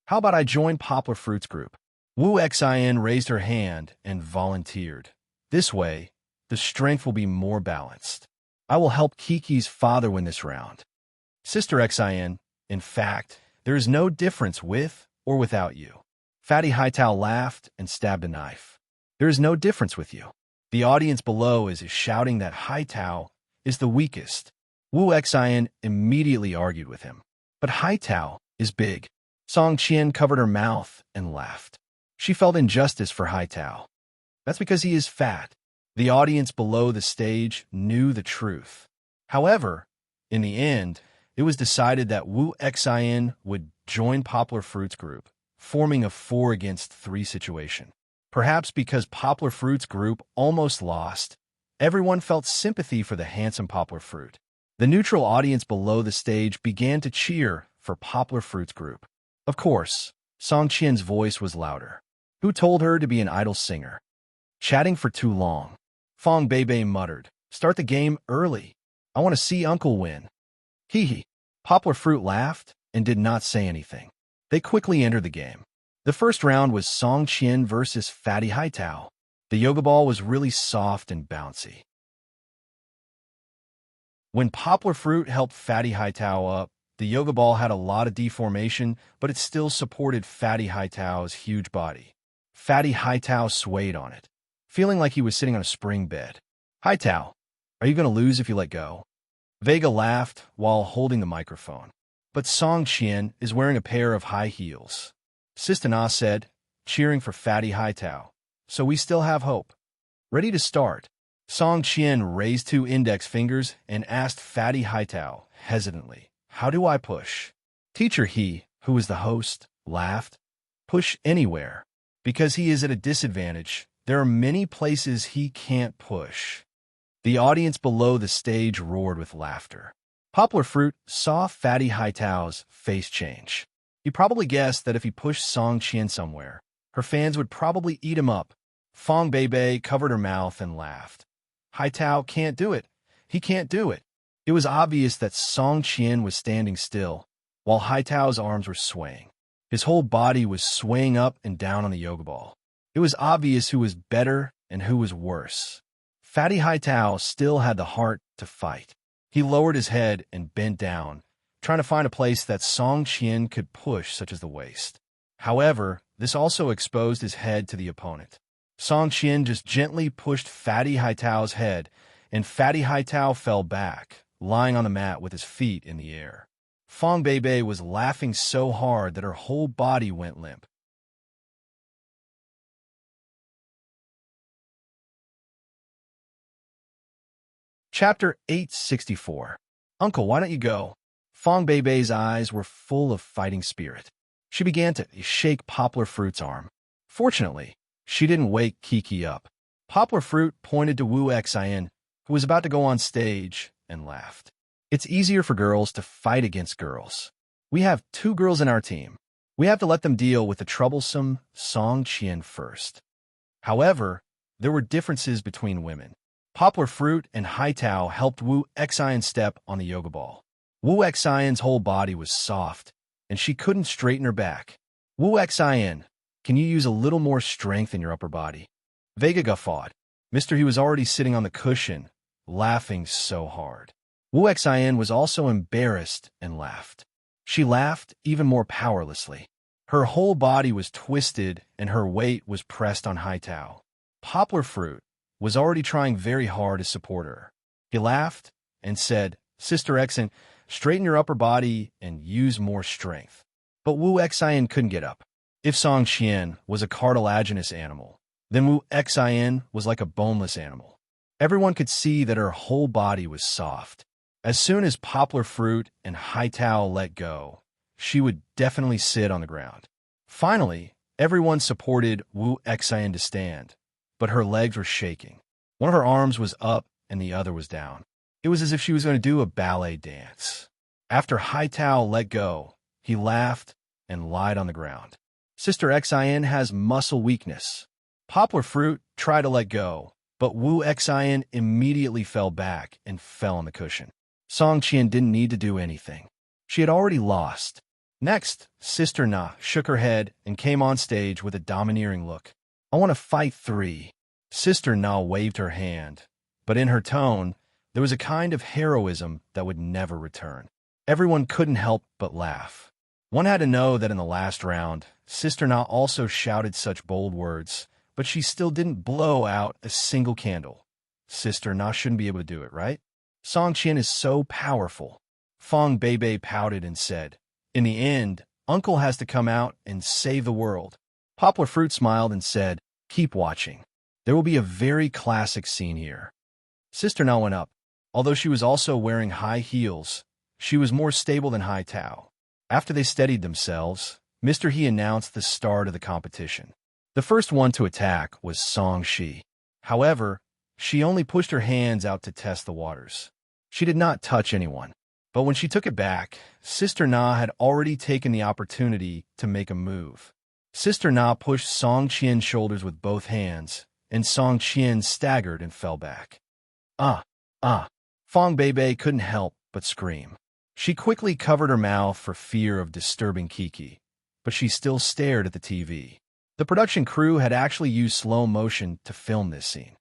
"How about I join Poplar Fruit's group?" Wu Xin raised her hand and volunteered. "This way, the strength will be more balanced. I will help Kiki's father win this round." Sister Xin, "In fact, there is no difference with or without you." Fatty Haitao laughed and stabbed a knife. "There is no difference with you." The audience below is shouting that Haitao is the weakest. Wu Xin immediately argued with him. "But Haitao is big." Song Qian covered her mouth and laughed. She felt injustice for Haitao. "That's because he is fat." The audience below the stage knew the truth. However, in the end, it was decided that Wu Xin would join Poplar Fruit's group, forming a 4-against-3 situation. Perhaps because Poplar Fruit's group almost lost, everyone felt sympathy for the handsome Poplar Fruit. The neutral audience below the stage began to cheer for Poplar Fruit's group. Of course, Song Qian's voice was louder. Who told her to be an idle singer? Chatting for too long. Fong Beibei muttered, "Start the game early. I want to see Uncle win." Hee hee. Poplar Fruit laughed and did not say anything. They quickly entered the game. The first round was Song Qian versus Fatty Haitao. The yoga ball was really soft and bouncy. When Poplar Fruit helped Fatty Hightow up, the yoga ball had a lot of deformation, but it still supported Fatty Hightow's huge body. Fatty Hightow swayed on it, feeling like he was sitting on a spring bed. Hightow, are you going to lose if you let go? Vega laughed while holding the microphone. But Song Qian is wearing a pair of high heels. Sister Na said, cheering for Fatty Hightow. So we still have hope. Ready to start. Song Qian raised 2 index fingers and asked Fatty Hightow, hesitantly, how do I push? Teacher He, who was the host, laughed. Push anywhere. Because he is at a disadvantage, there are many places he can't push. The audience below the stage roared with laughter. Poplar Fruit saw Fatty Hightow's face change. He probably guessed that if he pushed Song Qian somewhere, her fans would probably eat him up. Fong Beibei covered her mouth and laughed. Hightow can't do it. He can't do it. It was obvious that Song Qian was standing still, while Hightow's arms were swaying. His whole body was swaying up and down on the yoga ball. It was obvious who was better and who was worse. Fatty Hightow still had the heart to fight. He lowered his head and bent down, trying to find a place that Song Qian could push, such as the waist. However, this also exposed his head to the opponent. Song Qian just gently pushed Fatty Hightow's head, and Fatty Hightow fell back, lying on the mat with his feet in the air. Fong Beibei was laughing so hard that her whole body went limp. Chapter 864. Uncle, why don't you go? Fong Beibei's eyes were full of fighting spirit. She began to shake Poplar Fruit's arm. Fortunately, she didn't wake Kiki up. Poplar Fruit pointed to Wu Xian, who was about to go on stage, and laughed. It's easier for girls to fight against girls. We have 2 girls in our team. We have to let them deal with the troublesome Song Qian first. However, there were differences between women. Poplar Fruit and Hightow helped Wu Xian step on the yoga ball. Wu Xian's whole body was soft, and she couldn't straighten her back. Wu Xian, can you use a little more strength in your upper body? Vega guffawed. He was already sitting on the cushion, laughing so hard. Wu Xian was also embarrassed and laughed. She laughed even more powerlessly. Her whole body was twisted and her weight was pressed on Hightow. Poplar Fruit was already trying very hard to support her. He laughed and said, Sister Xen, straighten your upper body and use more strength. But Wu Xian couldn't get up. If Song Qian was a cartilaginous animal, then Wu Xian was like a boneless animal. Everyone could see that her whole body was soft. As soon as Poplar Fruit and Hightow let go, she would definitely sit on the ground. Finally, everyone supported Wu Xian to stand, but her legs were shaking. One of her arms was up and the other was down. It was as if she was going to do a ballet dance. After Hightow let go, he laughed and lied on the ground. Sister Xian has muscle weakness. Poplar Fruit tried to let go, but Wu Xian immediately fell back and fell on the cushion. Song Qian didn't need to do anything. She had already lost. Next, Sister Na shook her head and came on stage with a domineering look. I want to fight 3. Sister Na waved her hand, but in her tone, there was a kind of heroism that would never return. Everyone couldn't help but laugh. One had to know that in the last round, Sister Na also shouted such bold words, but she still didn't blow out a single candle. Sister Na shouldn't be able to do it, right? Song Qian is so powerful. Fong Beibei pouted and said, in the end, Uncle has to come out and save the world. Poplar Fruit smiled and said, keep watching. There will be a very classic scene here. Sister Na went up. Although she was also wearing high heels, she was more stable than Hightow. After they steadied themselves, Mr. He announced the start of the competition. The first one to attack was Song Shi. However, she only pushed her hands out to test the waters. She did not touch anyone. But when she took it back, Sister Na had already taken the opportunity to make a move. Sister Na pushed Song Qian's shoulders with both hands, and Song Qian staggered and fell back. Fong Beibei couldn't help but scream. She quickly covered her mouth for fear of disturbing Kiki, but she still stared at the TV. The production crew had actually used slow motion to film this scene.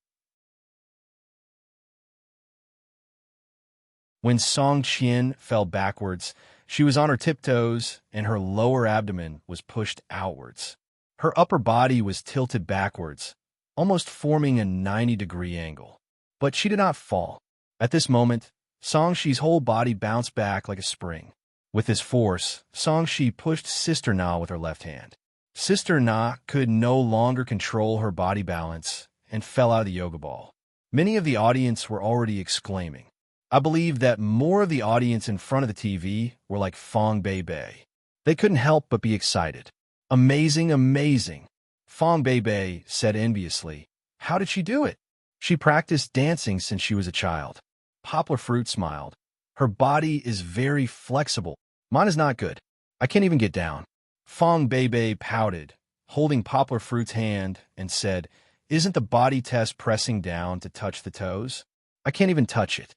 When Song Qian fell backwards, she was on her tiptoes and her lower abdomen was pushed outwards. Her upper body was tilted backwards, almost forming a 90-degree angle. But she did not fall. At this moment, Song Shi's whole body bounced back like a spring. With this force, Song Shi pushed Sister Na with her left hand. Sister Na could no longer control her body balance and fell out of the yoga ball. Many of the audience were already exclaiming. I believe that more of the audience in front of the TV were like Fong Bei Bei. They couldn't help but be excited. Amazing, amazing. Fong Bei Bei said enviously. How did she do it? She practiced dancing since she was a child. Poplar Fruit smiled. Her body is very flexible. Mine is not good. I can't even get down. Fong Bei Bei pouted, holding Poplar Fruit's hand, and said, Isn't the body test pressing down to touch the toes? I can't even touch it.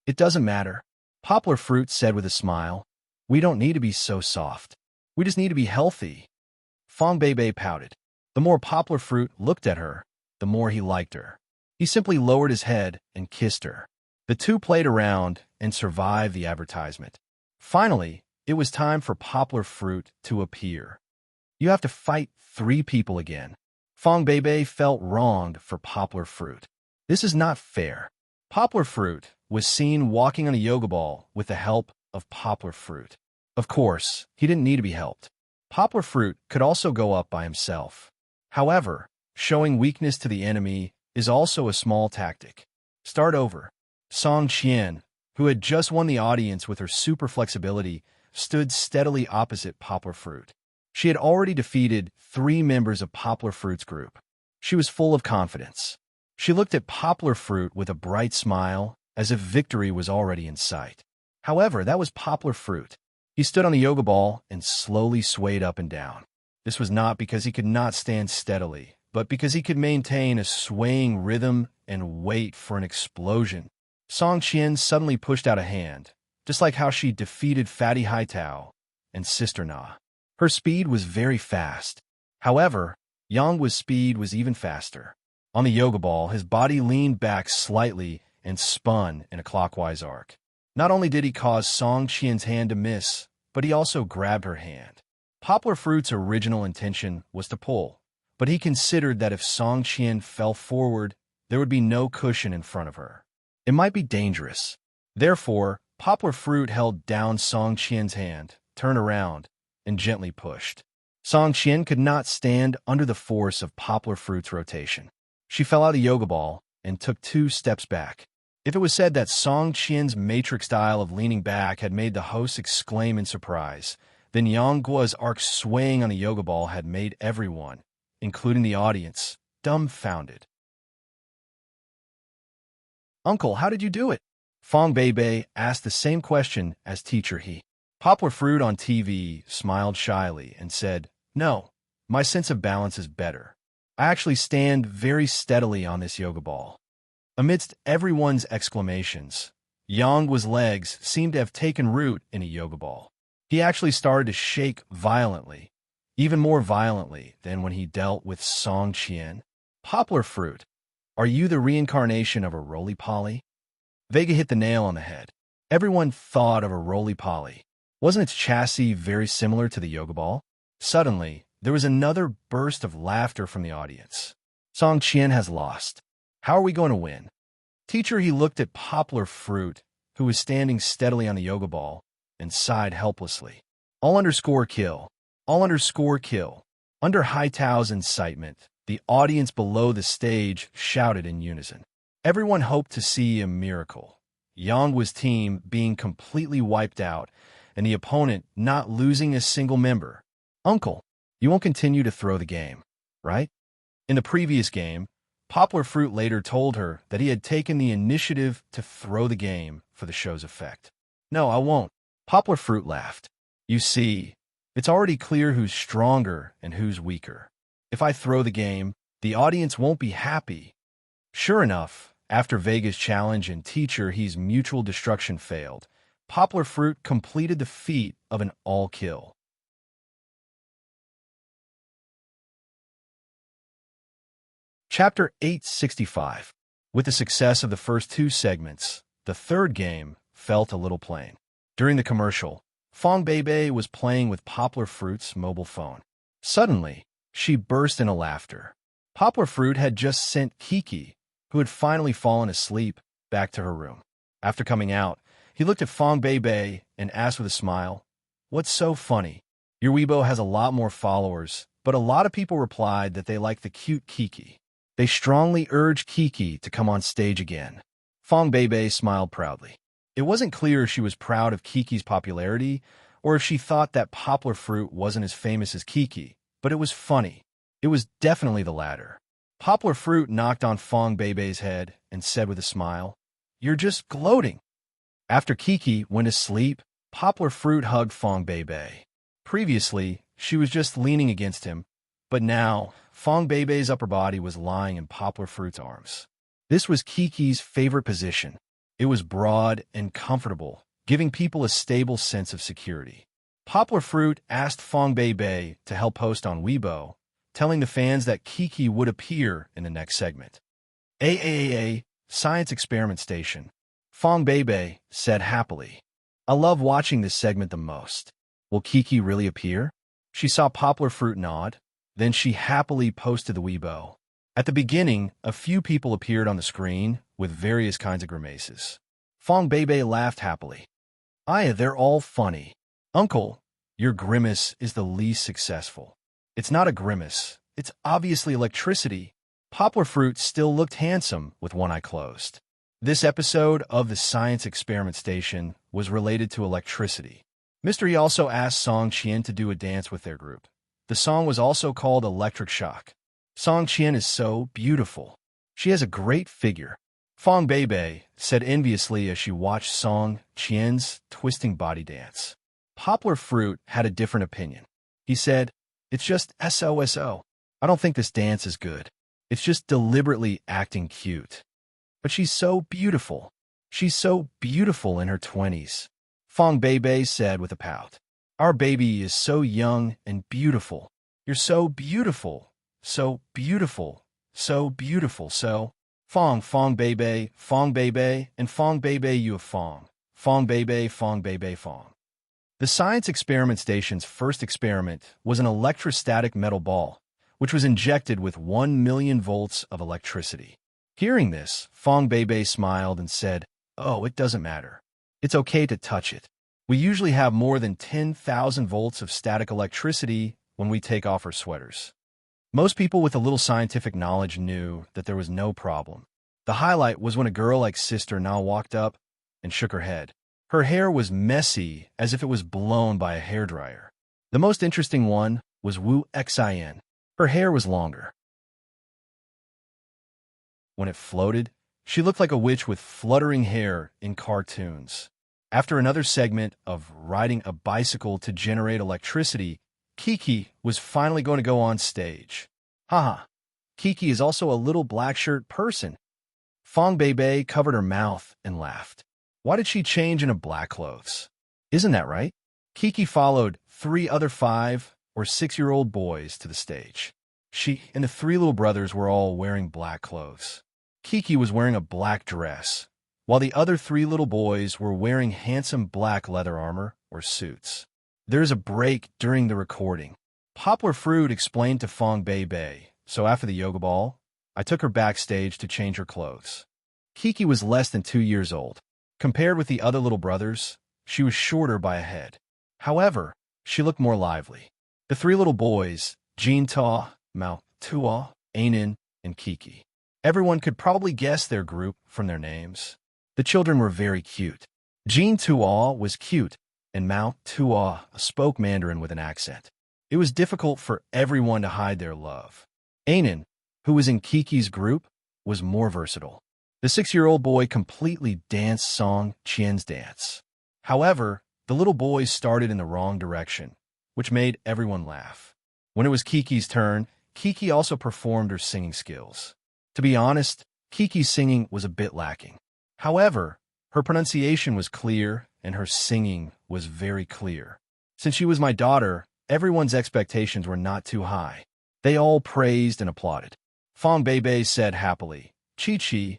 It doesn't matter. Poplar Fruit said with a smile. We don't need to be so soft. We just need to be healthy. Fong Bei Bei pouted. The more Poplar Fruit looked at her, the more he liked her. He simply lowered his head and kissed her. The two played around and survived the advertisement. Finally, it was time for Poplar Fruit to appear. You have to fight 3 people again. Fong Bei Bei felt wronged for Poplar Fruit. This is not fair. Poplar Fruit was seen walking on a yoga ball with the help of Poplar Fruit. Of course, he didn't need to be helped. Poplar Fruit could also go up by himself. However, showing weakness to the enemy is also a small tactic. Start over. Song Qian, who had just won the audience with her super flexibility, stood steadily opposite Poplar Fruit. She had already defeated 3 members of Poplar Fruit's group. She was full of confidence. She looked at Poplar Fruit with a bright smile, as if victory was already in sight. However, that was Poplar Fruit. He stood on the yoga ball and slowly swayed up and down. This was not because he could not stand steadily, but because he could maintain a swaying rhythm and wait for an explosion. Song Qian suddenly pushed out a hand, just like how she defeated Fatty Haitao and Sister Na. Her speed was very fast. However, Yang's speed was even faster. On the yoga ball, his body leaned back slightly and spun in a clockwise arc. Not only did he cause Song Qian's hand to miss, but he also grabbed her hand. Poplar Fruit's original intention was to pull, but he considered that if Song Qian fell forward, there would be no cushion in front of her. It might be dangerous. Therefore, Poplar Fruit held down Song Qian's hand, turned around, and gently pushed. Song Qian could not stand under the force of Poplar Fruit's rotation. She fell out of the yoga ball and took 2 steps back. If it was said that Song Qian's matrix style of leaning back had made the host exclaim in surprise, then Yang Guo's arc swaying on the yoga ball had made everyone, including the audience, dumbfounded. Uncle, how did you do it? Fong Bei Bei asked the same question as Teacher He. Poplar Fruit on TV smiled shyly and said, No, my sense of balance is better. I actually stand very steadily on this yoga ball. Amidst everyone's exclamations, Yang Guo's legs seemed to have taken root in a yoga ball. He actually started to shake violently, even more violently than when he dealt with Song Qian. Poplar Fruit, are you the reincarnation of a roly-poly? Vega hit the nail on the head. Everyone thought of a roly-poly. Wasn't its chassis very similar to the yoga ball? Suddenly, there was another burst of laughter from the audience. Song Qian has lost. How are we going to win? Teacher, he looked at Poplar Fruit, who was standing steadily on the yoga ball, and sighed helplessly. All_kill. All_kill. Under Haitao's incitement, the audience below the stage shouted in unison. Everyone hoped to see a miracle. Yang Guo's team being completely wiped out, and the opponent not losing a single member. Uncle, you won't continue to throw the game, right? In the previous game, Poplar Fruit later told her that he had taken the initiative to throw the game for the show's effect. No, I won't. Poplar Fruit laughed. You see, it's already clear who's stronger and who's weaker. If I throw the game, the audience won't be happy. Sure enough, after Vega's challenge and Teacher He's mutual destruction failed, Poplar Fruit completed the feat of an all-kill. Chapter 865. With the success of the first 2 segments, the third game, felt a little plain. During the commercial, Fong Beibei was playing with Poplar Fruit's mobile phone. Suddenly, she burst into laughter. Poplar Fruit had just sent Kiki, who had finally fallen asleep, back to her room. After coming out, he looked at Fong Beibei and asked with a smile, "What's so funny? Your Weibo has a lot more followers, but a lot of people replied that they like the cute Kiki. They strongly urged Kiki to come on stage again." Fong Beibei smiled proudly. It wasn't clear if she was proud of Kiki's popularity or if she thought that Poplar Fruit wasn't as famous as Kiki, but it was funny. It was definitely the latter. Poplar Fruit knocked on Fong Beibei's head and said with a smile, "You're just gloating." After Kiki went to sleep, Poplar Fruit hugged Fong Beibei. Previously, she was just leaning against him, but now, Fong Beibei's upper body was lying in Poplar Fruit's arms. This was Kiki's favorite position. It was broad and comfortable, giving people a stable sense of security. Poplar Fruit asked Fong Beibei to help post on Weibo, telling the fans that Kiki would appear in the next segment. AAA, Science Experiment Station. Fong Beibei said happily, "I love watching this segment the most. Will Kiki really appear?" She saw Poplar Fruit nod, then she happily posted the Weibo. At the beginning, a few people appeared on the screen with various kinds of grimaces. Fong Beibei laughed happily. They're all funny. Uncle, your grimace is the least successful. It's not a grimace. It's obviously electricity. Poplar Fruit still looked handsome with one eye closed. This episode of the Science Experiment Station was related to electricity. Mystery also asked Song Qian to do a dance with their group. The song was also called Electric Shock. Song Qian is so beautiful. She has a great figure. Fong Beibei said enviously as she watched Song Qian's twisting body dance. Poplar Fruit had a different opinion. He said, "It's just SOSO. I don't think this dance is good. It's just deliberately acting cute. But she's so beautiful. She's so beautiful in her 20s. Fong Beibei said with a pout, "Our baby is so young and beautiful. You're so beautiful, so beautiful, so beautiful, so..." Fong Beibei, and Fong Beibei you have Fong. Fong Beibei, Fong. The Science Experiment Station's first experiment was an electrostatic metal ball, which was injected with 1 million volts of electricity. Hearing this, Fong Beibei smiled and said, "Oh, it doesn't matter. It's okay to touch it. We usually have more than 10,000 volts of static electricity when we take off our sweaters." Most people with a little scientific knowledge knew that there was no problem. The highlight was when a girl like Sister Na walked up and shook her head. Her hair was messy as if it was blown by a hairdryer. The most interesting one was Wu Xin. Her hair was longer. When it floated, she looked like a witch with fluttering hair in cartoons. After another segment of riding a bicycle to generate electricity, Kiki was finally going to go on stage. Haha, Kiki is also a little black shirt person. Fong Beibei covered her mouth and laughed. Why did she change into black clothes? Isn't that right? Kiki followed 3 other 5 or 6-year-old boys to the stage. She and the 3 little brothers were all wearing black clothes. Kiki was wearing a black dress, while the other 3 little boys were wearing handsome black leather armor or suits. There's a break during the recording. Poplar Fruit explained to Fong Beibei, so after the yoga ball, I took her backstage to change her clothes. Kiki was less than 2 years old. Compared with the other little brothers, she was shorter by a head. However, she looked more lively. The 3 little boys, Jin Ta, Mao Tua, Ainin, and Kiki. Everyone could probably guess their group from their names. The children were very cute. Jin Tua was cute, and Mao Tua spoke Mandarin with an accent. It was difficult for everyone to hide their love. Ainin, who was in Kiki's group, was more versatile. The 6-year-old boy completely danced Song Qian's dance. However, the little boys started in the wrong direction, which made everyone laugh. When it was Kiki's turn, Kiki also performed her singing skills. To be honest, Kiki's singing was a bit lacking. However, her pronunciation was clear and her singing was very clear. Since she was my daughter, everyone's expectations were not too high. They all praised and applauded. Fong Beibei said happily, "Chi-Chi,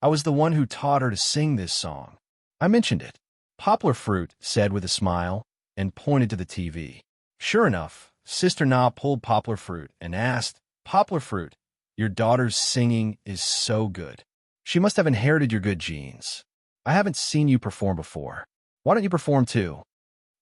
I was the one who taught her to sing this song. I mentioned it. Poplar Fruit said with a smile and pointed to the TV. Sure enough, Sister Na pulled Poplar Fruit and asked, Poplar Fruit, your daughter's singing is so good. She must have inherited your good genes. I haven't seen you perform before. Why don't you perform too?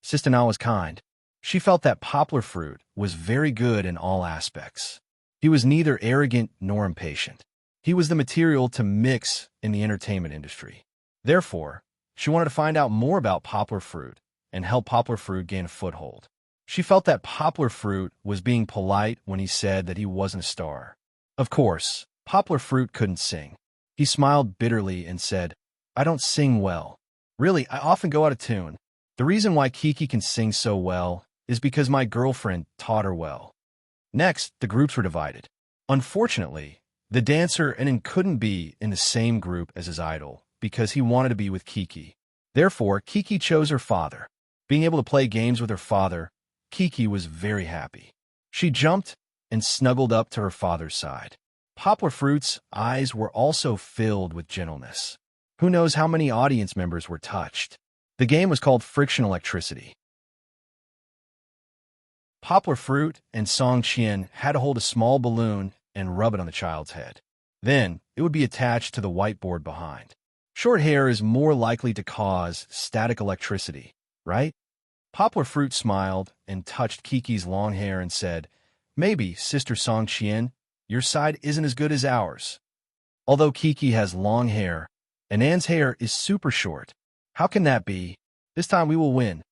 Sister Na was kind. She felt that Poplar Fruit was very good in all aspects. He was neither arrogant nor impatient. He was the material to mix in the entertainment industry. Therefore, she wanted to find out more about Poplar Fruit and help Poplar Fruit gain a foothold. She felt that Poplar Fruit was being polite when he said that he wasn't a star. Of course, Poplar Fruit couldn't sing. He smiled bitterly and said, I don't sing well. Really, I often go out of tune. The reason why Kiki can sing so well is because my girlfriend taught her well. Next, the groups were divided. Unfortunately, the dancer couldn't be in the same group as his idol because he wanted to be with Kiki. Therefore, Kiki chose her father. Being able to play games with her father, Kiki was very happy. She jumped and snuggled up to her father's side. Poplar Fruit's eyes were also filled with gentleness. Who knows how many audience members were touched? The game was called Friction Electricity. Poplar Fruit and Song Qian had to hold a small balloon and rub it on the child's head. Then, it would be attached to the whiteboard behind. Short hair is more likely to cause static electricity, right? Poplar Fruit smiled and touched Kiki's long hair and said, Maybe, Sister Song Qian, your side isn't as good as ours. Although Kiki has long hair, and Anne's hair is super short. How can that be? This time we will win.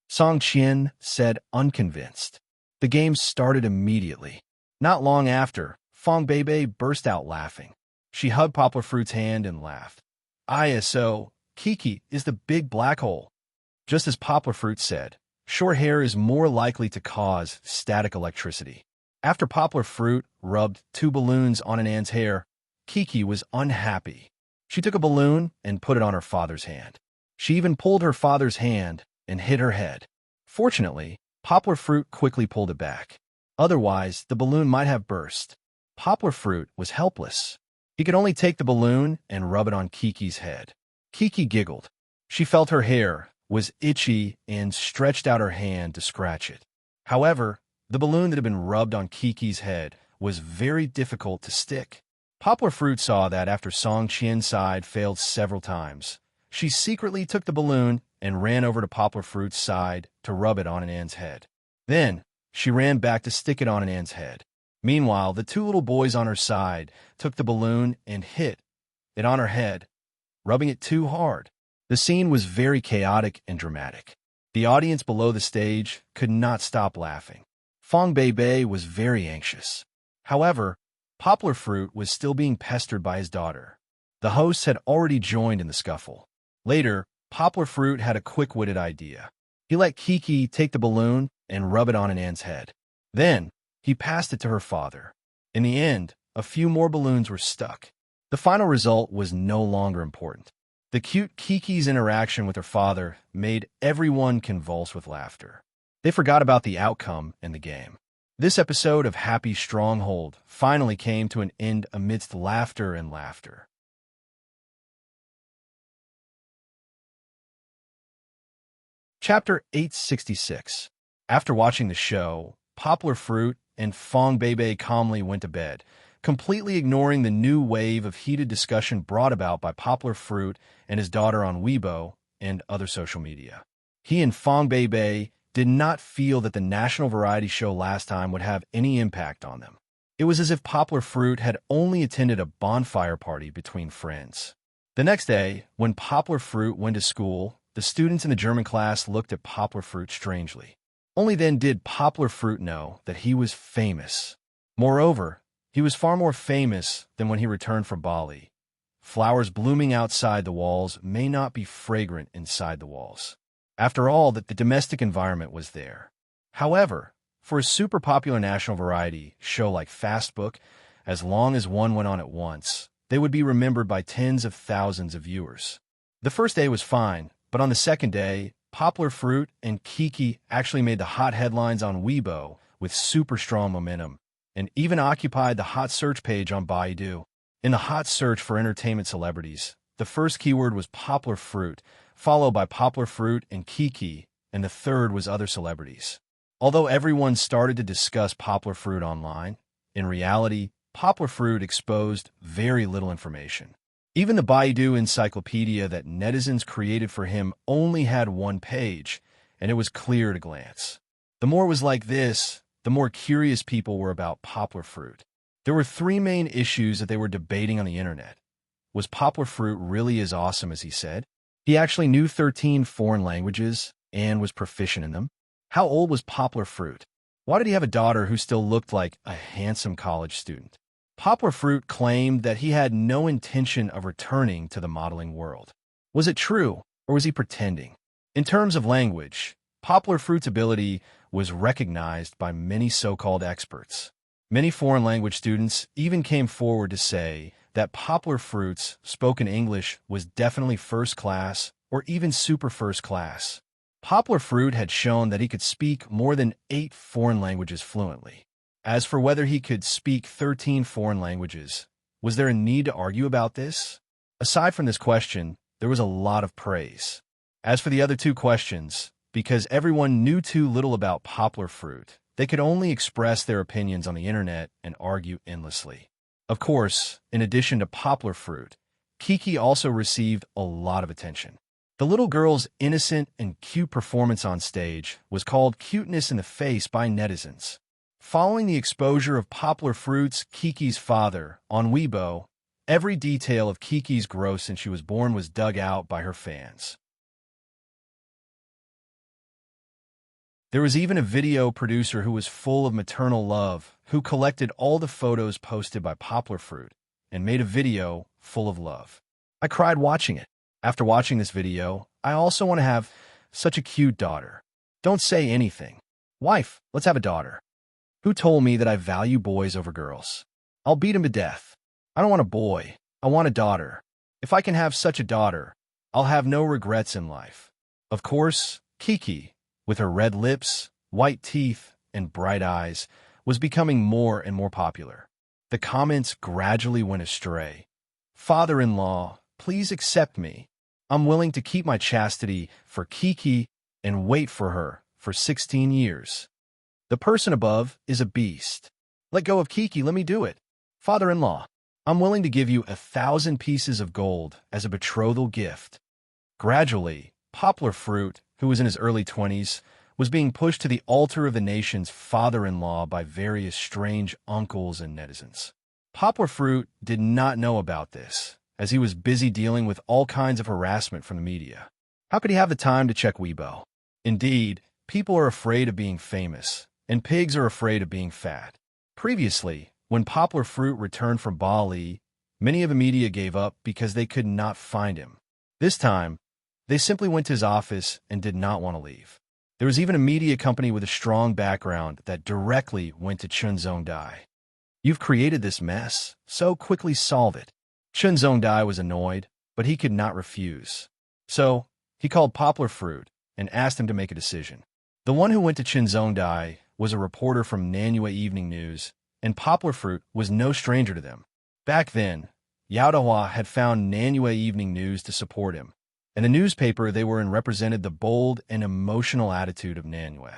Song Qian said, unconvinced. The game started immediately. Not long after, Fong Beibei burst out laughing. She hugged Poplar Fruit's hand and laughed. ISO, Kiki is the big black hole. Just as Poplar Fruit said, short hair is more likely to cause static electricity. After Poplar Fruit rubbed 2 balloons on Anne's hair, Kiki was unhappy. She took a balloon and put it on her father's hand. She even pulled her father's hand and hit her head. Fortunately, Poplar Fruit quickly pulled it back. Otherwise, the balloon might have burst. Poplar Fruit was helpless. He could only take the balloon and rub it on Kiki's head. Kiki giggled. She felt her hair was itchy and stretched out her hand to scratch it. However, the balloon that had been rubbed on Kiki's head was very difficult to stick. Poplar Fruit saw that after Song Qian's side failed several times. She secretly took the balloon and ran over to Poplar Fruit's side to rub it on Anne's head. Then, she ran back to stick it on Anne's head. Meanwhile, the 2 little boys on her side took the balloon and hit it on her head, rubbing it too hard. The scene was very chaotic and dramatic. The audience below the stage could not stop laughing. Fong Beibei was very anxious. However, Poplar Fruit was still being pestered by his daughter. The hosts had already joined in the scuffle. Later, Poplar Fruit had a quick-witted idea. He let Kiki take the balloon and rub it on Anne's head. Then, he passed it to her father. In the end, a few more balloons were stuck. The final result was no longer important. The cute Kiki's interaction with her father made everyone convulse with laughter. They forgot about the outcome in the game. This episode of Happy Stronghold finally came to an end amidst laughter and laughter. Chapter 866. After watching the show, Poplar Fruit and Fong Beibei calmly went to bed, completely ignoring the new wave of heated discussion brought about by Poplar Fruit and his daughter on Weibo and other social media. He and Fong Beibei did not feel that the national variety show last time would have any impact on them. It was as if Poplar Fruit had only attended a bonfire party between friends. The next day, when Poplar Fruit went to school, the students in the German class looked at Poplar Fruit strangely. Only then did Poplar Fruit know that he was famous. Moreover, he was far more famous than when he returned from Bali. Flowers blooming outside the walls may not be fragrant inside the walls. After all, that the domestic environment was there. However, for a super popular national variety show like Fastbook, as long as one went on at once, they would be remembered by tens of thousands of viewers. The first day was fine, but on the second day, Poplar Fruit and Kiki actually made the hot headlines on Weibo with super strong momentum, and even occupied the hot search page on Baidu. In the hot search for entertainment celebrities, the first keyword was Poplar Fruit, followed by poplar fruit and Kiki, and the third was other celebrities. Although everyone started to discuss poplar fruit online, in reality, poplar fruit exposed very little information. Even the Baidu encyclopedia that netizens created for him only had one page, and it was clear at a glance. The more it was like this, the more curious people were about poplar fruit. There were three main issues that they were debating on the internet. Was poplar fruit really as awesome as he said? He actually knew 13 foreign languages and was proficient in them. How old was poplar fruit? Why did he have a daughter who still looked like a handsome college student? Poplar fruit claimed that he had no intention of returning to the modeling world. Was it true, or was he pretending? In terms of language, poplar fruit's ability was recognized by many so-called experts. Many foreign language students even came forward to say that poplar fruit's spoken English was definitely first class or even super first class. Poplar fruit had shown that he could speak more than 8 foreign languages fluently. As for whether he could speak 13 foreign languages, was there a need to argue about this? Aside from this question, there was a lot of praise. As for the other two questions, because everyone knew too little about poplar fruit, they could only express their opinions on the internet and argue endlessly. Of course, in addition to poplar fruit, Kiki also received a lot of attention. The little girl's innocent and cute performance on stage was called cuteness in the face by netizens. Following the exposure of poplar fruit's Kiki's father on Weibo, every detail of Kiki's growth since she was born was dug out by her fans. There was even a video producer who was full of maternal love, who collected all the photos posted by poplar fruit and made a video full of love. I cried watching it. After watching this video, I also want to have such a cute daughter. Don't say anything. Wife, let's have a daughter. Who told me that I value boys over girls? I'll beat him to death. I don't want a boy. I want a daughter. If I can have such a daughter, I'll have no regrets in life. Of course, Kiki, with her red lips, white teeth, and bright eyes, was becoming more and more popular. The comments gradually went astray. Father-in-law, please accept me. I'm willing to keep my chastity for Kiki and wait for her for 16 years. The person above is a beast. Let go of Kiki, let me do it. Father-in-law, I'm willing to give you 1,000 pieces of gold as a betrothal gift. Gradually, poplar fruit, who was in his early 20s, was being pushed to the altar of the nation's father-in-law by various strange uncles and netizens. Poplar fruit did not know about this, as he was busy dealing with all kinds of harassment from the media. How could he have the time to check Weibo? Indeed, people are afraid of being famous, and pigs are afraid of being fat. Previously, when poplar fruit returned from Bali, many of the media gave up because they could not find him. This time, they simply went to his office and did not want to leave. There was even a media company with a strong background that directly went to Chun Zhongdai. You've created this mess, so quickly solve it. Chun Zhongdai was annoyed, but he could not refuse. So, he called poplar fruit and asked him to make a decision. The one who went to Chun Zhongdai was a reporter from Nanyue Evening News, and poplar fruit was no stranger to them. Back then, Yao Dahua had found Nanyue Evening News to support him, and the newspaper they were in represented the bold and emotional attitude of Nanyue.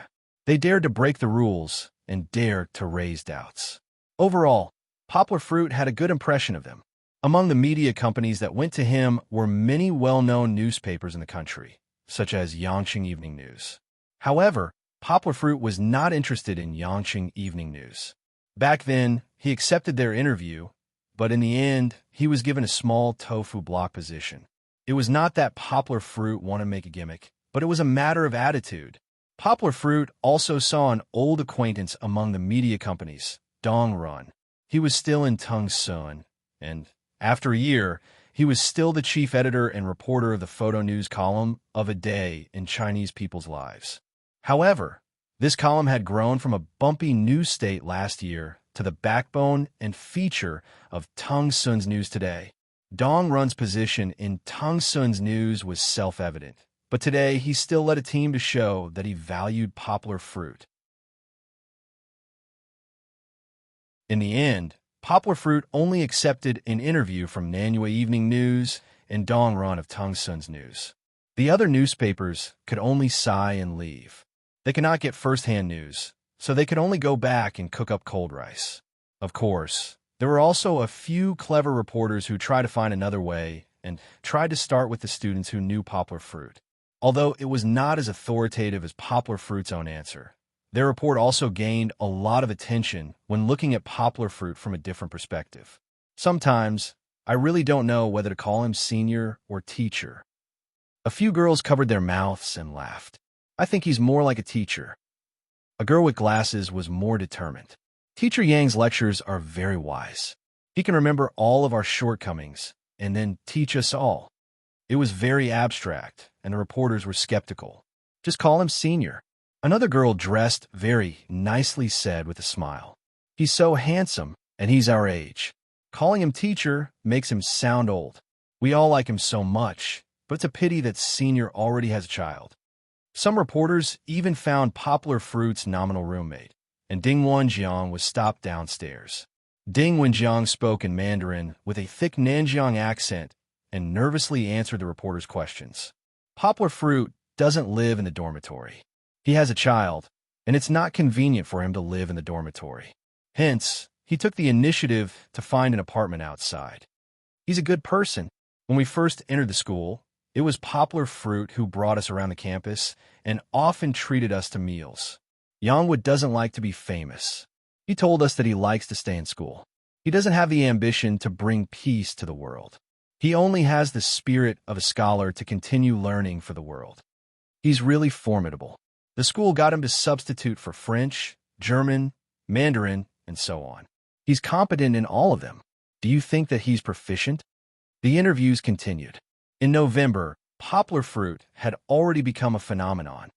They dared to break the rules and dared to raise doubts. Overall, poplar fruit had a good impression of them. Among the media companies that went to him were many well-known newspapers in the country, such as Yangqing Evening News. However, poplar fruit was not interested in Yangqing Evening News. Back then, he accepted their interview, but in the end, he was given a small tofu block position. It was not that poplar fruit wanted to make a gimmick, but it was a matter of attitude. Poplar fruit also saw an old acquaintance among the media companies, Dong Run. He was still in Tungsun, and after a year, he was still the chief editor and reporter of the photo news column of A Day in Chinese People's Lives. However, this column had grown from a bumpy news state last year to the backbone and feature of Tungsun's news today. Dong Run's position in Tungsun's news was self-evident, but today he still led a team to show that he valued poplar fruit. In the end, poplar fruit only accepted an interview from Nanyue Evening News and Dong Run of Tungsun's news. The other newspapers could only sigh and leave. They could not get first-hand news, so they could only go back and cook up cold rice. Of course, there were also a few clever reporters who tried to find another way and tried to start with the students who knew poplar fruit. Although it was not as authoritative as poplar fruit's own answer, their report also gained a lot of attention when looking at poplar fruit from a different perspective. Sometimes, I really don't know whether to call him senior or teacher. A few girls covered their mouths and laughed. I think he's more like a teacher. A girl with glasses was more determined. Teacher Yang's lectures are very wise. He can remember all of our shortcomings and then teach us all. It was very abstract, and the reporters were skeptical. Just call him senior. Another girl dressed very nicely said with a smile. He's so handsome, and he's our age. Calling him teacher makes him sound old. We all like him so much, but it's a pity that senior already has a child. Some reporters even found poplar fruit's nominal roommate, and Ding Wenjiang was stopped downstairs. Ding Wenjiang spoke in Mandarin with a thick Nanjiang accent and nervously answered the reporter's questions. Poplar fruit doesn't live in the dormitory. He has a child, and it's not convenient for him to live in the dormitory. Hence, he took the initiative to find an apartment outside. He's a good person. When we first entered the school, it was poplar fruit who brought us around the campus and often treated us to meals. Yangwood doesn't like to be famous. He told us that he likes to stay in school. He doesn't have the ambition to bring peace to the world. He only has the spirit of a scholar to continue learning for the world. He's really formidable. The school got him to substitute for French, German, Mandarin, and so on. He's competent in all of them. Do you think that he's proficient? The interviews continued. In November, poplar fruit had already become a phenomenon.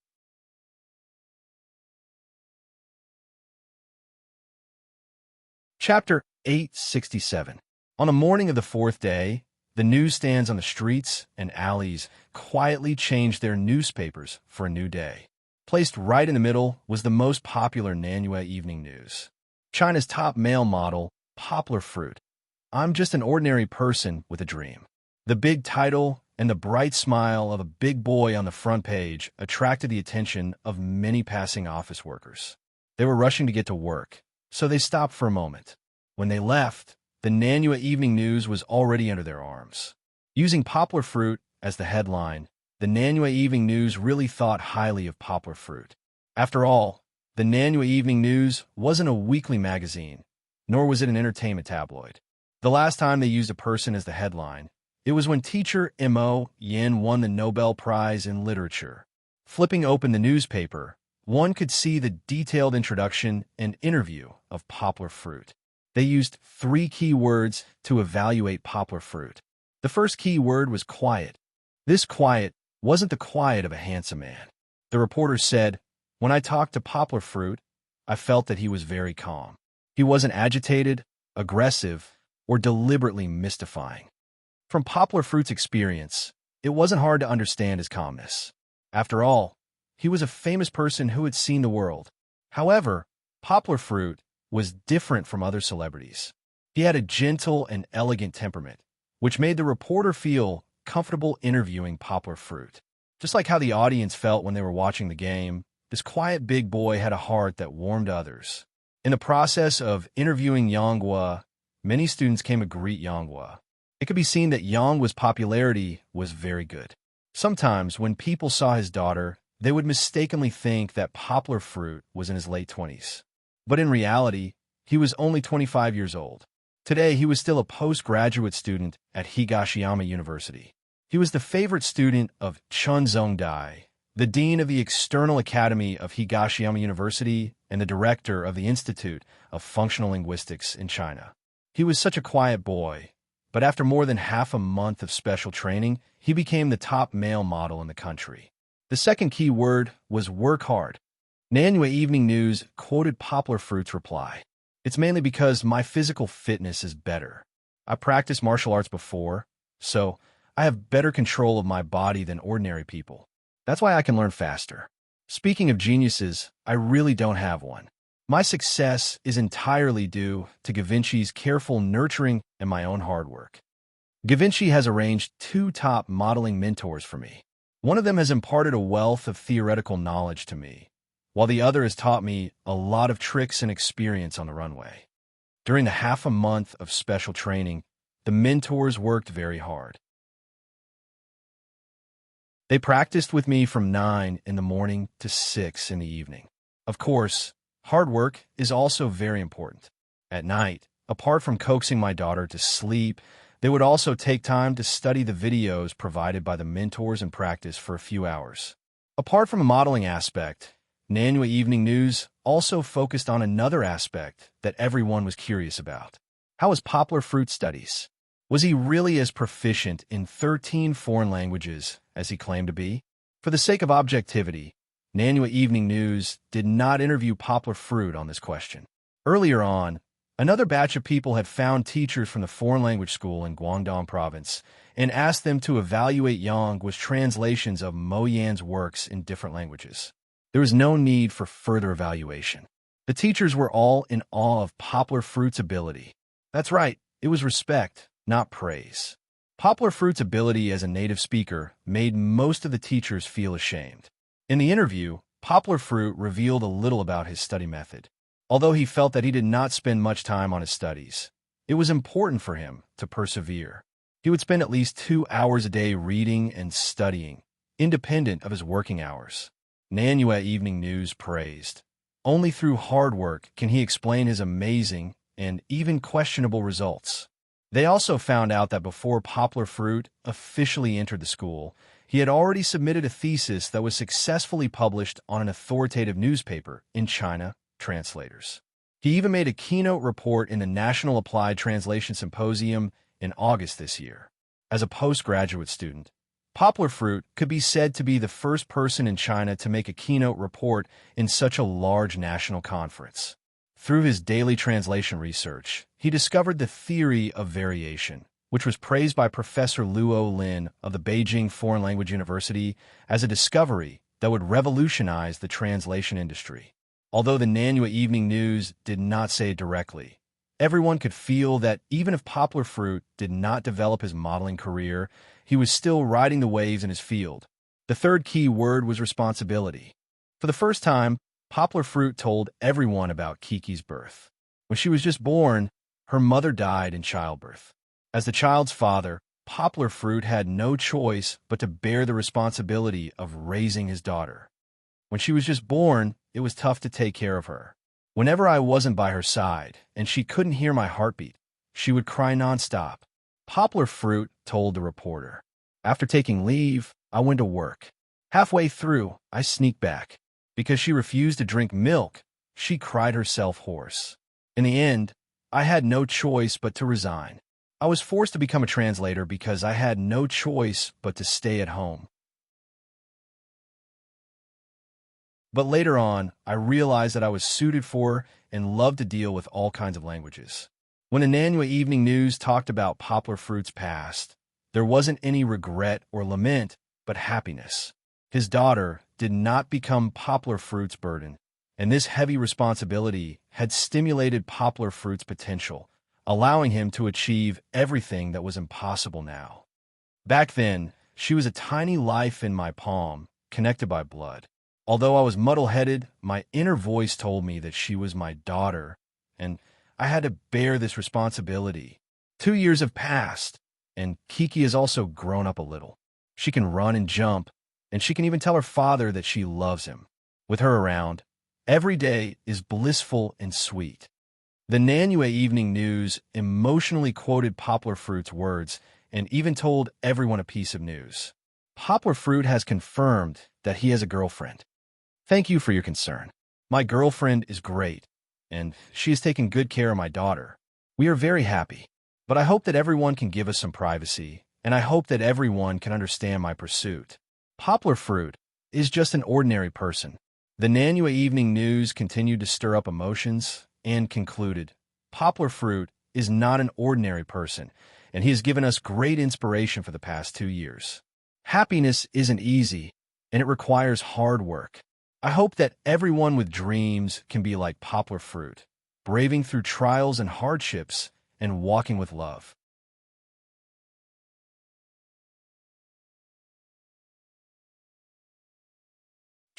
Chapter 867. On the morning of the fourth day, the newsstands on the streets and alleys quietly changed their newspapers for a new day. Placed right in the middle was the most popular Nanyue evening news. China's top male model, poplar fruit. I'm just an ordinary person with a dream. The big title and the bright smile of a big boy on the front page attracted the attention of many passing office workers. They were rushing to get to work, so they stopped for a moment. When they left, the Nanyue Evening News was already under their arms. Using poplar fruit as the headline, the Nanyue Evening News really thought highly of poplar fruit. After all, the Nanyue Evening News wasn't a weekly magazine, nor was it an entertainment tabloid. The last time they used a person as the headline, it was when teacher Mo Yin won the Nobel Prize in Literature. Flipping open the newspaper, one could see the detailed introduction and interview of poplar fruit. They used 3 key words to evaluate poplar fruit. The first key word was quiet. This quiet wasn't the quiet of a handsome man. The reporter said, "When I talked to poplar fruit, I felt that he was very calm. He wasn't agitated, aggressive, or deliberately mystifying." From poplar fruit's experience, it wasn't hard to understand his calmness. After all, he was a famous person who had seen the world. However, poplar fruit was different from other celebrities. He had a gentle and elegant temperament, which made the reporter feel comfortable interviewing poplar fruit. Just like how the audience felt when they were watching the game, this quiet big boy had a heart that warmed others. In the process of interviewing Yanghua, many students came to greet Yanghua. It could be seen that Yangua's popularity was very good. Sometimes, when people saw his daughter, they would mistakenly think that poplar fruit was in his late 20s. But in reality, he was only 25 years old. Today, he was still a postgraduate student at Higashiyama University. He was the favorite student of Chun Zongdai, the dean of the External Academy of Higashiyama University and the director of the Institute of Functional Linguistics in China. He was such a quiet boy, but after more than half a month of special training, he became the top male model in the country. The second key word was work hard. Nanyue Evening News quoted poplar fruit's reply. "It's mainly because my physical fitness is better. I practiced martial arts before, so I have better control of my body than ordinary people. That's why I can learn faster. Speaking of geniuses, I really don't have one. My success is entirely due to Givenchy's careful nurturing and my own hard work. Givenchy has arranged 2 top modeling mentors for me. One of them has imparted a wealth of theoretical knowledge to me, while the other has taught me a lot of tricks and experience on the runway. During the half a month of special training, the mentors worked very hard. They practiced with me from 9 in the morning to 6 in the evening. Of course, hard work is also very important. At night, apart from coaxing my daughter to sleep, they would also take time to study the videos provided by the mentors and practice for a few hours. Apart from a modeling aspect, Nanyue Evening News also focused on another aspect that everyone was curious about. How was Poplar Fruit studies? Was he really as proficient in 13 foreign languages as he claimed to be? For the sake of objectivity, Nanyue Evening News did not interview Poplar Fruit on this question. Earlier on, another batch of people had found teachers from the foreign language school in Guangdong province and asked them to evaluate Yang's translations of Mo Yan's works in different languages. There was no need for further evaluation. The teachers were all in awe of Poplar Fruit's ability. That's right, it was respect, not praise. Poplar Fruit's ability as a native speaker made most of the teachers feel ashamed. In the interview, Poplar Fruit revealed a little about his study method. Although he felt that he did not spend much time on his studies, it was important for him to persevere. He would spend at least 2 hours a day reading and studying, independent of his working hours. Nanyue Evening News praised. Only through hard work can he explain his amazing and even questionable results. They also found out that before Poplar Fruit officially entered the school, he had already submitted a thesis that was successfully published on an authoritative newspaper in China, Translators. He even made a keynote report in the National Applied Translation Symposium in August this year. As a postgraduate student, Poplar Fruit could be said to be the first person in China to make a keynote report in such a large national conference. Through his daily translation research, he discovered the theory of variation, which was praised by Professor Luo Lin of the Beijing Foreign Language University as a discovery that would revolutionize the translation industry. Although the Nanyue Evening News did not say it directly, everyone could feel that even if Poplar Fruit did not develop his modeling career, he was still riding the waves in his field. The third key word was responsibility. For the first time, Poplar Fruit told everyone about Kiki's birth. When she was just born, her mother died in childbirth. As the child's father, Poplar Fruit had no choice but to bear the responsibility of raising his daughter. When she was just born, it was tough to take care of her. Whenever I wasn't by her side and she couldn't hear my heartbeat, she would cry nonstop. Poplar Fruit told the reporter. After taking leave, I went to work. Halfway through, I sneaked back. Because she refused to drink milk, she cried herself hoarse. In the end, I had no choice but to resign. I was forced to become a translator because I had no choice but to stay at home. But later on, I realized that I was suited for and loved to deal with all kinds of languages. When the Nanyue Evening News talked about Poplar Fruit's past, there wasn't any regret or lament, but happiness. His daughter did not become Poplar Fruit's burden, and this heavy responsibility had stimulated Poplar Fruit's potential, allowing him to achieve everything that was impossible now. Back then, she was a tiny life in my palm, connected by blood. Although I was muddle-headed, my inner voice told me that she was my daughter, and I had to bear this responsibility. 2 years have passed, and Kiki has also grown up a little. She can run and jump, and she can even tell her father that she loves him. With her around, every day is blissful and sweet. The Nanyue Evening News emotionally quoted Poplar Fruit's words and even told everyone a piece of news. Poplar Fruit has confirmed that he has a girlfriend. Thank you for your concern. My girlfriend is great, and she is taking good care of my daughter. We are very happy, but I hope that everyone can give us some privacy, and I hope that everyone can understand my pursuit. Poplar Fruit is just an ordinary person. The Nanyue Evening News continued to stir up emotions and concluded, Poplar Fruit is not an ordinary person, and he has given us great inspiration for the past 2 years. Happiness isn't easy, and it requires hard work. I hope that everyone with dreams can be like Poplar Fruit, braving through trials and hardships and walking with love.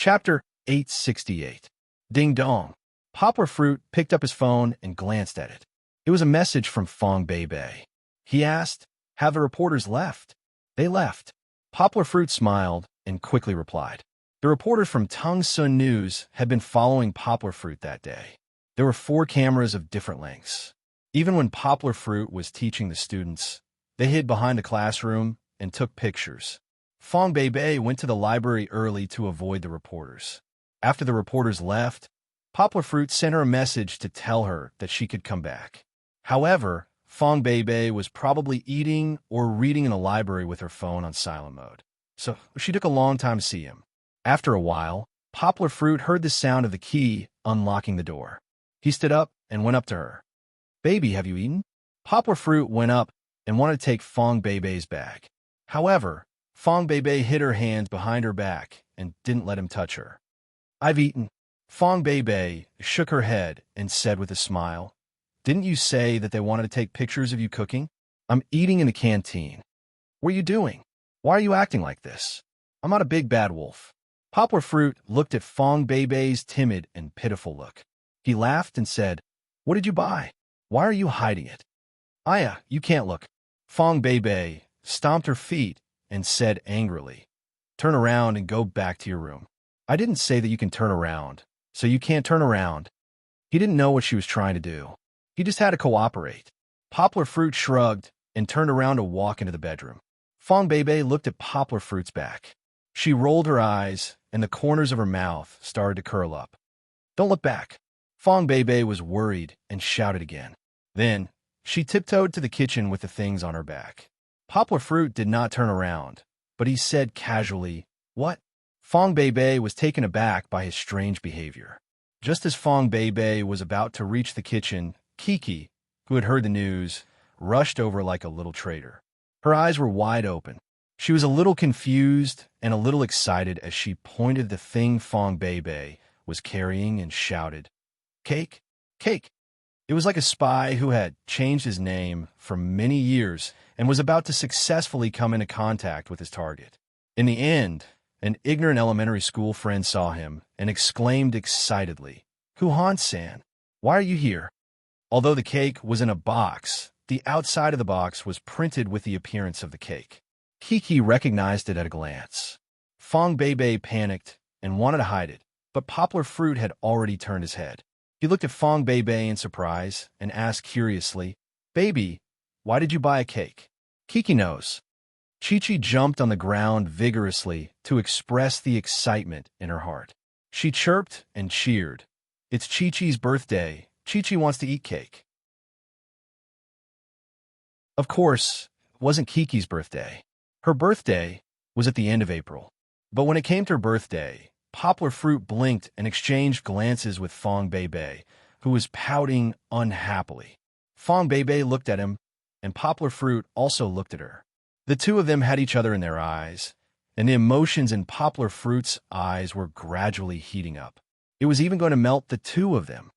Chapter 868. Ding dong. Poplar Fruit picked up his phone and glanced at it. It was a message from Fong Bei. He asked, "Have the reporters left?" "They left." Poplar Fruit smiled and quickly replied. The reporters from Tung Sun News had been following Poplar Fruit that day. There were 4 cameras of different lengths. Even when Poplar Fruit was teaching the students, they hid behind the classroom and took pictures. Fong Bei went to the library early to avoid the reporters. After the reporters left, Poplar Fruit sent her a message to tell her that she could come back. However, Fong Bei was probably eating or reading in the library with her phone on silent mode, so she took a long time to see him. After a while, Poplar Fruit heard the sound of the key unlocking the door. He stood up and went up to her. "Baby, have you eaten?" Poplar Fruit went up and wanted to take Fong Bei's bag. However, Fong Bei hid her hands behind her back and didn't let him touch her. "I've eaten." Fong Bei shook her head and said with a smile, "Didn't you say that they wanted to take pictures of you cooking?" "I'm eating in the canteen." "What are you doing? Why are you acting like this?" "I'm not a big bad wolf." Poplar Fruit looked at Fong Bei's timid and pitiful look. He laughed and said, "What did you buy? Why are you hiding it?" "Aya, you can't look." Fong Bei stomped her feet and said angrily, "Turn around and go back to your room." "I didn't say that you can turn around, so you can't turn around." He didn't know what she was trying to do. He just had to cooperate. Poplar Fruit shrugged and turned around to walk into the bedroom. Fong Bei looked at Poplar Fruit's back. She rolled her eyes, and the corners of her mouth started to curl up. "Don't look back." Fong Bei was worried and shouted again. Then, she tiptoed to the kitchen with the things on her back. Poplar Fruit did not turn around, but he said casually, "What?" Fong Bei was taken aback by his strange behavior. Just as Fong Bei was about to reach the kitchen, Kiki, who had heard the news, rushed over like a little traitor. Her eyes were wide open. She was a little confused and a little excited as she pointed the thing Fong Bei was carrying and shouted, "Cake! Cake!" It was like a spy who had changed his name for many years and was about to successfully come into contact with his target. In the end, an ignorant elementary school friend saw him and exclaimed excitedly, "Kuhan-san, why are you here?" Although the cake was in a box, the outside of the box was printed with the appearance of the cake. Kiki recognized it at a glance. Fong Bei panicked and wanted to hide it, but Poplar Fruit had already turned his head. He looked at Fong Bei in surprise and asked curiously, "Baby, why did you buy a cake?" "Kiki knows." Chi-Chi jumped on the ground vigorously to express the excitement in her heart. She chirped and cheered. "It's Chi-Chi's birthday. Chi-Chi wants to eat cake." Of course, it wasn't Kiki's birthday. Her birthday was at the end of April. But when it came to her birthday, Poplar Fruit blinked and exchanged glances with Fong Bei, who was pouting unhappily. Fong Bei looked at him, and Poplar Fruit also looked at her. The two of them had each other in their eyes, and the emotions in Poplar Fruit's eyes were gradually heating up. It was even going to melt the two of them.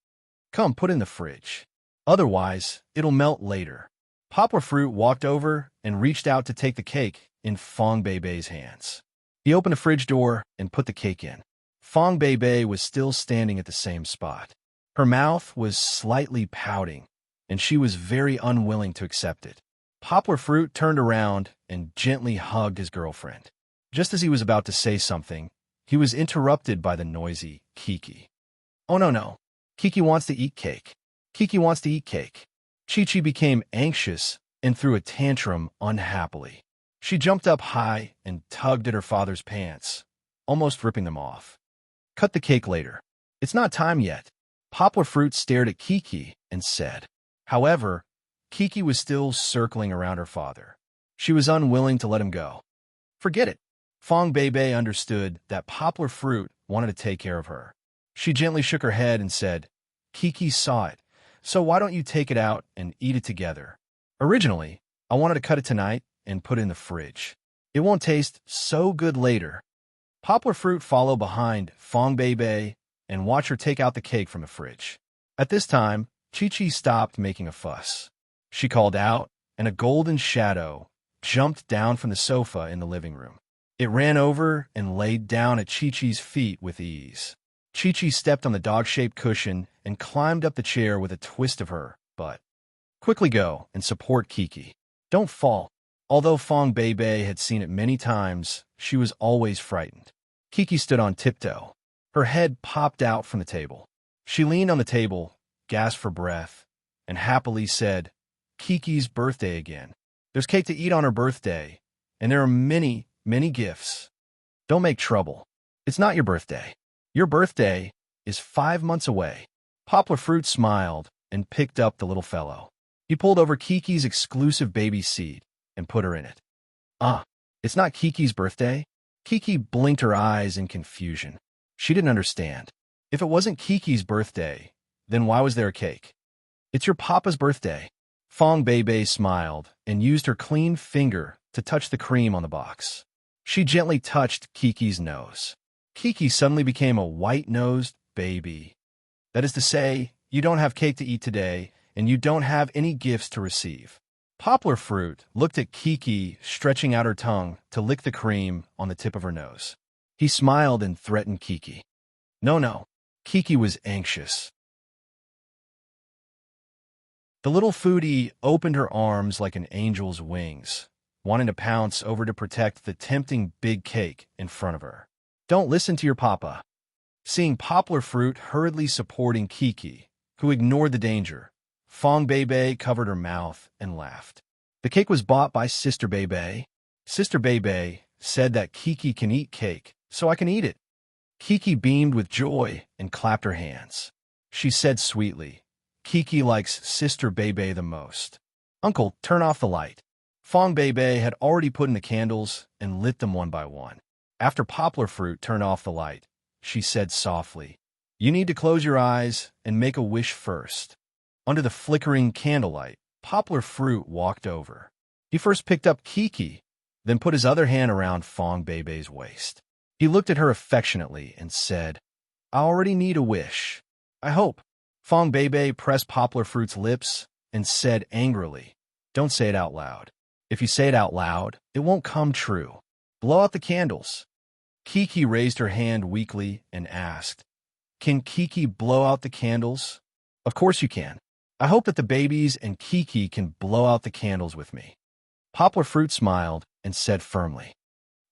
"Come, put it in the fridge. Otherwise, it'll melt later." Poplar Fruit walked over and reached out to take the cake in Fong Bei's hands. He opened the fridge door and put the cake in. Fong Bei was still standing at the same spot. Her mouth was slightly pouting, and she was very unwilling to accept it. Poplar Fruit turned around and gently hugged his girlfriend. Just as he was about to say something, he was interrupted by the noisy Kiki. "Oh no. Kiki wants to eat cake. Kiki wants to eat cake." Chi-Chi became anxious and threw a tantrum unhappily. She jumped up high and tugged at her father's pants, almost ripping them off. "Cut the cake later. It's not time yet." Poplar Fruit stared at Kiki and said. However, Kiki was still circling around her father. She was unwilling to let him go. "Forget it." Fong Bei understood that Poplar Fruit wanted to take care of her. She gently shook her head and said, "Kiki saw it, so why don't you take it out and eat it together? Originally, I wanted to cut it tonight and put it in the fridge. It won't taste so good later." Poplar Fruit followed behind Fong Bei and watched her take out the cake from the fridge. At this time, Chi-Chi stopped making a fuss. She called out, and a golden shadow jumped down from the sofa in the living room. It ran over and laid down at Chi-Chi's feet with ease. Chi-Chi stepped on the dog-shaped cushion and climbed up the chair with a twist of her butt. Quickly go and support Kiki. Don't fall. Although Fong Beibei had seen it many times, she was always frightened. Kiki stood on tiptoe. Her head popped out from the table. She leaned on the table, gasped for breath, and happily said, "Kiki's birthday again. There's cake to eat on her birthday, and there are many, many gifts. Don't make trouble. It's not your birthday. Your birthday is 5 months away." Poplar Fruit smiled and picked up the little fellow. He pulled over Kiki's exclusive baby seat and put her in it. It's not Kiki's birthday? Kiki blinked her eyes in confusion. She didn't understand. If it wasn't Kiki's birthday, then why was there a cake? It's your papa's birthday. Fong Beibei smiled and used her clean finger to touch the cream on the box. She gently touched Kiki's nose. Kiki suddenly became a white-nosed baby. That is to say, you don't have cake to eat today, and you don't have any gifts to receive. Poplar Fruit looked at Kiki, stretching out her tongue to lick the cream on the tip of her nose. He smiled and threatened Kiki. No. Kiki was anxious. The little foodie opened her arms like an angel's wings, wanting to pounce over to protect the tempting big cake in front of her. Don't listen to your papa. Seeing Poplar Fruit hurriedly supporting Kiki, who ignored the danger, Fong Beibei covered her mouth and laughed. The cake was bought by Sister Beibei. Sister Beibei said that Kiki can eat cake, so I can eat it. Kiki beamed with joy and clapped her hands. She said sweetly, "Kiki likes Sister Beibei the most. Uncle, turn off the light." Fong Beibei had already put in the candles and lit them one by one. After Poplar Fruit turned off the light, she said softly, "You need to close your eyes and make a wish first." Under the flickering candlelight, Poplar Fruit walked over. He first picked up Kiki, then put his other hand around Fong Beibei's waist. He looked at her affectionately and said, "I already need a wish. I hope." Fong Beibei pressed Poplar Fruit's lips and said angrily, "Don't say it out loud. If you say it out loud, it won't come true. Blow out the candles." Kiki raised her hand weakly and asked, "Can Kiki blow out the candles?" "Of course you can. I hope that the babies and Kiki can blow out the candles with me." Poplar Fruit smiled and said firmly,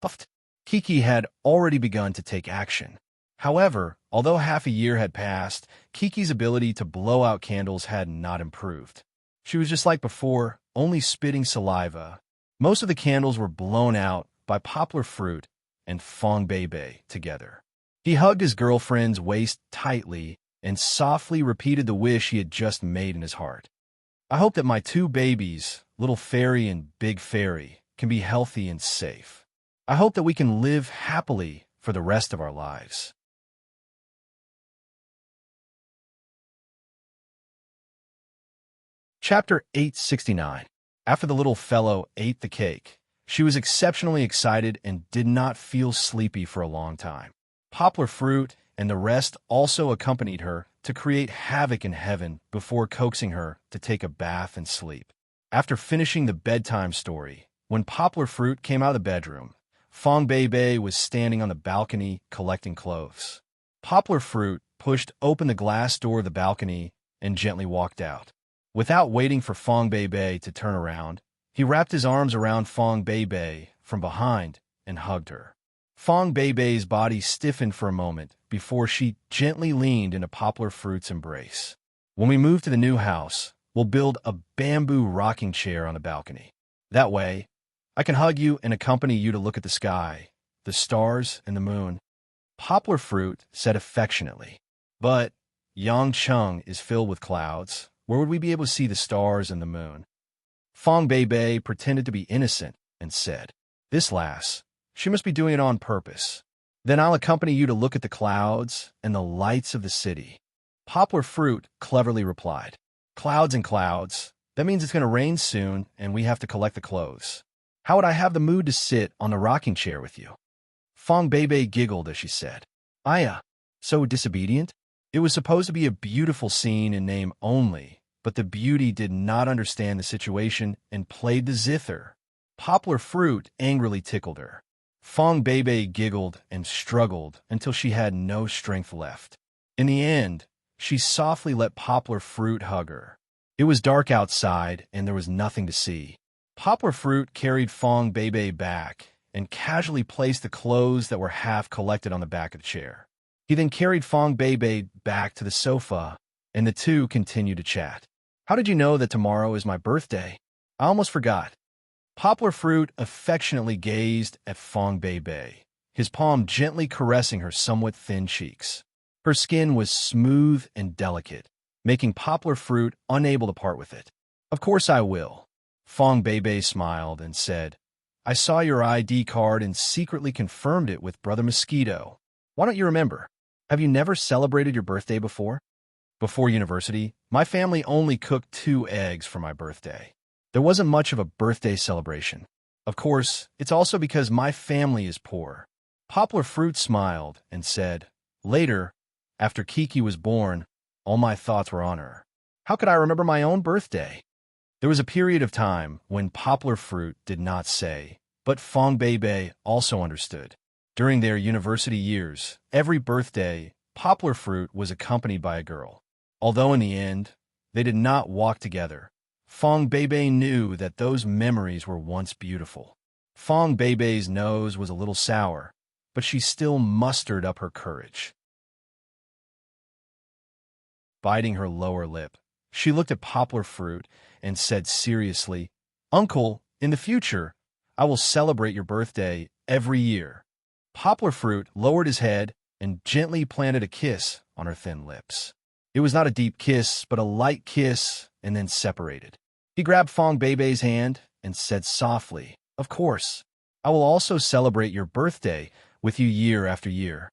"Puffed." Kiki had already begun to take action. However, although half a year had passed, Kiki's ability to blow out candles had not improved. She was just like before, only spitting saliva. Most of the candles were blown out by Poplar Fruit and Fong Beibei together. He hugged his girlfriend's waist tightly and softly repeated the wish he had just made in his heart. "I hope that my two babies, Little Fairy and Big Fairy, can be healthy and safe. I hope that we can live happily for the rest of our lives." Chapter 869. After the little fellow ate the cake, she was exceptionally excited and did not feel sleepy for a long time. Poplar Fruit and the rest also accompanied her to create havoc in heaven before coaxing her to take a bath and sleep. After finishing the bedtime story, when Poplar Fruit came out of the bedroom, Fong Beibei was standing on the balcony collecting clothes. Poplar Fruit pushed open the glass door of the balcony and gently walked out. Without waiting for Fong Beibei to turn around, he wrapped his arms around Fong Beibei from behind and hugged her. Fong Beibei's body stiffened for a moment before she gently leaned into Poplar Fruit's embrace. "When we move to the new house, we'll build a bamboo rocking chair on the balcony. That way, I can hug you and accompany you to look at the sky, the stars, and the moon." Poplar Fruit said affectionately, "But Yangcheng is filled with clouds. Where would we be able to see the stars and the moon?" Fong Beibei pretended to be innocent and said, "This lass, she must be doing it on purpose. Then I'll accompany you to look at the clouds and the lights of the city." Poplar Fruit cleverly replied, "Clouds and clouds. That means it's going to rain soon and we have to collect the clothes. How would I have the mood to sit on the rocking chair with you?" Fong Beibei giggled as she said, "Aya, so disobedient?" It was supposed to be a beautiful scene in name only, but the beauty did not understand the situation and played the zither. Poplar Fruit angrily tickled her. Fong Beibei giggled and struggled until she had no strength left. In the end, she softly let Poplar Fruit hug her. It was dark outside, and there was nothing to see. Poplar Fruit carried Fong Beibei back and casually placed the clothes that were half collected on the back of the chair. He then carried Fong Beibei back to the sofa, and the two continued to chat. "How did you know that tomorrow is my birthday? I almost forgot." Poplar Fruit affectionately gazed at Fong Beibei, his palm gently caressing her somewhat thin cheeks. Her skin was smooth and delicate, making Poplar Fruit unable to part with it. "Of course I will." Fong Beibei smiled and said, "I saw your ID card and secretly confirmed it with Brother Mosquito. Why don't you remember? Have you never celebrated your birthday before?" "Before university, my family only cooked 2 eggs for my birthday. There wasn't much of a birthday celebration. Of course, it's also because my family is poor." Poplar Fruit smiled and said, "Later, after Kiki was born, all my thoughts were on her. How could I remember my own birthday?" There was a period of time when Poplar Fruit did not say, but Fong Beibei also understood. During their university years, every birthday, Poplar Fruit was accompanied by a girl. Although in the end, they did not walk together, Fong Beibei knew that those memories were once beautiful. Fong Beibei's nose was a little sour, but she still mustered up her courage. Biting her lower lip, she looked at Poplar Fruit and said seriously, "Uncle, in the future, I will celebrate your birthday every year." Poplar Fruit lowered his head and gently planted a kiss on her thin lips. It was not a deep kiss, but a light kiss, and then separated. He grabbed Fong Beibei's hand and said softly, "Of course, I will also celebrate your birthday with you year after year.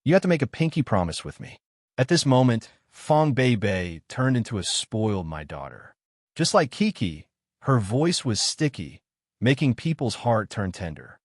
You have to make a pinky promise with me." At this moment, Fong Beibei turned into a spoiled my daughter. Just like Kiki, her voice was sticky, making people's heart turn tender.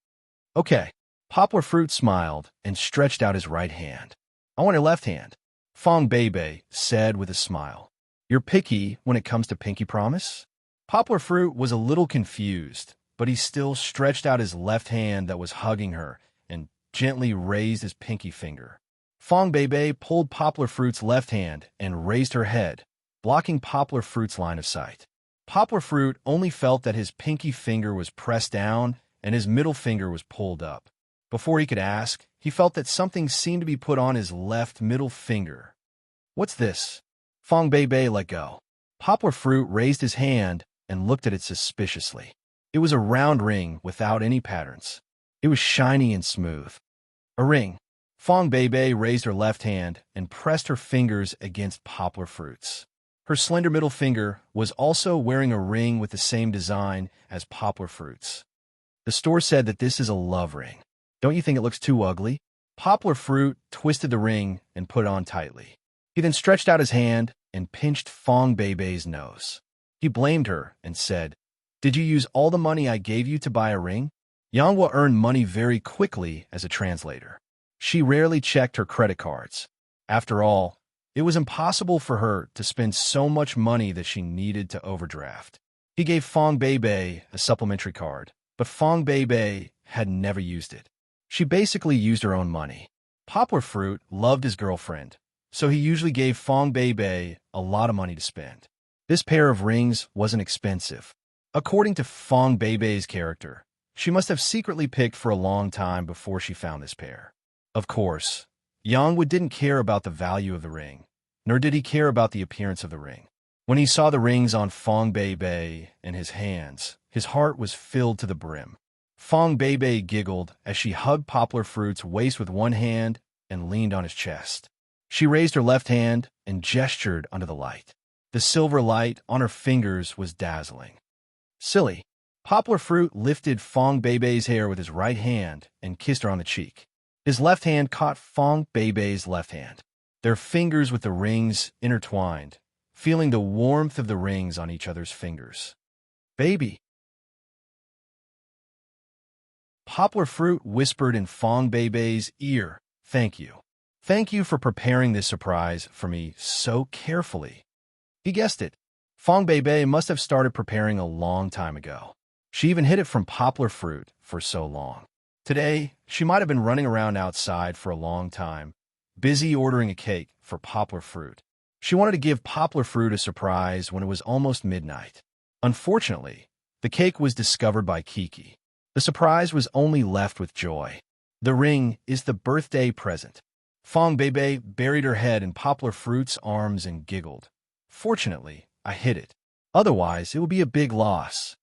"Okay." Poplar Fruit smiled and stretched out his right hand. "I want your left hand," Fong Beibei said with a smile. "You're picky when it comes to pinky promise?" Poplar Fruit was a little confused, but he still stretched out his left hand that was hugging her and gently raised his pinky finger. Fong Beibei pulled Poplar Fruit's left hand and raised her head, blocking Poplar Fruit's line of sight. Poplar Fruit only felt that his pinky finger was pressed down and his middle finger was pulled up. Before he could ask, he felt that something seemed to be put on his left middle finger. "What's this?" Fong Beibei let go. Poplar Fruit raised his hand and looked at it suspiciously. It was a round ring without any patterns. It was shiny and smooth. "A ring." Fong Beibei raised her left hand and pressed her fingers against Poplar Fruit's. Her slender middle finger was also wearing a ring with the same design as Poplar Fruit's. "The store said that this is a love ring. Don't you think it looks too ugly?" Poplar Fruit twisted the ring and put it on tightly. He then stretched out his hand and pinched Fong Beibei's nose. He blamed her and said, "Did you use all the money I gave you to buy a ring?" Yanghua earned money very quickly as a translator. She rarely checked her credit cards. After all, it was impossible for her to spend so much money that she needed to overdraft. He gave Fong Beibei a supplementary card, but Fong Beibei had never used it. She basically used her own money. Poplar Fruit loved his girlfriend, so he usually gave Fong Beibei a lot of money to spend. This pair of rings wasn't expensive. According to Fong Beibei's character, she must have secretly picked for a long time before she found this pair. Of course, Yanghua didn't care about the value of the ring, nor did he care about the appearance of the ring. When he saw the rings on Fong Beibei and his hands, his heart was filled to the brim. Fong Beibei giggled as she hugged Poplar Fruit's waist with one hand and leaned on his chest. She raised her left hand and gestured under the light. The silver light on her fingers was dazzling. "Silly." Poplar Fruit lifted Fong Beibei's hair with his right hand and kissed her on the cheek. His left hand caught Fong Beibei's left hand. Their fingers with the rings intertwined, feeling the warmth of the rings on each other's fingers. "Baby." Poplar Fruit whispered in Fong Beibei's ear, "Thank you. Thank you for preparing this surprise for me so carefully." He guessed it. Fong Beibei must have started preparing a long time ago. She even hid it from Poplar Fruit for so long. Today, she might have been running around outside for a long time, busy ordering a cake for Poplar Fruit. She wanted to give Poplar Fruit a surprise when it was almost midnight. Unfortunately, the cake was discovered by Kiki. The surprise was only left with joy. The ring is the birthday present. Fong Bebe buried her head in Poplar Fruit's arms and giggled. Fortunately, I hid it. Otherwise, it would be a big loss.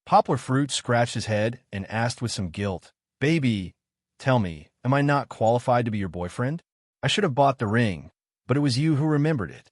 Poplar Fruit scratched his head and asked with some guilt, "Baby, tell me, am I not qualified to be your boyfriend? I should have bought the ring, but it was you who remembered it."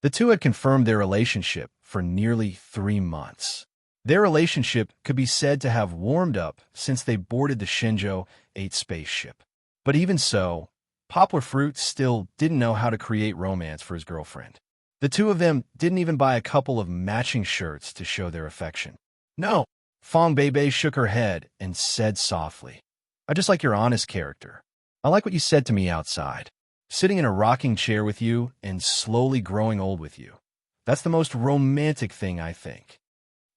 The two had confirmed their relationship for nearly 3 months. Their relationship could be said to have warmed up since they boarded the Shenzhou 8 spaceship. But even so, Poplar Fruit still didn't know how to create romance for his girlfriend. The two of them didn't even buy a couple of matching shirts to show their affection. "No." Fong Bebe shook her head and said softly, "I just like your honest character. I like what you said to me outside. Sitting in a rocking chair with you and slowly growing old with you. That's the most romantic thing, I think."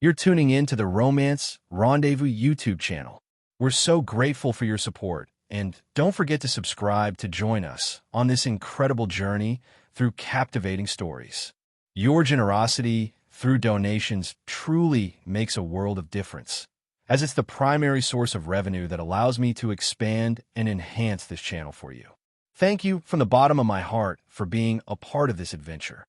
You're tuning in to the Romance Rendezvous YouTube channel. We're so grateful for your support, and don't forget to subscribe to join us on this incredible journey through captivating stories. Your generosity through donations truly makes a world of difference, as it's the primary source of revenue that allows me to expand and enhance this channel for you. Thank you from the bottom of my heart for being a part of this adventure.